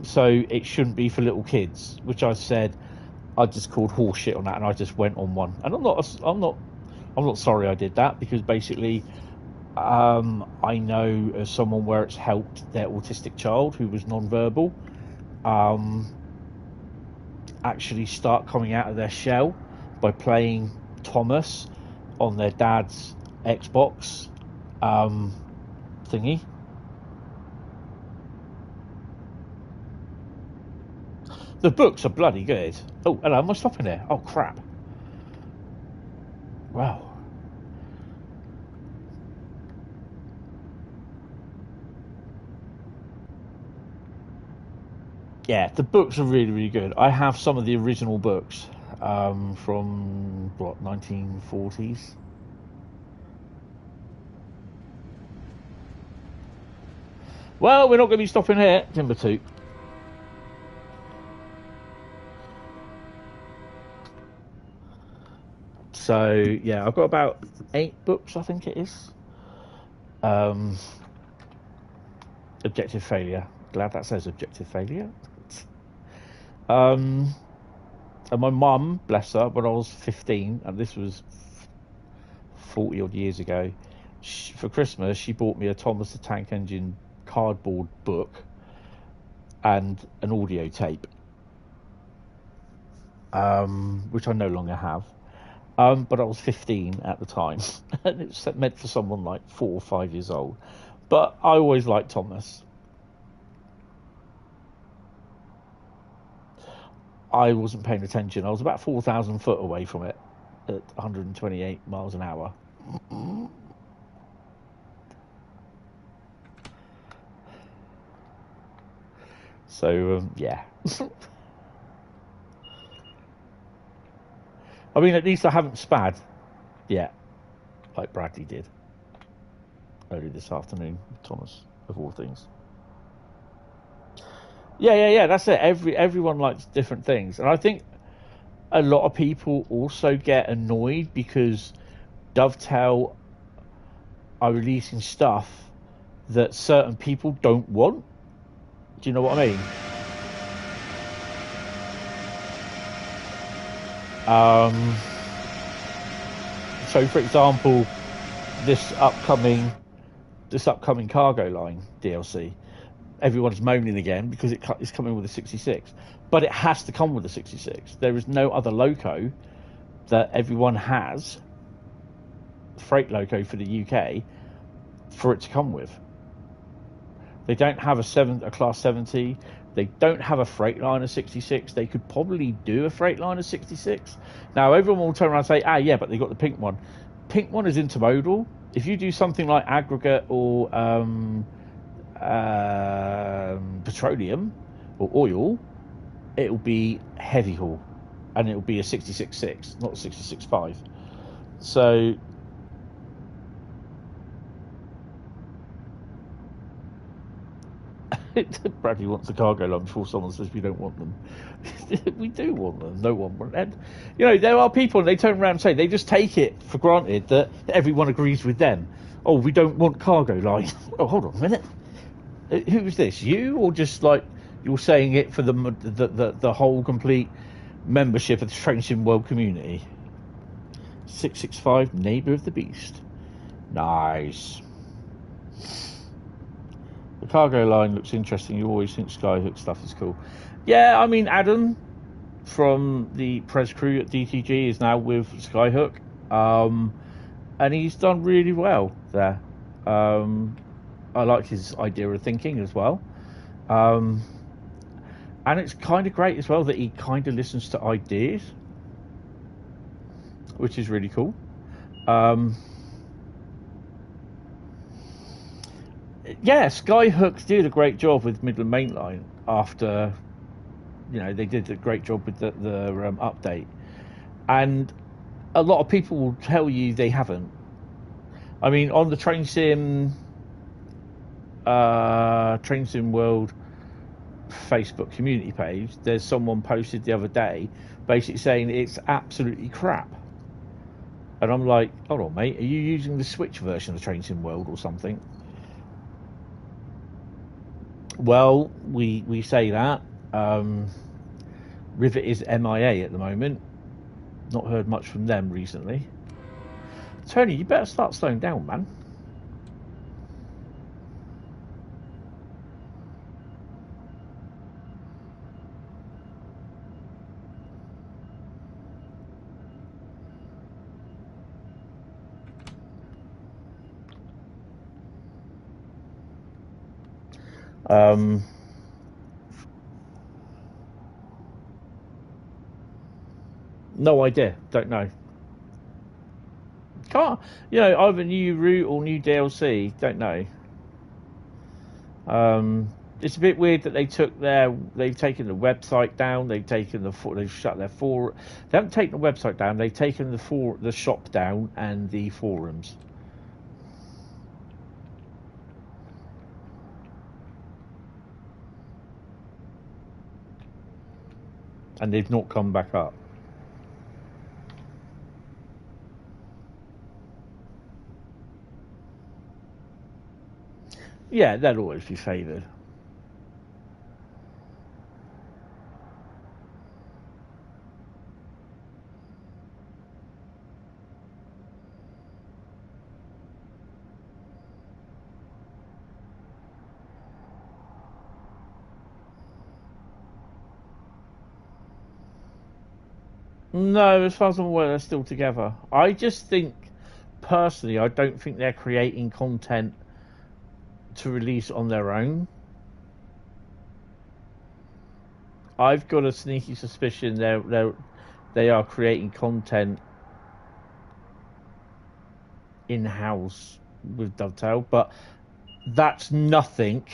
So it shouldn't be for little kids, which I said I just called horseshit on that, and I just went on one. And I'm not sorry I did that, because basically I know as someone where it's helped their autistic child who was non-verbal actually start coming out of their shell by playing Thomas on their dad's Xbox thingy. The books are bloody good. Oh, hello, am I stopping there? Oh, crap. Wow. Yeah, the books are really, really good. I have some of the original books from, what, 1940s? Well, we're not going to be stopping here, Timber 2. So, yeah, I've got about 8 books, I think it is. Objective failure. Glad that says objective failure. And my mum, bless her, when I was 15, and this was 40 odd years ago, for Christmas, she bought me a Thomas the Tank Engine cardboard book and an audio tape, which I no longer have. But I was 15 at the time, and it was meant for someone like 4 or 5 years old. But I always liked Thomas. I wasn't paying attention. I was about 4,000 foot away from it at 128 miles an hour. So yeah. I mean, at least I haven't spad yet, like Bradley did earlier this afternoon, Thomas, of all things. Yeah. That's it. Everyone likes different things, and I think a lot of people also get annoyed because Dovetail are releasing stuff that certain people don't want. Do you know what I mean? So, for example, this upcoming cargo line DLC, everyone's moaning again because it's coming with a 66, but it has to come with a 66. There is no other loco that everyone has, freight loco for the UK, for it to come with. They don't have a class 70. They don't have a Freightliner 66. They could probably do a Freightliner 66. Now, everyone will turn around and say, yeah, but they got the pink one. Pink one is intermodal. If you do something like aggregate or petroleum or oil, it'll be heavy haul. And it'll be a 66.6, not a 66.5. So... Bradley wants a cargo line before someone says we don't want them. We do want them. No one wants them. You know, there are people, and they turn around and say, they just take it for granted that everyone agrees with them. Oh, we don't want cargo line. Oh, hold on a minute. Who is this? You, or just like you're saying it for the whole complete membership of the Trans Pennine World community? 665, neighbour of the beast. Nice. The cargo line looks interesting. You always think Skyhook stuff is cool. Yeah, I mean, Adam from the press crew at DTG is now with Skyhook. And he's done really well there. I like his idea of thinking as well. And it's kind of great as well that he kind of listens to ideas, which is really cool. Yeah, Skyhook did a great job with Midland Main Line after, they did a great job with the update. And a lot of people will tell you they haven't. I mean, on the Train Sim World Facebook community page, there's someone posted the other day basically saying it's absolutely crap. And I'm like, hold on, mate, are you using the Switch version of the Train Sim World or something? Well, we say that. Rivet is MIA at the moment. Not heard much from them recently. Tony, you better start slowing down, man. No idea. Don't know. Can't. Either new route or new DLC. Don't know. It's a bit weird that they've taken the website down. They've shut their forum. They haven't taken the website down. They've taken the shop down and the forums. And they've not come back up. Yeah, they'll always be favoured. No, as far as I'm aware, they're still together. I just think, personally, I don't think they're creating content to release on their own. I've got a sneaky suspicion they are creating content in-house with Dovetail, but that's nothing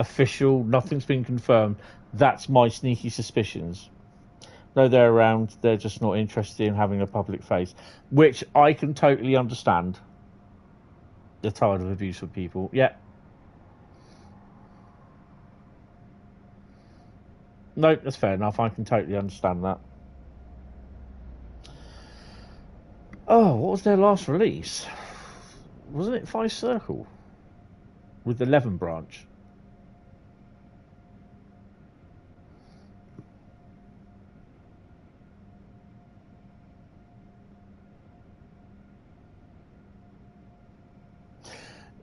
official. Nothing's been confirmed. That's my sneaky suspicions. No, they're around. They're just not interested in having a public face, which I can totally understand. They're tired of abuse of people. Yeah. No, that's fair enough. I can totally understand that. Oh, what was their last release? Wasn't it Five Circle? With the Leven branch?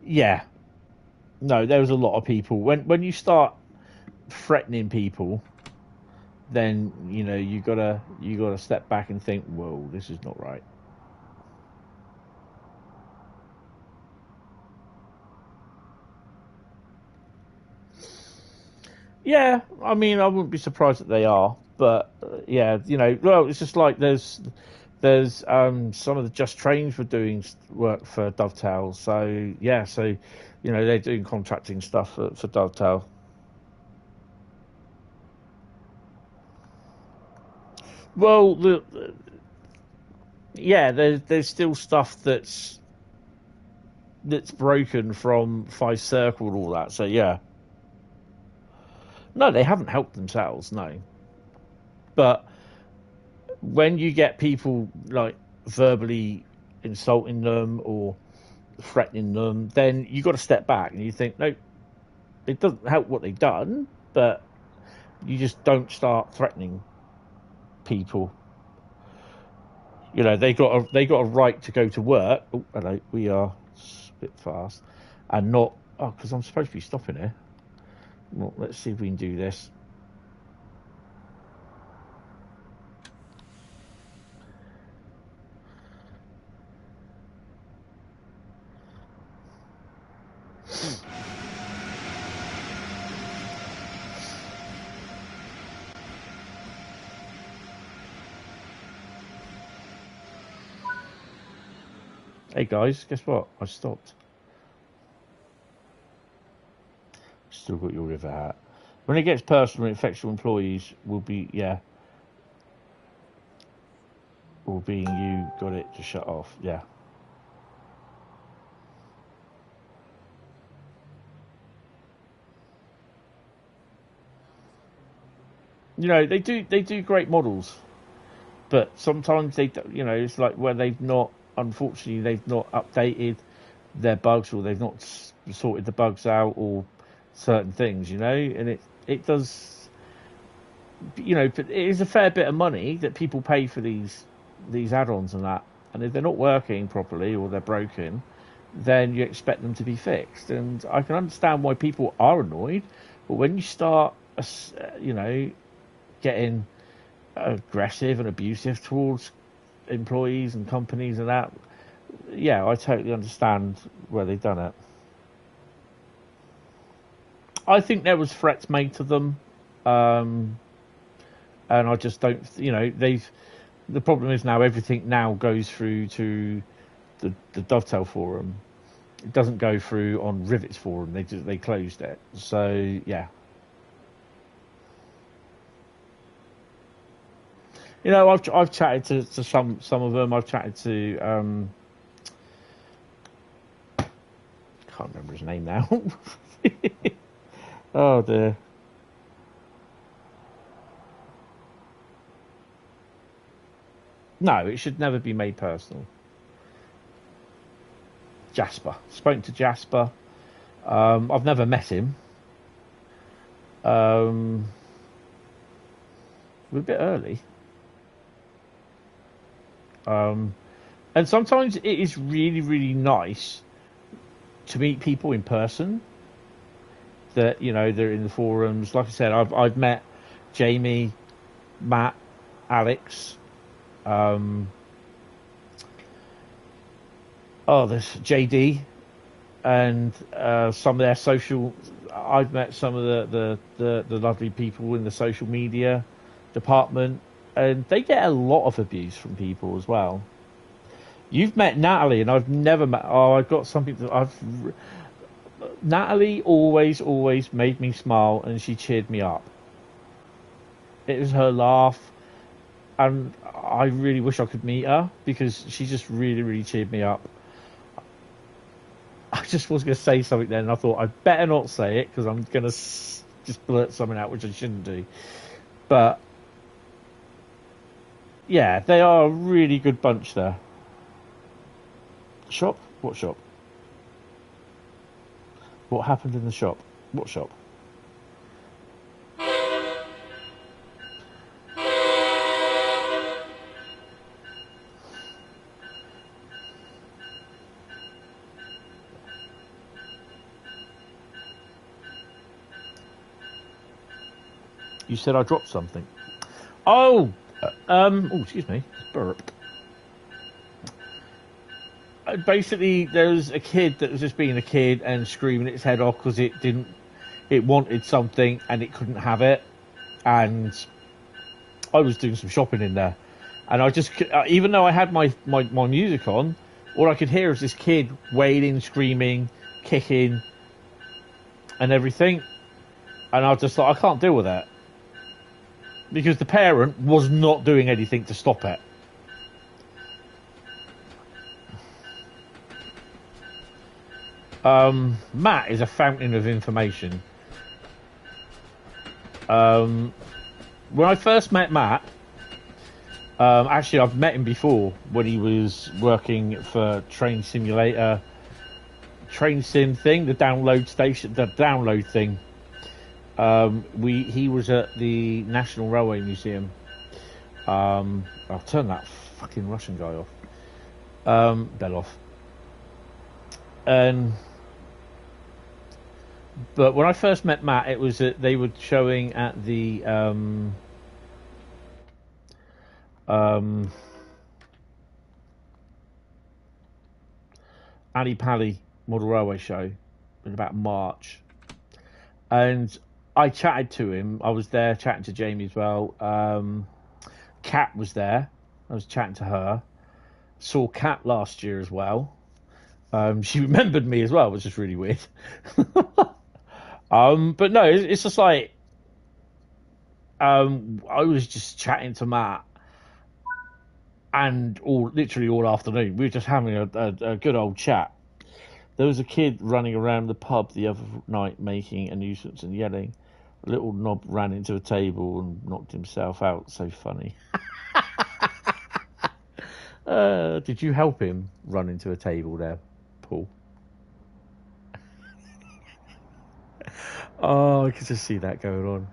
Yeah. No, there was a lot of people. When you start threatening people, then you gotta step back and think, whoa, this is not right. Yeah, I mean, I wouldn't be surprised that they are, but yeah, well, it's just like there's some of the Just Trains were doing work for Dovetail, so yeah, so they're doing contracting stuff for Dovetail. Well, there's still stuff that's broken from Five Circle and all that, so yeah. No, they haven't helped themselves, no. But when you get people like verbally insulting them or threatening them, then you got to step back and you think, no, it doesn't help what they've done, but you just don't start threatening people. They got a right to go to work. Oh, hello, we are a bit fast, and not because I'm supposed to be stopping here. Well, let's see if we can do this. Hey guys, guess what? I stopped. Still got your river hat. When it gets personal, infectious employees will be, yeah. Or being you got it to shut off, yeah. They do great models, but sometimes they, it's like where unfortunately they've not updated their bugs, or they've not sorted the bugs out, or certain things, and it does, but it is a fair bit of money that people pay for these add-ons and that, and if they're not working properly or they're broken, then you expect them to be fixed. And I can understand why people are annoyed, but when you start, getting aggressive and abusive towards employees and companies and that, yeah, I totally understand where they've done it. I think there was threats made to them, and I just don't. The problem is now everything now goes through to the Dovetail forum. It doesn't go through on Rivet's forum. They closed it. So yeah. I've chatted to some of them. I've chatted to can't remember his name now. Oh dear. No, it should never be made personal. Jasper. Spoken to Jasper. I've never met him. We're a bit early. And sometimes it is really, really nice to meet people in person that, they're in the forums. Like I said, I've met Jamie, Matt, Alex, there's JD, and some of their social. I've met some of the lovely people in the social media department, and they get a lot of abuse from people as well. You've met Natalie, and I've never met. Oh, I've got something that Natalie always made me smile, and she cheered me up. It was her laugh, and I really wish I could meet her because she just really cheered me up. I just was going to say something then, and I thought I'd better not say it because I'm going to just blurt something out which I shouldn't do. But yeah, they are a really good bunch there. Shop? What shop? What happened in the shop? What shop? You said I dropped something. Oh, excuse me, burp. Basically, there was a kid that was just being a kid and screaming its head off because it wanted something and it couldn't have it. And I was doing some shopping in there, and I just, even though I had my music on, all I could hear was this kid wailing, screaming, kicking, and everything. And I was just like, I can't deal with that. Because the parent was not doing anything to stop it. Matt is a fountain of information. When I first met Matt, actually I've met him before when he was working for Train Simulator, Train Sim thing, the download station, the download thing. He was at the National Railway Museum. I'll turn that fucking Russian guy off. Belov. But when I first met Matt, it was that they were showing at the Ali Pali Model Railway Show in about March, and I chatted to him. I was there chatting to Jamie as well. Kat was there. I was chatting to her. Saw Kat last year as well. She remembered me as well, which is really weird. But no, it's just like I was just chatting to Matt, and literally all afternoon we were just having a good old chat. There was a kid running around the pub the other night making a nuisance and yelling. A little knob ran into a table and knocked himself out. So funny. Did you help him run into a table there, Paul? Oh, I could just see that going on.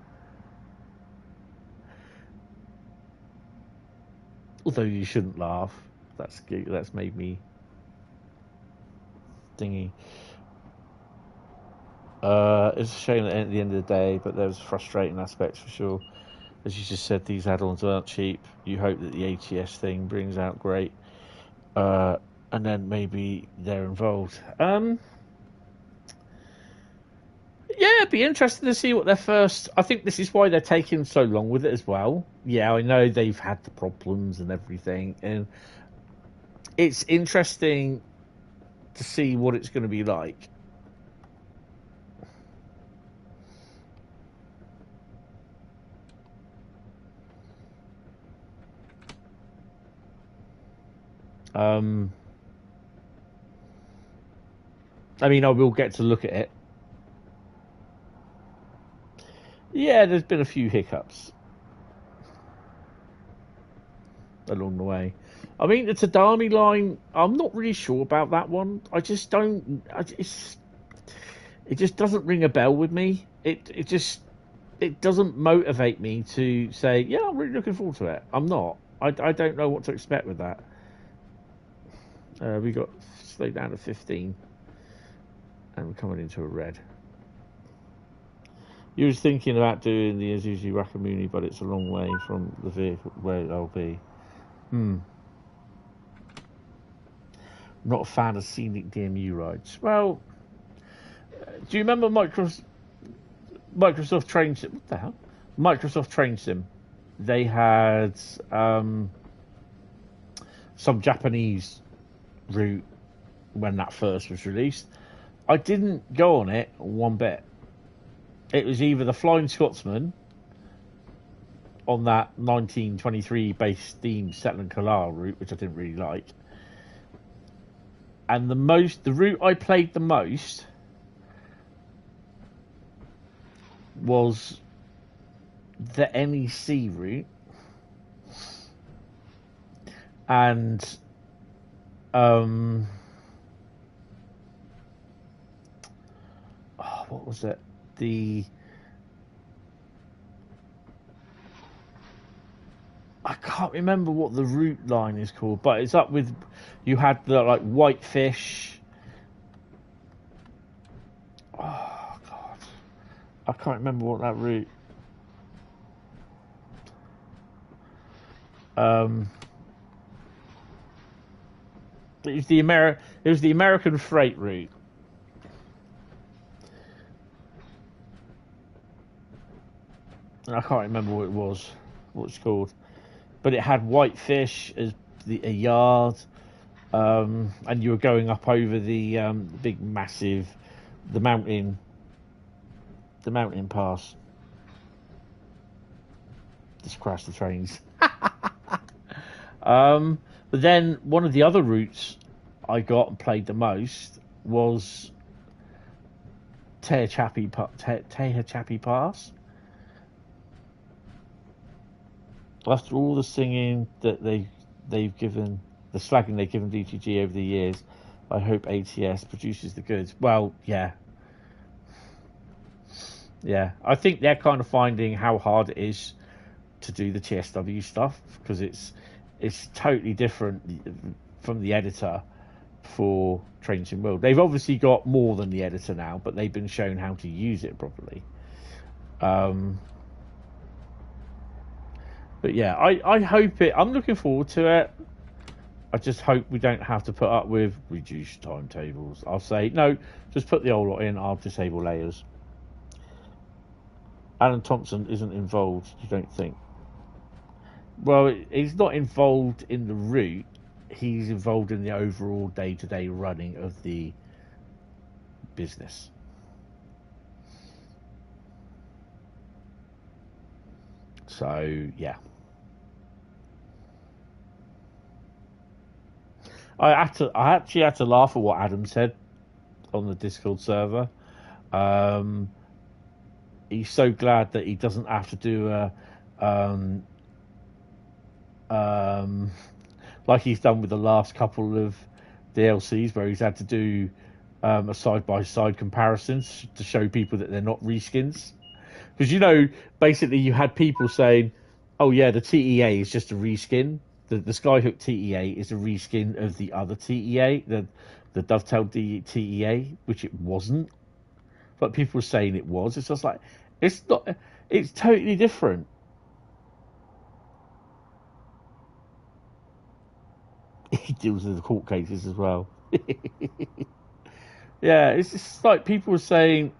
Although you shouldn't laugh. That's made me thingy. It's a shame that at the end of the day, but there was frustrating aspects for sure. As you just said, these add-ons aren't cheap. You hope that the ATS thing brings out great, and then maybe they're involved. Yeah, it'd be interesting to see what their first... I think this is why they're taking so long with it as well. Yeah, I know they've had the problems and everything, and it's interesting to see what it's going to be like. I mean, I will get to look at it. Yeah, there's been a few hiccups along the way. I mean, the Tadani line, I'm not really sure about that one. I just don't... It just doesn't ring a bell with me. It doesn't motivate me to say, yeah, I'm really looking forward to it. I'm not. I don't know what to expect with that. We got slowed down to 15. And we're coming into a red. You was thinking about doing the Azuzu Rakamuni, but it's a long way from the vehicle where it'll be. Not a fan of scenic DMU rides. Well, do you remember Microsoft Train Sim? What the hell? Microsoft Train Sim. They had some Japanese route when that first was released. I didn't go on it one bit. It was either the Flying Scotsman on that 1923 base steam Shetland Carlisle route, which I didn't really like, and the route I played the most was the NEC route, and what was it? I can't remember what the route line is called, but it's up with, you had the like Whitefish. Oh God, I can't remember what that route. It was the American freight route. I can't remember what it's called, but it had Whitefish as a yard, and you were going up over the big massive, the mountain pass. Just crashed the trains. But then one of the other routes I got and played the most was Tehachapi Pass. After all the singing that they've given, the slagging they've given DTG over the years, I hope ATS produces the goods. Well, yeah. I think they're kind of finding how hard it is to do the TSW stuff, because it's totally different from the editor for Train Sim World. They've obviously got more than the editor now, but they've been shown how to use it properly. But yeah, I hope it. I'm looking forward to it. I just hope we don't have to put up with reduced timetables. I'll say no, just put the old lot in. I'll disable layers. Alan Thompson isn't involved, you don't think? Well, he's not involved in the route. He's involved in the overall day-to-day running of the business. So, yeah. I actually had to laugh at what Adam said on the Discord server. He's so glad that he doesn't have to do like he's done with the last couple of DLCs, where he's had to do a side-by-side comparisons to show people that they're not reskins. Because, basically you had people saying, oh yeah, the TEA is just a reskin. The Skyhook TEA is a reskin of the other TEA, the Dovetail TEA, which it wasn't. But people were saying it was. It's just like, it's not. It's totally different. He deals with the court cases as well. Yeah, it's just like people were saying,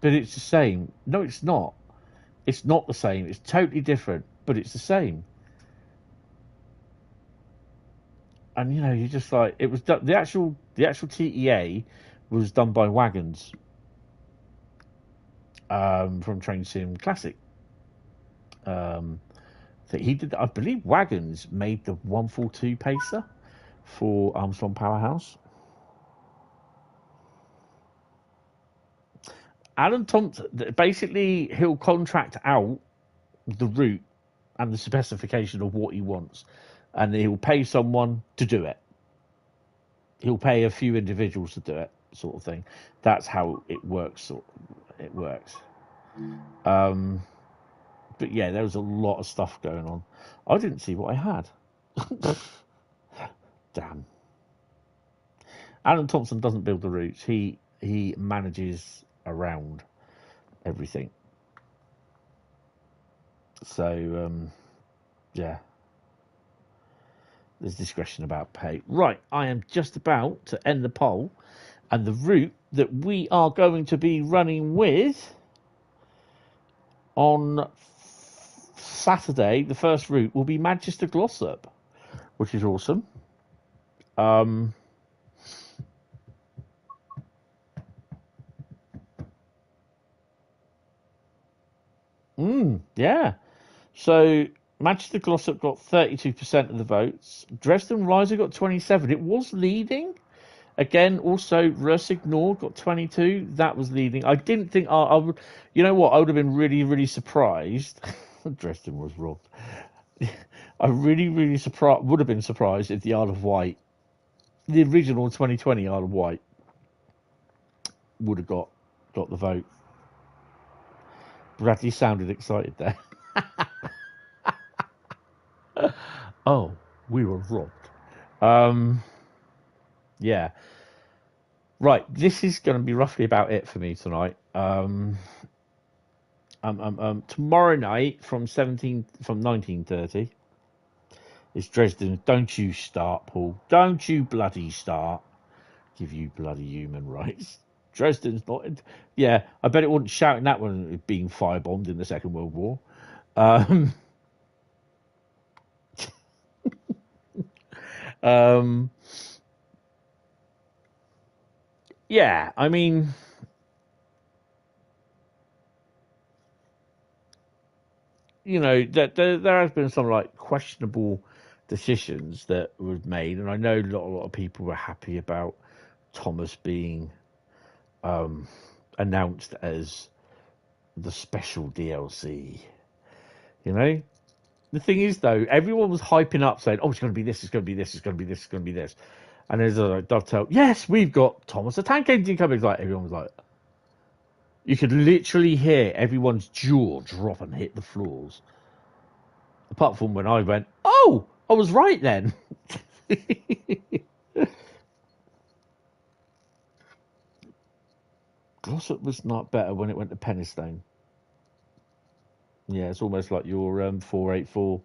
but it's the same. No, it's not. It's not the same. It's totally different, but it's the same. And you're just like, it was done, the actual TEA was done by Wagons from Train Sim Classic. He did. I believe Wagons made the 142 pacer for Armstrong Powerhouse. Alan Thompson, basically, he'll contract out the route and the specification of what he wants, and he'll pay someone to do it. He'll pay a few individuals to do it, sort of thing. That's how it works. It works. But yeah, there was a lot of stuff going on. I didn't see what I had. Damn. Alan Thompson doesn't build the routes. He manages around everything. So, yeah. There's discretion about pay. Right, I am just about to end the poll. And the route that we are going to be running with on Saturday, the first route will be Manchester Glossop, which is awesome. Yeah. So Manchester Glossop got 32% of the votes. Dresden Riesa got 27. It was leading. Again, also Ruhr got 22. That was leading. I didn't think I would. You know what? I would have been really, really surprised. Dresden was robbed. I really, really would have been surprised if the Isle of Wight, the original 2020 Isle of Wight, would have got the vote. Bradley sounded excited there. Oh, we were robbed. Yeah. Right, this is going to be roughly about it for me tonight. Tomorrow night from 19:30 is Dresden. Don't you start, Paul. Don't you bloody start. Give you bloody human rights. Dresden's not. Yeah, I bet it wasn't shouting that one being firebombed in the Second World War. Um, yeah, I mean, you know, there has been some like questionable decisions that were made, and I know a lot of people were happy about Thomas being announced as the special DLC. You know, the thing is though, everyone was hyping up saying, "Oh, it's going to be this, it's going to be this, it's going to be this, it's going to be this," and there's a Dovetail. Yes, we've got Thomas the Tank Engine coming. Like everyone was like, you could literally hear everyone's jaw drop and hit the floors. Apart from when I went, "Oh, I was right then." Glossop was not better when it went to Penistone. Yeah, it's almost like your 484.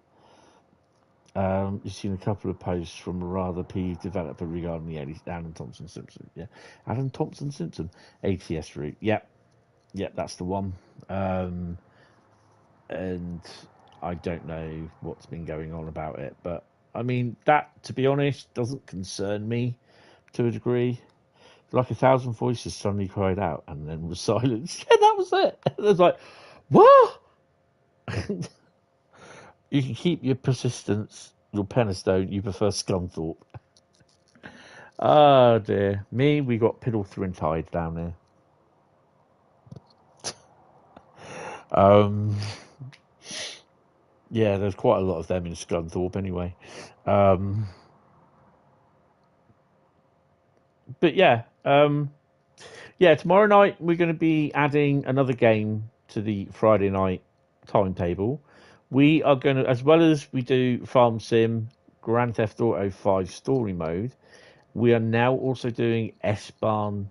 You've seen a couple of posts from a rather peeved developer regarding the Alan Thompson Simpson. Yeah, Alan Thompson Simpson ATS route. Yep, that's the one. And I don't know what's been going on about it, but I mean that, to be honest, doesn't concern me to a degree. Like 1,000 voices suddenly cried out and then was silenced. Yeah, that was it. It was like, what? You can keep your persistence, your Penistone. You prefer Scunthorpe. Oh dear. Me, we got Piddlethrough and Tide down there. Yeah, there's quite a lot of them in Scunthorpe anyway. But yeah, tomorrow night we're going to be adding another game to the Friday night timetable. We are going to, as well as we do Farm Sim, Grand Theft Auto 5 Story Mode, we are now also doing S-Bahn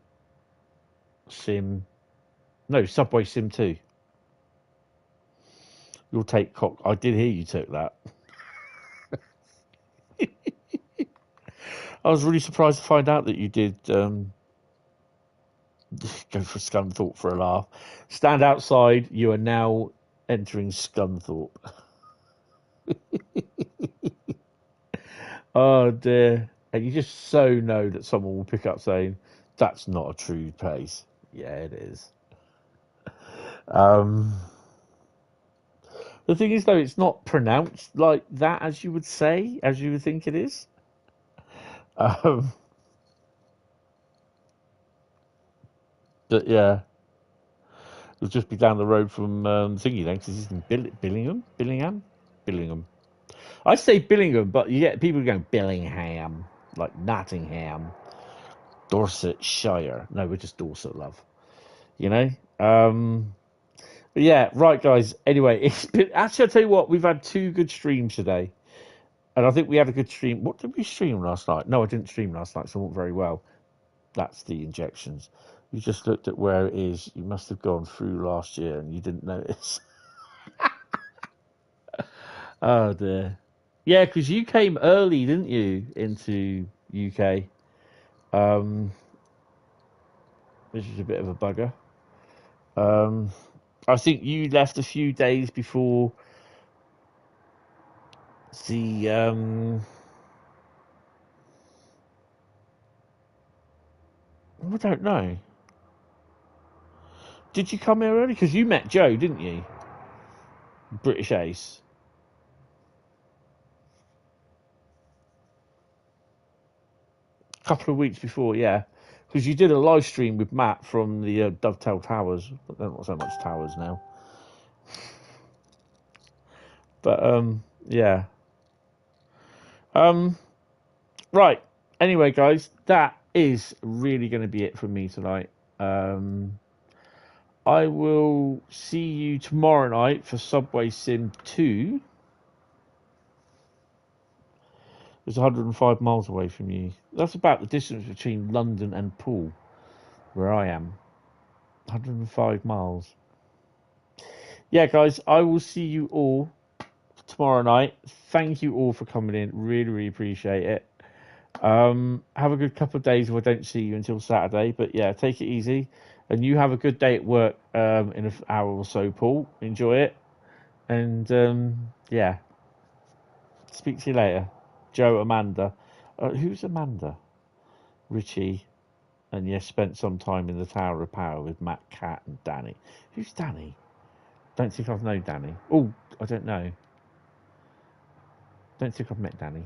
Sim, no, Subway Sim 2. You'll take cock. I did hear you took that. I was really surprised to find out that you did go for Scunthorpe for a laugh. Stand outside. You are now entering Scunthorpe. Oh dear. And you just so know that someone will pick up saying, that's not a true place. Yeah, it is. The thing is, though, it's not pronounced like that, as you would say, as you would think it is. But yeah, it'll just be down the road from Thingy then, because it's in Billingham. I say Billingham, but you get people going Billingham, like Nottingham, Dorsetshire. No, we're just Dorset, love. You know. But yeah, right, guys. Anyway, it's been, actually, I'll tell you what, we've had 2 good streams today. And I think we had a good stream. What did we stream last night? No, I didn't stream last night, so it went very well. That's the injections. You just looked at where it is. You must have gone through last year and you didn't notice. Oh, dear. Yeah, because you came early, didn't you, into UK? Which is a bit of a bugger. I think you left a few days before the I don't know. Did you come here early? Because you met Joe, didn't you? British Ace. A couple of weeks before, yeah. Because you did a live stream with Matt from the Dovetail Towers. But they're not so much towers now. But, yeah. Right. Anyway, guys, that is really going to be it from me tonight. I will see you tomorrow night for Subway Sim 2. It's 105 miles away from you. That's about the distance between London and Poole, where I am. 105 miles. Yeah, guys, I will see you all tomorrow night. Thank you all for coming in. Really, really appreciate it. Have a good couple of days if I don't see you until Saturday. But yeah, take it easy. And you have a good day at work in an hour or so, Paul. Enjoy it. And yeah, speak to you later. Joe, Amanda. Who's Amanda? Richie. And yes, spent some time in the Tower of Power with Matt, Cat, and Danny. Who's Danny? Don't think I've known Danny. Oh, I don't know. Don't think I've met Danny.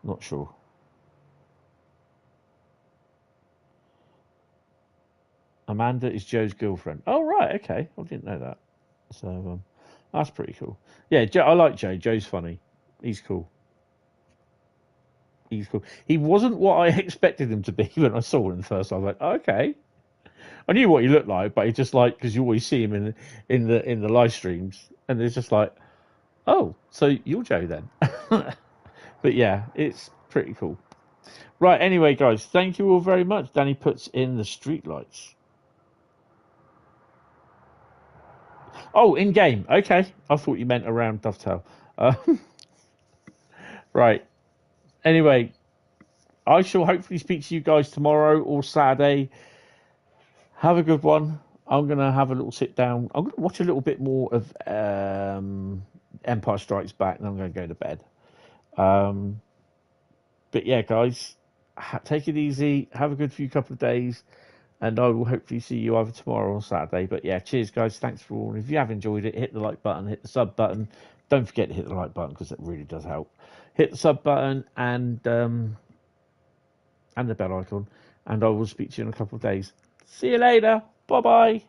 Not sure. Amanda is Joe's girlfriend. Oh, right, okay. I didn't know that. So, that's pretty cool. Yeah, Joe, I like Joe. Joe's funny. He's cool. He's cool. He wasn't what I expected him to be when I saw him first. I was like, okay. I knew what he looked like, but he just like, because you always see him in the live streams, and it's just like, oh, so you're Joe then. But yeah, it's pretty cool. Right, anyway, guys, thank you all very much. Danny puts in the streetlights. Oh, in game. Okay, I thought you meant around Dovetail. Right. Anyway, I shall hopefully speak to you guys tomorrow or Saturday. Have a good one. I'm going to have a little sit down. I'm going to watch a little bit more of Empire Strikes Back, and I'm going to go to bed. But yeah, guys, take it easy. Have a good few couple of days. And I will hopefully see you either tomorrow or Saturday. But yeah, cheers, guys. Thanks for all. If you have enjoyed it, hit the like button, hit the sub button. Don't forget to hit the like button because it really does help. Hit the sub button and the bell icon. And I will speak to you in a couple of days. See you later. Bye-bye.